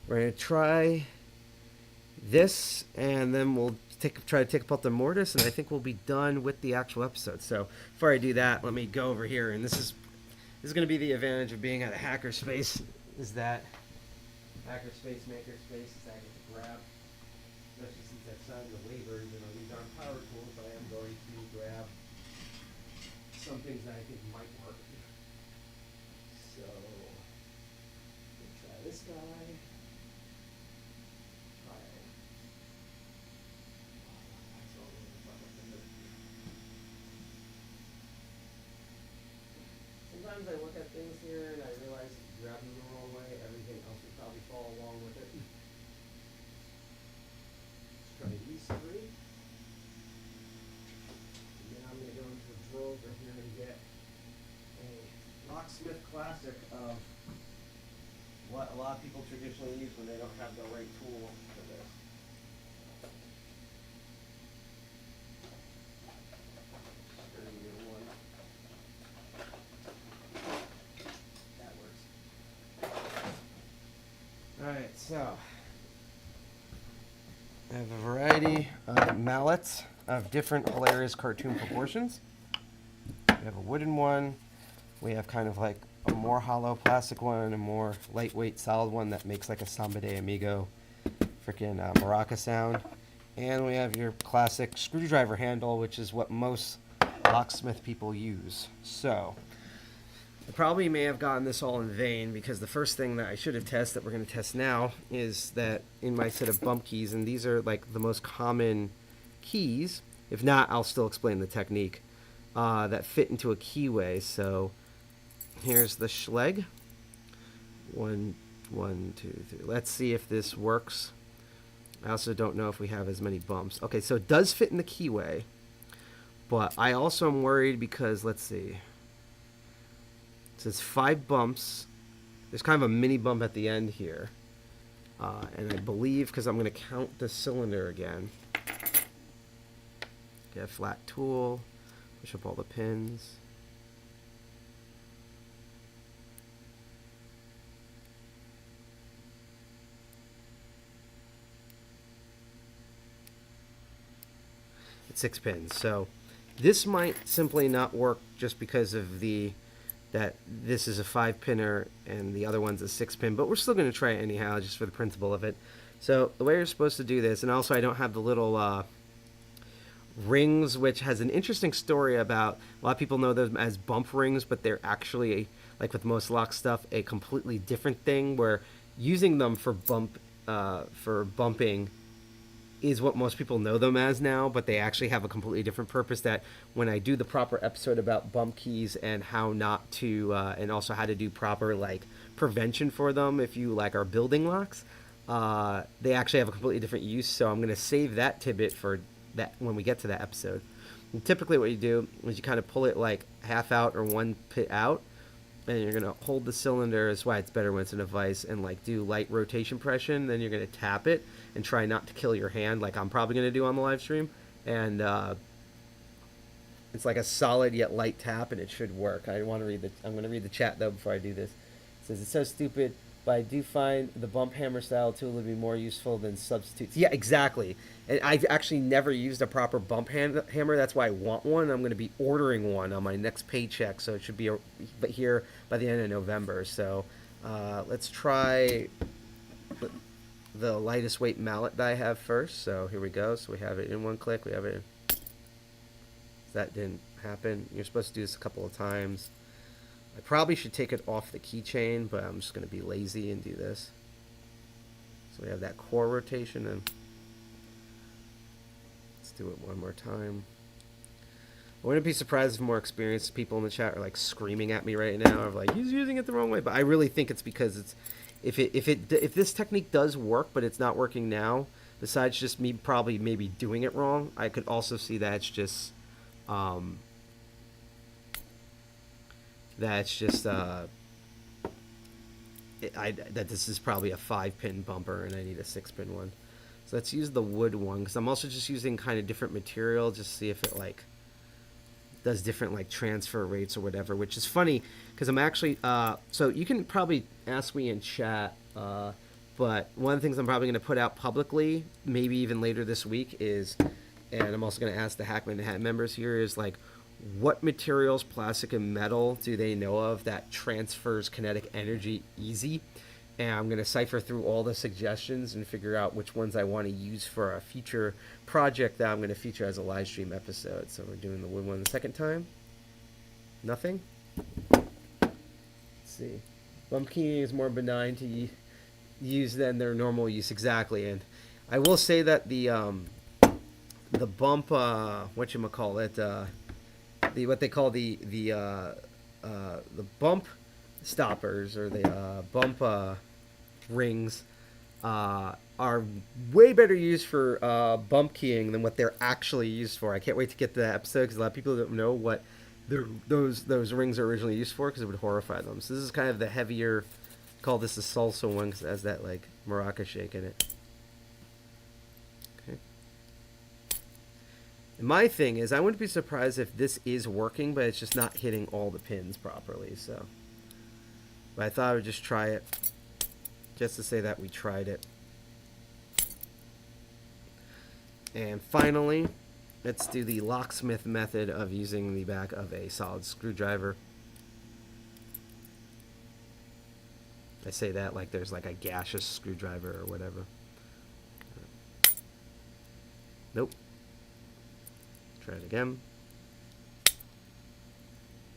Speaker 6: we're gonna try this, and then we'll try to take apart the mortise, and I think we'll be done with the actual episode. So before I do that, let me go over here, and this is going to be the advantage of being at a hackerspace, is that hackerspace, makerspace is I get to grab, especially since I've signed the waivers, and these aren't power tools, but I am going to grab some things that I think might work. So, we'll try this guy. Sometimes I look at things here and I realize if you grab them the wrong way, everything else would probably fall along with it. Let's try these three. And then I'm going to go into the drawer over here and get a locksmith classic of what a lot of people traditionally use when they don't have the right tool for this. So I have a variety of mallets of different hilarious cartoon proportions. We have a wooden one. We have kind of like a more hollow plastic one, a more lightweight solid one that makes like a Samba de Amigo freaking maraca sound. And we have your classic screwdriver handle, which is what most locksmith people use. So I probably may have gotten this all in vain, because the first thing that I should have tested that we're going to test now is that in my set of bump keys, and these are like the most common keys. If not, I'll still explain the technique that fit into a keyway. So here's the Schleg. 1, 2, 3. Let's see if this works. I also don't know if we have as many bumps. Okay, so it does fit in the keyway, but I also am worried because, let's see. It says 5 bumps. There's kind of a mini bump at the end here. And I believe, because I'm going to count the cylinder again. Get a flat tool. Push up all the pins. It's 6 pins. So this might simply not work just because of that this is a 5-pinner and the other one's a 6-pin, but we're still going to try it anyhow, just for the principle of it. So the way you're supposed to do this, and also I don't have the little rings, which has an interesting story about, a lot of people know them as bump rings, but they're actually, like with most lock stuff, a completely different thing, where using them for bumping is what most people know them as now, but they actually have a completely different purpose. That when I do the proper episode about bump keys and how not to, and also how to do proper like prevention for them if you like are building locks, they actually have a completely different use. So I'm going to save that tidbit for that when we get to that episode. And typically what you do is you kind of pull it like half out or 1 pit out, and you're going to hold the cylinder. That's why it's better when it's in a vise, and like do light rotation pressure. Then you're going to tap it and try not to kill your hand, like I'm probably going to do on the live stream. And it's like a solid yet light tap, and it should work. I'm going to read the chat though before I do this. It says, it's so stupid, but I do find the bump hammer style tool would be more useful than substitutes. Yeah, exactly. And I've actually never used a proper bump hammer. That's why I want one. I'm going to be ordering one on my next paycheck, so it should be here by the end of November. So let's try the lightest weight mallet that I have first. So here we go. So we have it in 1 click. We have it in. That didn't happen. You're supposed to do this a couple of times. I probably should take it off the keychain, but I'm just going to be lazy and do this. So we have that core rotation, and let's do it one more time. I wouldn't be surprised if more experienced people in the chat are like screaming at me right now of like, he's using it the wrong way. But I really think it's because it's if this technique does work, but it's not working now, besides just me probably maybe doing it wrong, I could also see that it's just that this is probably a 5-pin bumper and I need a 6-pin one. So let's use the wood one, because I'm also just using kind of different material, just to see if it like does different like transfer rates or whatever, which is funny because I'm actually so you can probably ask me in chat, but one of the things I'm probably going to put out publicly, maybe even later this week, is, and I'm also going to ask the Hackman and Hat members here, is like, what materials, plastic and metal, do they know of that transfers kinetic energy easy? And I'm going to cipher through all the suggestions and figure out which ones I want to use for a future project that I'm going to feature as a live stream episode. So we're doing the wood one the second time. Nothing? Let's see. Bump keying is more benign to use than their normal use. Exactly. And I will say that the bump, whatchamacallit, what they call the bump stoppers, or the bump rings, are way better used for bump keying than what they're actually used for. I can't wait to get to that episode, because a lot of people don't know what those rings are originally used for, because it would horrify them. So this is kind of the heavier, call this the salsa one, because it has that like maraca shake in it. Okay. And my thing is, I wouldn't be surprised if this is working, but it's just not hitting all the pins properly. So, but I thought I would just try it. just to say that we tried it. And finally, let's do the locksmith method of using the back of a solid screwdriver. I say that like there's like a gaseous screwdriver or whatever. Nope. Try it again.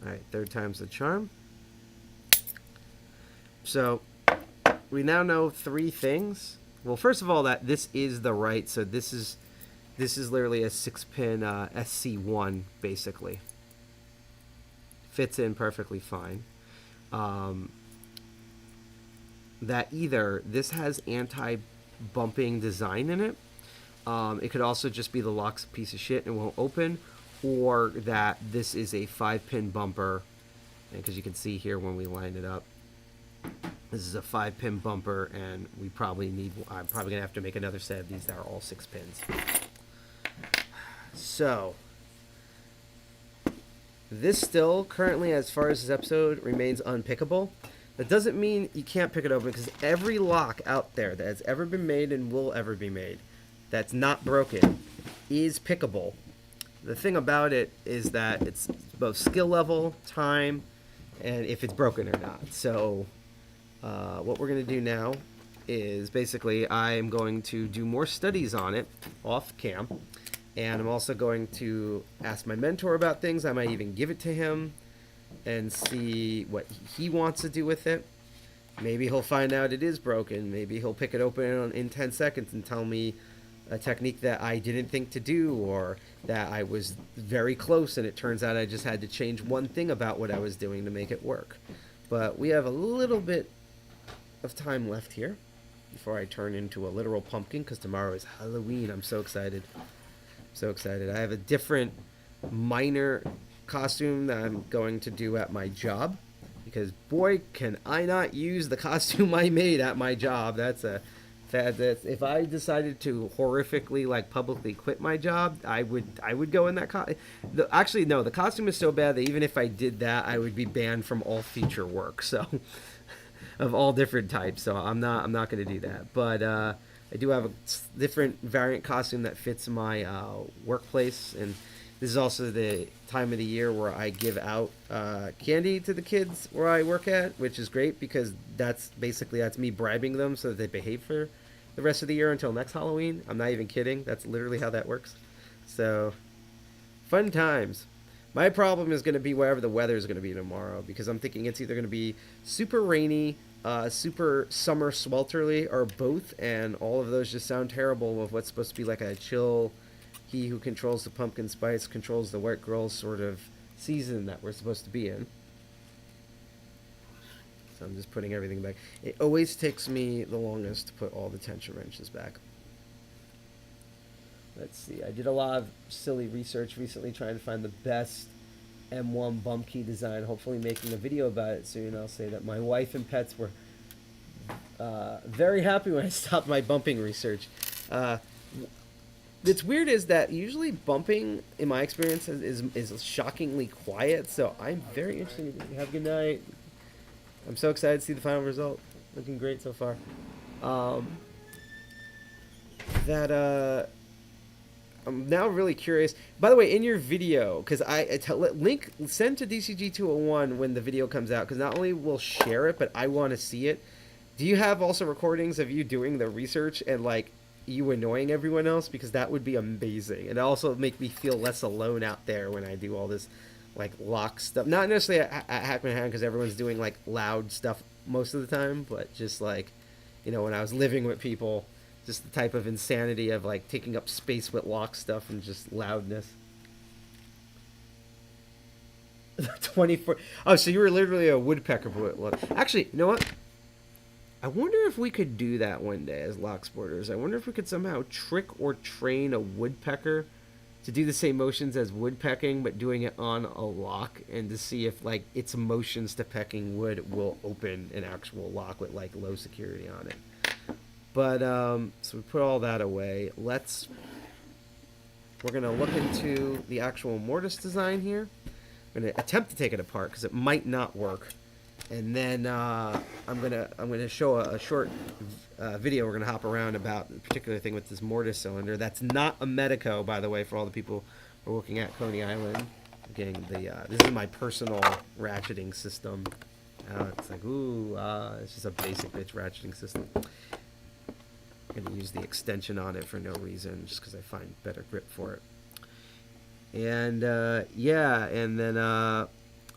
Speaker 6: Alright, third time's the charm. So, we now know 3 things. Well, first of all, that this is the right, so this is literally a 6-pin SC1, basically. Fits in perfectly fine. That either this has anti-bumping design in it, it could also just be the lock's a piece of shit and won't open, or that this is a 5-pin bumper, because you can see here when we line it up, this is a 5-pin bumper, and we probably need, I'm probably going to have to make another set of these that are all 6 pins. So, this still, currently, as far as this episode, remains unpickable. That doesn't mean you can't pick it open, because every lock out there that has ever been made and will ever be made that's not broken is pickable. The thing about it is that it's both skill level, time, and if it's broken or not. So, what we're going to do now is basically I am going to do more studies on it off cam. And I'm also going to ask my mentor about things. I might even give it to him and see what he wants to do with it. Maybe he'll find out it is broken. Maybe he'll pick it open in 10 seconds and tell me a technique that I didn't think to do, or that I was very close and it turns out I just had to change one thing about what I was doing to make it work. But we have a little bit of time left here before I turn into a literal pumpkin, because tomorrow is Halloween. I'm so excited. So excited. I have a different minor costume that I'm going to do at my job, because boy can I not use the costume I made at my job. That's if I decided to horrifically like publicly quit my job, I would go in that actually no, the costume is so bad that even if I did that, I would be banned from all future work, so of all different types. So I'm not going to do that. But I do have a different variant costume that fits my workplace, and this is also the time of the year where I give out candy to the kids where I work at, which is great because that's me bribing them so that they behave for the rest of the year until next Halloween. I'm not even kidding. That's literally how that works. So, fun times. My problem is going to be wherever the weather is going to be tomorrow, because I'm thinking it's either going to be super rainy, super summer swelterly, or both, and all of those just sound terrible with what's supposed to be like a chill, he who controls the pumpkin spice controls the white girl sort of season that we're supposed to be in. So I'm just putting everything back. It always takes me the longest to put all the tension wrenches back. Let's see, I did a lot of silly research recently trying to find the best M1 bump key design, hopefully making a video about it soon. I'll say that my wife and pets were very happy when I stopped my bumping research. What's weird is that usually bumping, in my experience, is shockingly quiet, so I'm very interested. Have a good night. I'm so excited to see the final result. Looking great so far. I'm now really curious. By the way, in your video, because send to DCG201 when the video comes out, because not only will share it, but I want to see it. Do you have also recordings of you doing the research and like you annoying everyone else? Because that would be amazing. And also make me feel less alone out there when I do all this like lock stuff. Not necessarily at Hackman Hand, because everyone's doing like loud stuff most of the time, but just like, you know, when I was living with people, just the type of insanity of like taking up space with lock stuff and just loudness. 24. Oh, so you were literally a woodpecker. Actually, you know what? I wonder if we could do that one day as lock sporters. I wonder if we could somehow trick or train a woodpecker to do the same motions as woodpecking, but doing it on a lock, and to see if like its motions to pecking wood will open an actual lock with like low security on it. But so we put all that away. We're gonna look into the actual mortise design here. I'm gonna attempt to take it apart because it might not work. And then I'm gonna show a short video. We're gonna hop around about the particular thing with this mortise cylinder. That's not a Medico, by the way, for all the people who are looking at Coney Island. I'm getting the this is my personal ratcheting system. It's like it's just a basic bitch ratcheting system. I'm gonna use the extension on it for no reason, just because I find better grip for it. And yeah, and then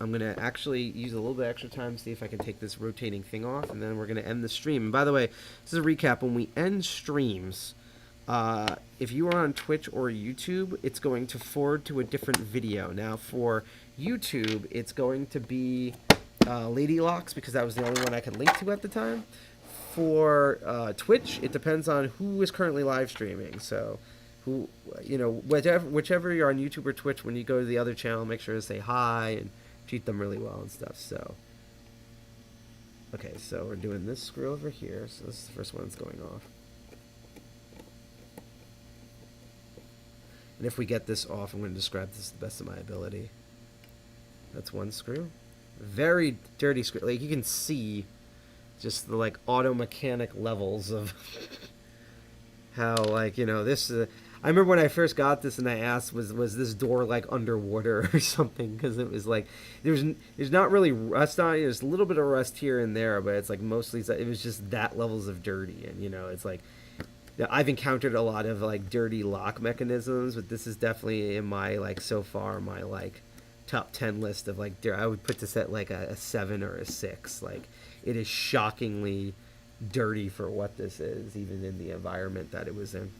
Speaker 6: I'm going to actually use a little bit extra time to see if I can take this rotating thing off, and then we're going to end the stream. And by the way, this is a recap. When we end streams, if you are on Twitch or YouTube, it's going to forward to a different video. Now, for YouTube, it's going to be Lady Locks, because that was the only one I could link to at the time. For Twitch, it depends on who is currently live streaming. So, whichever you're on YouTube or Twitch, when you go to the other channel, make sure to say hi and treat them really well and stuff. So, okay, so we're doing this screw over here. So this is the first one that's going off. And if we get this off, I'm going to describe this to the best of my ability. That's one screw. Very dirty screw. Like, you can see just the, like, auto mechanic levels of how, like, this... I remember when I first got this and I asked, was this door, like, underwater or something? Because it was, like, there's not really rust on it. There's a little bit of rust here and there, but it's, like, mostly... It was just that levels of dirty. And, it's, like... I've encountered a lot of, like, dirty lock mechanisms, but this is definitely in my, like, so far, my, like, top 10 list of, like, I would put this at, like, a 7 or a 6. Like, it is shockingly dirty for what this is, even in the environment that it was in.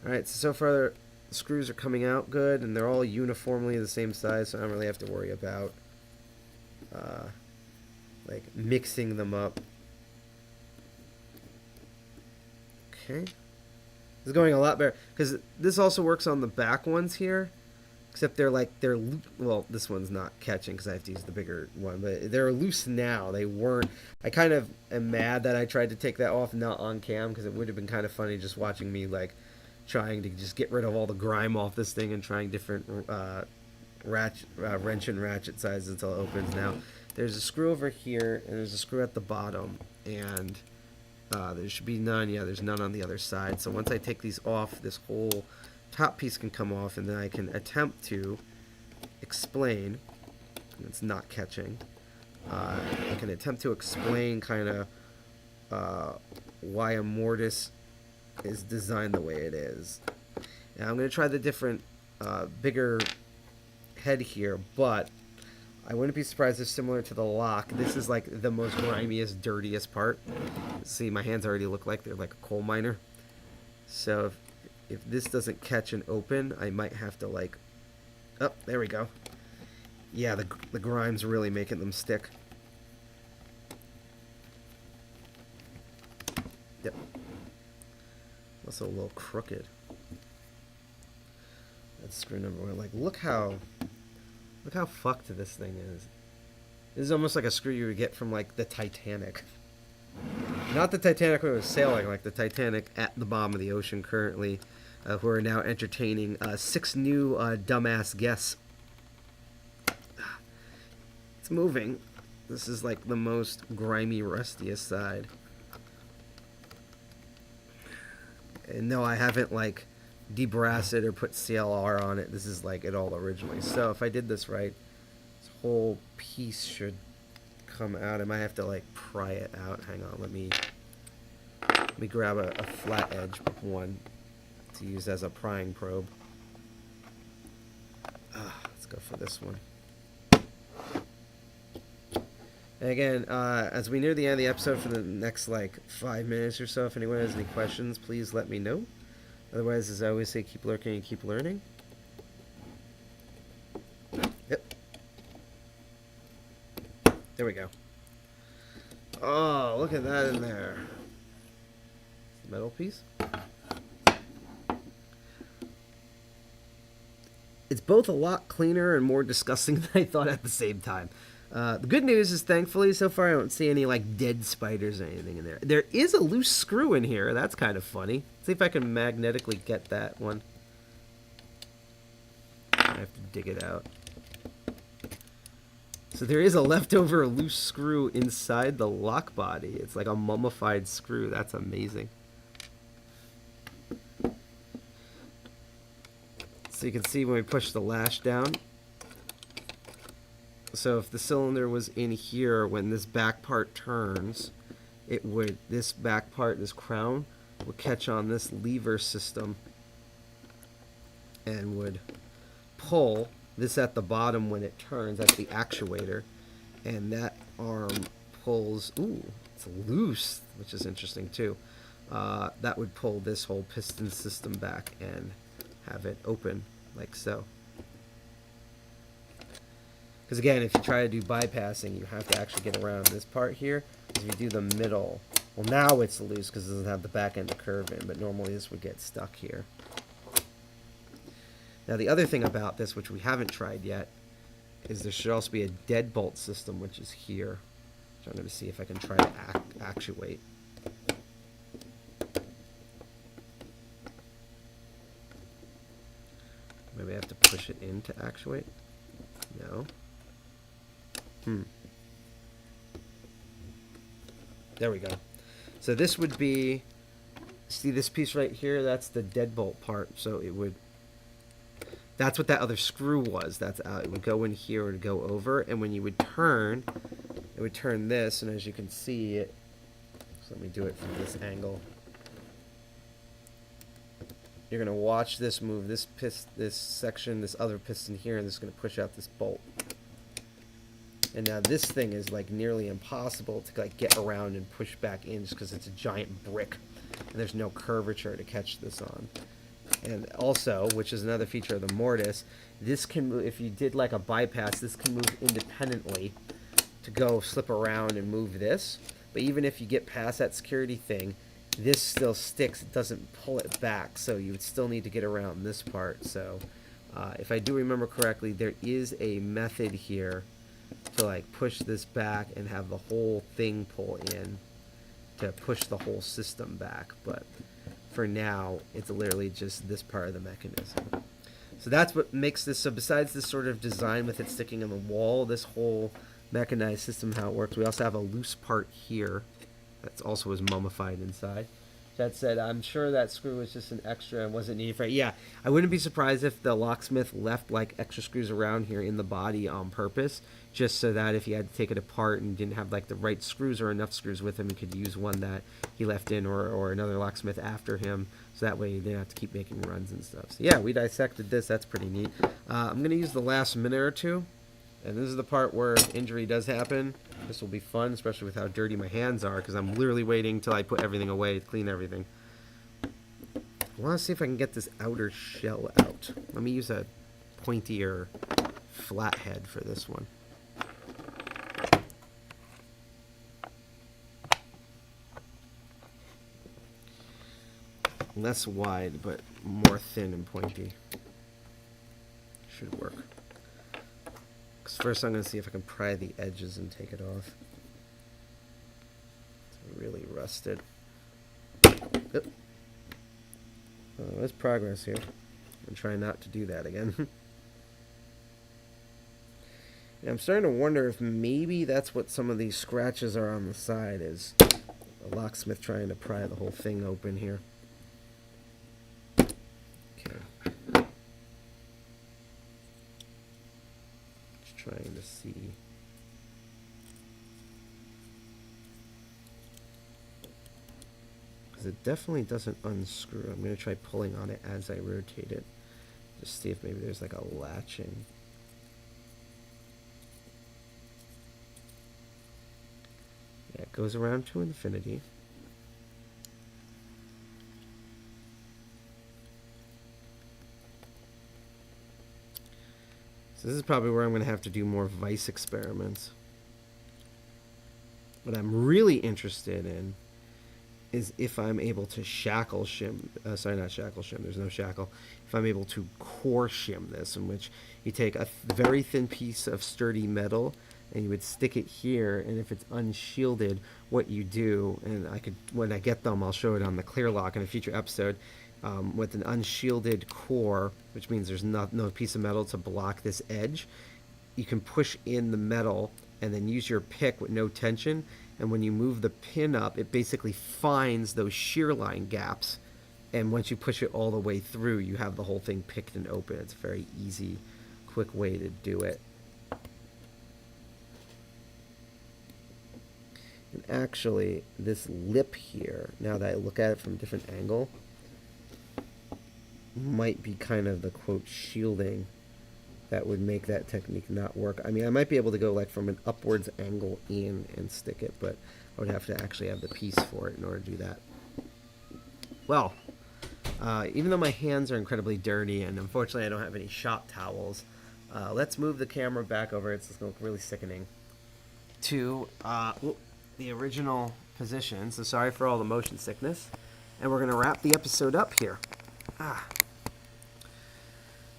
Speaker 6: Alright, so far the screws are coming out good, and they're all uniformly the same size, so I don't really have to worry about, like, mixing them up. Okay. This is going a lot better, because this also works on the back ones here, except well, this one's not catching because I have to use the bigger one, but they're loose now. They weren't. I kind of am mad that I tried to take that off not on cam, because it would have been kind of funny just watching me, like, trying to just get rid of all the grime off this thing and trying different wrench and ratchet sizes until it opens. Now, there's a screw over here, and there's a screw at the bottom, and there should be none. Yeah, there's none on the other side. So once I take these off, this whole top piece can come off, and then I can attempt to explain. It's not catching. I can attempt to explain kind of why a mortise is designed the way it is. Now I'm going to try the different bigger head here, but I wouldn't be surprised if similar to the lock, this is like the most grimiest, dirtiest part. See, my hands already look like they're like a coal miner. So if this doesn't catch and open, I might have to, like... Oh, there we go. Yeah, the grime's really making them stick. Yep. Also a little crooked. That's screw number one. Like, look how fucked this thing is. This is almost like a screw you would get from, like, the Titanic. Not the Titanic when it was sailing, like the Titanic at the bottom of the ocean currently, who are now entertaining 6 new dumbass guests. It's moving. This is, like, the most grimy, rustiest side. And no, I haven't, like, debrassed it or put CLR on it. This is, like, it all originally. So if I did this right, this whole piece should come out. I might have to, like, pry it out. Hang on, let me grab a flat edge one to use as a prying probe. Let's go for this one. And again, as we near the end of the episode, for the next, like, 5 minutes or so, if anyone has any questions, please let me know. Otherwise, as I always say, keep lurking and keep learning. Yep. There we go. Oh, look at that in there. Metal piece. It's both a lot cleaner and more disgusting than I thought at the same time. The good news is, thankfully, so far I don't see any, like, dead spiders or anything in there. There is a loose screw in here. That's kind of funny. See if I can magnetically get that one. I have to dig it out. So there is a leftover loose screw inside the lock body. It's like a mummified screw. That's amazing. So you can see when we push the lash down. So if the cylinder was in here, when this back part turns, it would, this back part, this crown, would catch on this lever system and would pull this at the bottom when it turns. That's the actuator. And that arm pulls, ooh, it's loose, which is interesting too. That would pull this whole piston system back and have it open like so. Because again, if you try to do bypassing, you have to actually get around this part here. If you do the middle, well, now it's loose because it doesn't have the back end to curve in, but normally this would get stuck here. Now the other thing about this, which we haven't tried yet, is there should also be a deadbolt system, which is here. So I'm going to see if I can try to actuate. Maybe I have to push it in to actuate? No. There we go. So this would be, see this piece right here? That's the deadbolt part. So it would, that's what that other screw was. That's out. It would go in here or go over, and when you would turn, it would turn this, and as you can see it, so let me do it from this angle. You're gonna watch this move, this section, this other piston here, and this is gonna push out this bolt. And now this thing is like nearly impossible to like get around and push back in just because it's a giant brick and there's no curvature to catch this on. And also, which is another feature of the mortise, this can move, if you did like a bypass, this can move independently to go slip around and move this. But even if you get past that security thing, this still sticks, it doesn't pull it back, so you would still need to get around this part. So if I do remember correctly, there is a method here to like push this back and have the whole thing pull in to push the whole system back, but for now it's literally just this part of the mechanism. So that's what makes this, so besides this sort of design with it sticking in the wall, this whole mechanized system, how it works, we also have a loose part here that's also is mummified inside. That said, I'm sure that screw was just an extra and wasn't needed for it. Yeah, I wouldn't be surprised if the locksmith left like extra screws around here in the body on purpose, just so that if he had to take it apart and didn't have like the right screws or enough screws with him, he could use one that he left in, or another locksmith after him, so that way he didn't have to keep making runs and stuff. So yeah, we dissected this. That's pretty neat. I'm going to use the last minute or two, and this is the part where injury does happen. This will be fun, especially with how dirty my hands are, because I'm literally waiting till I put everything away to clean everything. I want to see if I can get this outer shell out. Let me use a pointier flathead for this one. Less wide, but more thin and pointy. Should work. Because first I'm going to see if I can pry the edges and take it off. It's really rusted. Oh, there's progress here. I'm trying not to do that again. And I'm starting to wonder if maybe that's what some of these scratches are on the side, is a locksmith trying to pry the whole thing open here. Trying to see. Because it definitely doesn't unscrew. I'm going to try pulling on it as I rotate it. Just see if maybe there's like a latching. Yeah, it goes around to infinity. So this is probably where I'm going to have to do more vice experiments. What I'm really interested in is if I'm able to shackle shim, sorry, not shackle shim, there's no shackle. If I'm able to core shim this, in which you take a very thin piece of sturdy metal and you would stick it here, and if it's unshielded, what you do, and I could, when I get them, I'll show it on the clear lock in a future episode, with an unshielded core, which means there's no piece of metal to block this edge. you can push in the metal and then use your pick with no tension. And when you move the pin up, it basically finds those shear line gaps. And once you push it all the way through, you have the whole thing picked and open. It's a very easy, quick way to do it. And actually, this lip here, now that I look at it from a different angle, might be kind of the, quote, shielding that would make that technique not work. I mean, I might be able to go like from an upwards angle in and stick it, but I would have to actually have the piece for it in order to do that. Well, even though my hands are incredibly dirty and unfortunately I don't have any shop towels, let's move the camera back over. It's going to look really sickening. To the original position. So sorry for all the motion sickness. And we're going to wrap the episode up here.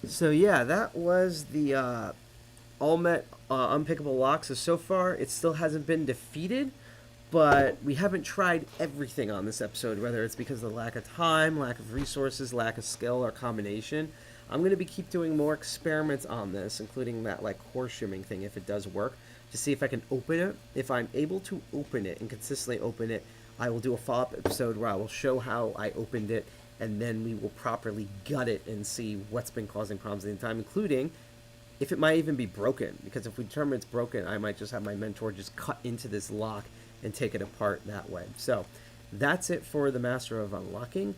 Speaker 6: So yeah, that was the All-Met Unpickable lock. So far, it still hasn't been defeated, but we haven't tried everything on this episode, whether it's because of the lack of time, lack of resources, lack of skill, or combination. I'm going to keep doing more experiments on this, including that like core shimming thing, if it does work, to see if I can open it. If I'm able to open it and consistently open it, I will do a follow-up episode where I will show how I opened it, and then we will properly gut it and see what's been causing problems in the time, including if it might even be broken. Because if we determine it's broken, I might just have my mentor just cut into this lock and take it apart that way. So that's it for the Master of Unlocking.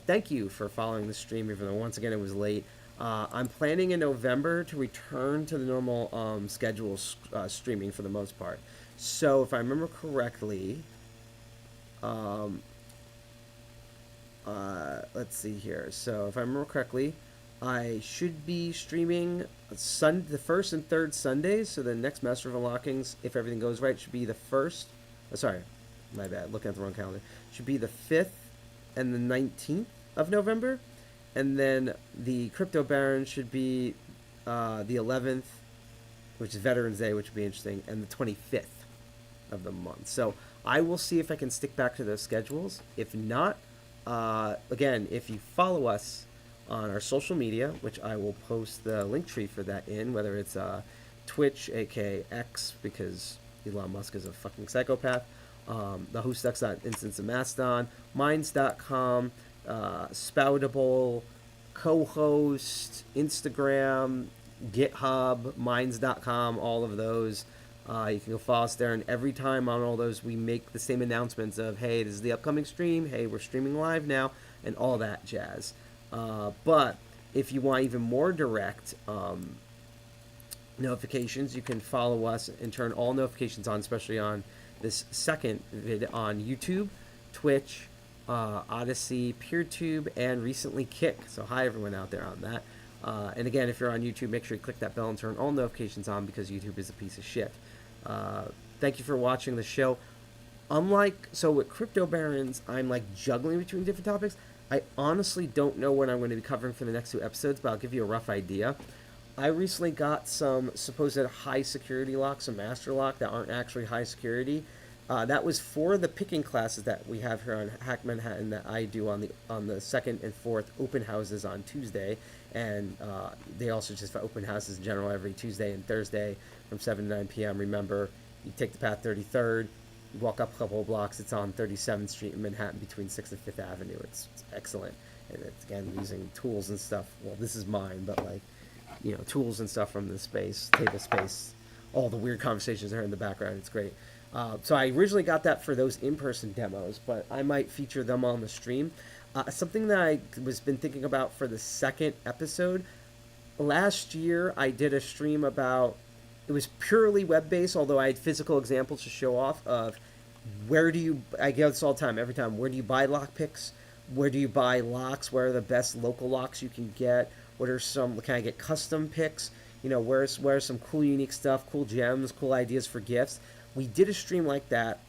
Speaker 6: Thank you for following the stream, even though once again it was late. I'm planning in November to return to the normal schedule streaming for the most part. So if I remember correctly, let's see here. So if I remember correctly, I should be streaming the first and third Sundays. So the next Master of Unlockings, if everything goes right, should be the first. Oh, sorry, my bad. Looking at the wrong calendar. Should be the 5th and the 19th of November. And then the Crypto Baron should be the 11th, which is Veterans Day, which would be interesting, and the 25th of the month. So I will see if I can stick back to those schedules. If not, again, if you follow us on our social media, which I will post the link tree for that in, whether it's Twitch, aka X, because Elon Musk is a fucking psychopath, the Hostux.instance of Mastodon, Minds.com, Spoutable, Co-host, Instagram, GitHub, Minds.com, all of those. You can go follow us there, and every time on all those, we make the same announcements of, hey, this is the upcoming stream, hey, we're streaming live now, and all that jazz. But if you want even more direct notifications, you can follow us and turn all notifications on, especially on this second vid on YouTube, Twitch, Odyssey, PeerTube, and recently Kick. So hi everyone out there on that. And again, if you're on YouTube, make sure you click that bell and turn all notifications on, because YouTube is a piece of shit. Thank you for watching the show. So with Crypto Barons, I'm like juggling between different topics. I honestly don't know what I'm going to be covering for the next 2 episodes, but I'll give you a rough idea. I recently got some supposed high security locks, a master lock, that aren't actually high security. That was for the picking classes that we have here on Hack Manhattan that I do on the second and fourth open houses on Tuesday, and they also just have open houses in general every Tuesday and Thursday from 7 to 9 p.m. Remember, you take the path 33rd, you walk up a couple of blocks, it's on 37th Street in Manhattan between 6th and 5th Avenue. It's excellent, and it's again using tools and stuff. Well, this is mine, but like, you know, tools and stuff from the space, table space, all the weird conversations are in the background. It's great. So I originally got that for those in-person demos, but I might feature them on the stream. Something that I was been thinking about for the second episode, last year I did a stream about, it was purely web-based, although I had physical examples to show off of I get this all the time, every time, where do you buy lock picks? Where do you buy locks? Where are the best local locks you can get? Can I get custom picks? You know, where's some cool, unique stuff, cool gems, cool ideas for gifts? We did a stream like that.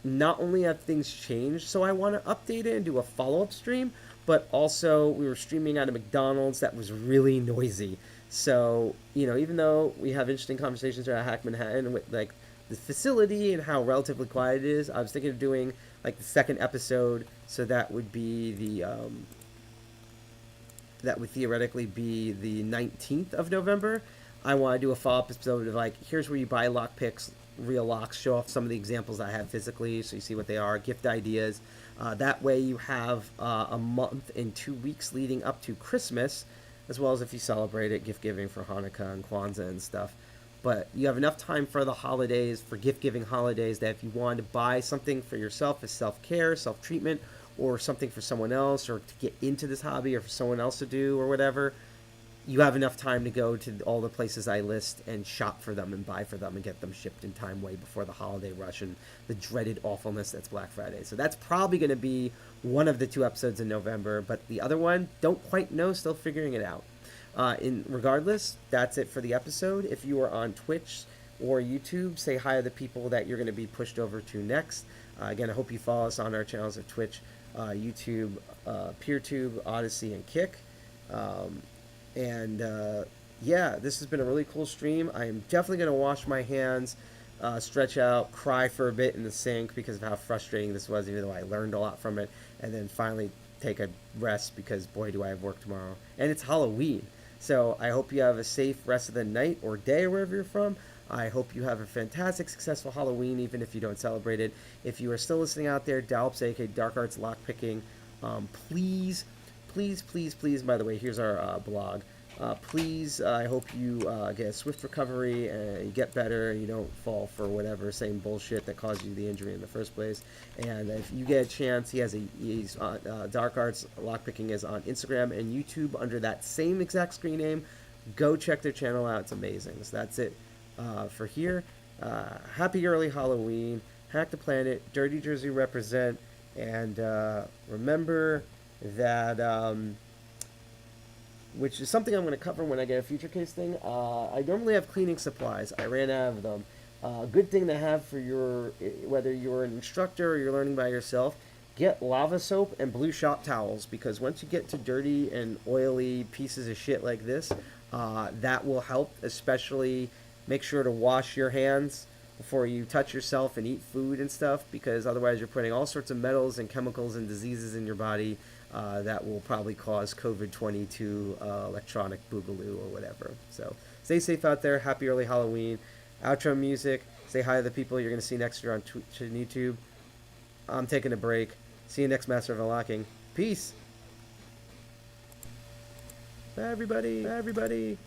Speaker 6: Not only have things changed, so I want to update it and do a follow-up stream, but also we were streaming at a McDonald's that was really noisy. So, you know, even though we have interesting conversations at Hack Manhattan with like the facility and how relatively quiet it is, I was thinking of doing like the second episode, so that would be that would theoretically be the 19th of November. I want to do a follow-up episode of like, here's where you buy lock picks, real locks, show off some of the examples I have physically so you see what they are, gift ideas. That way you have a month and 2 weeks leading up to Christmas, as well as if you celebrate it, gift giving for Hanukkah and Kwanzaa and stuff. But you have enough time for the holidays, for gift giving holidays, that if you want to buy something for yourself as self-care, self-treatment, or something for someone else, or to get into this hobby, or for someone else to do, or whatever, you have enough time to go to all the places I list and shop for them and buy for them and get them shipped in time way before the holiday rush and the dreaded awfulness that's Black Friday. So that's probably going to be one of the 2 episodes in November, but the other one, don't quite know, still figuring it out. Regardless, that's it for the episode. If you are on Twitch or YouTube, say hi to the people that you're going to be pushed over to next. Again, I hope you follow us on our channels of Twitch, YouTube, PeerTube, Odyssey, and Kick. Yeah, this has been a really cool stream. I am definitely going to wash my hands, stretch out, cry for a bit in the sink because of how frustrating this was, even though I learned a lot from it, and then finally take a rest because, boy, do I have work tomorrow. And it's Halloween, so I hope you have a safe rest of the night or day or wherever you're from. I hope you have a fantastic, successful Halloween, even if you don't celebrate it. If you are still listening out there, Dalps, aka Dark Arts Lockpicking, please, by the way, here's our blog. Please, I hope you get a swift recovery and you get better and you don't fall for whatever same bullshit that caused you the injury in the first place. And if you get a chance, he's Dark Arts Lockpicking is on Instagram and YouTube under that same exact screen name. Go check their channel out. It's amazing. So that's it for here. Happy early Halloween. Hack the planet. Dirty Jersey represent. And remember that... which is something I'm going to cover when I get a future case thing. I normally have cleaning supplies. I ran out of them. Good thing to have for whether you're an instructor or you're learning by yourself, get lava soap and blue shop towels, because once you get to dirty and oily pieces of shit like this, that will help. Especially make sure to wash your hands before you touch yourself and eat food and stuff, because otherwise you're putting all sorts of metals and chemicals and diseases in your body that will probably cause COVID-22 electronic boogaloo or whatever. So stay safe out there. Happy early Halloween. Outro music. Say hi to the people you're going to see next year on Twitch and YouTube. I'm taking a break. See you next Master of Unlocking. Peace. Bye, everybody. Bye, everybody.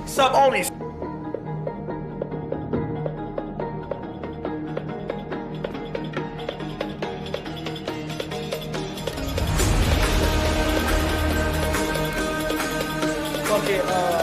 Speaker 12: Sub only.
Speaker 11: Fucking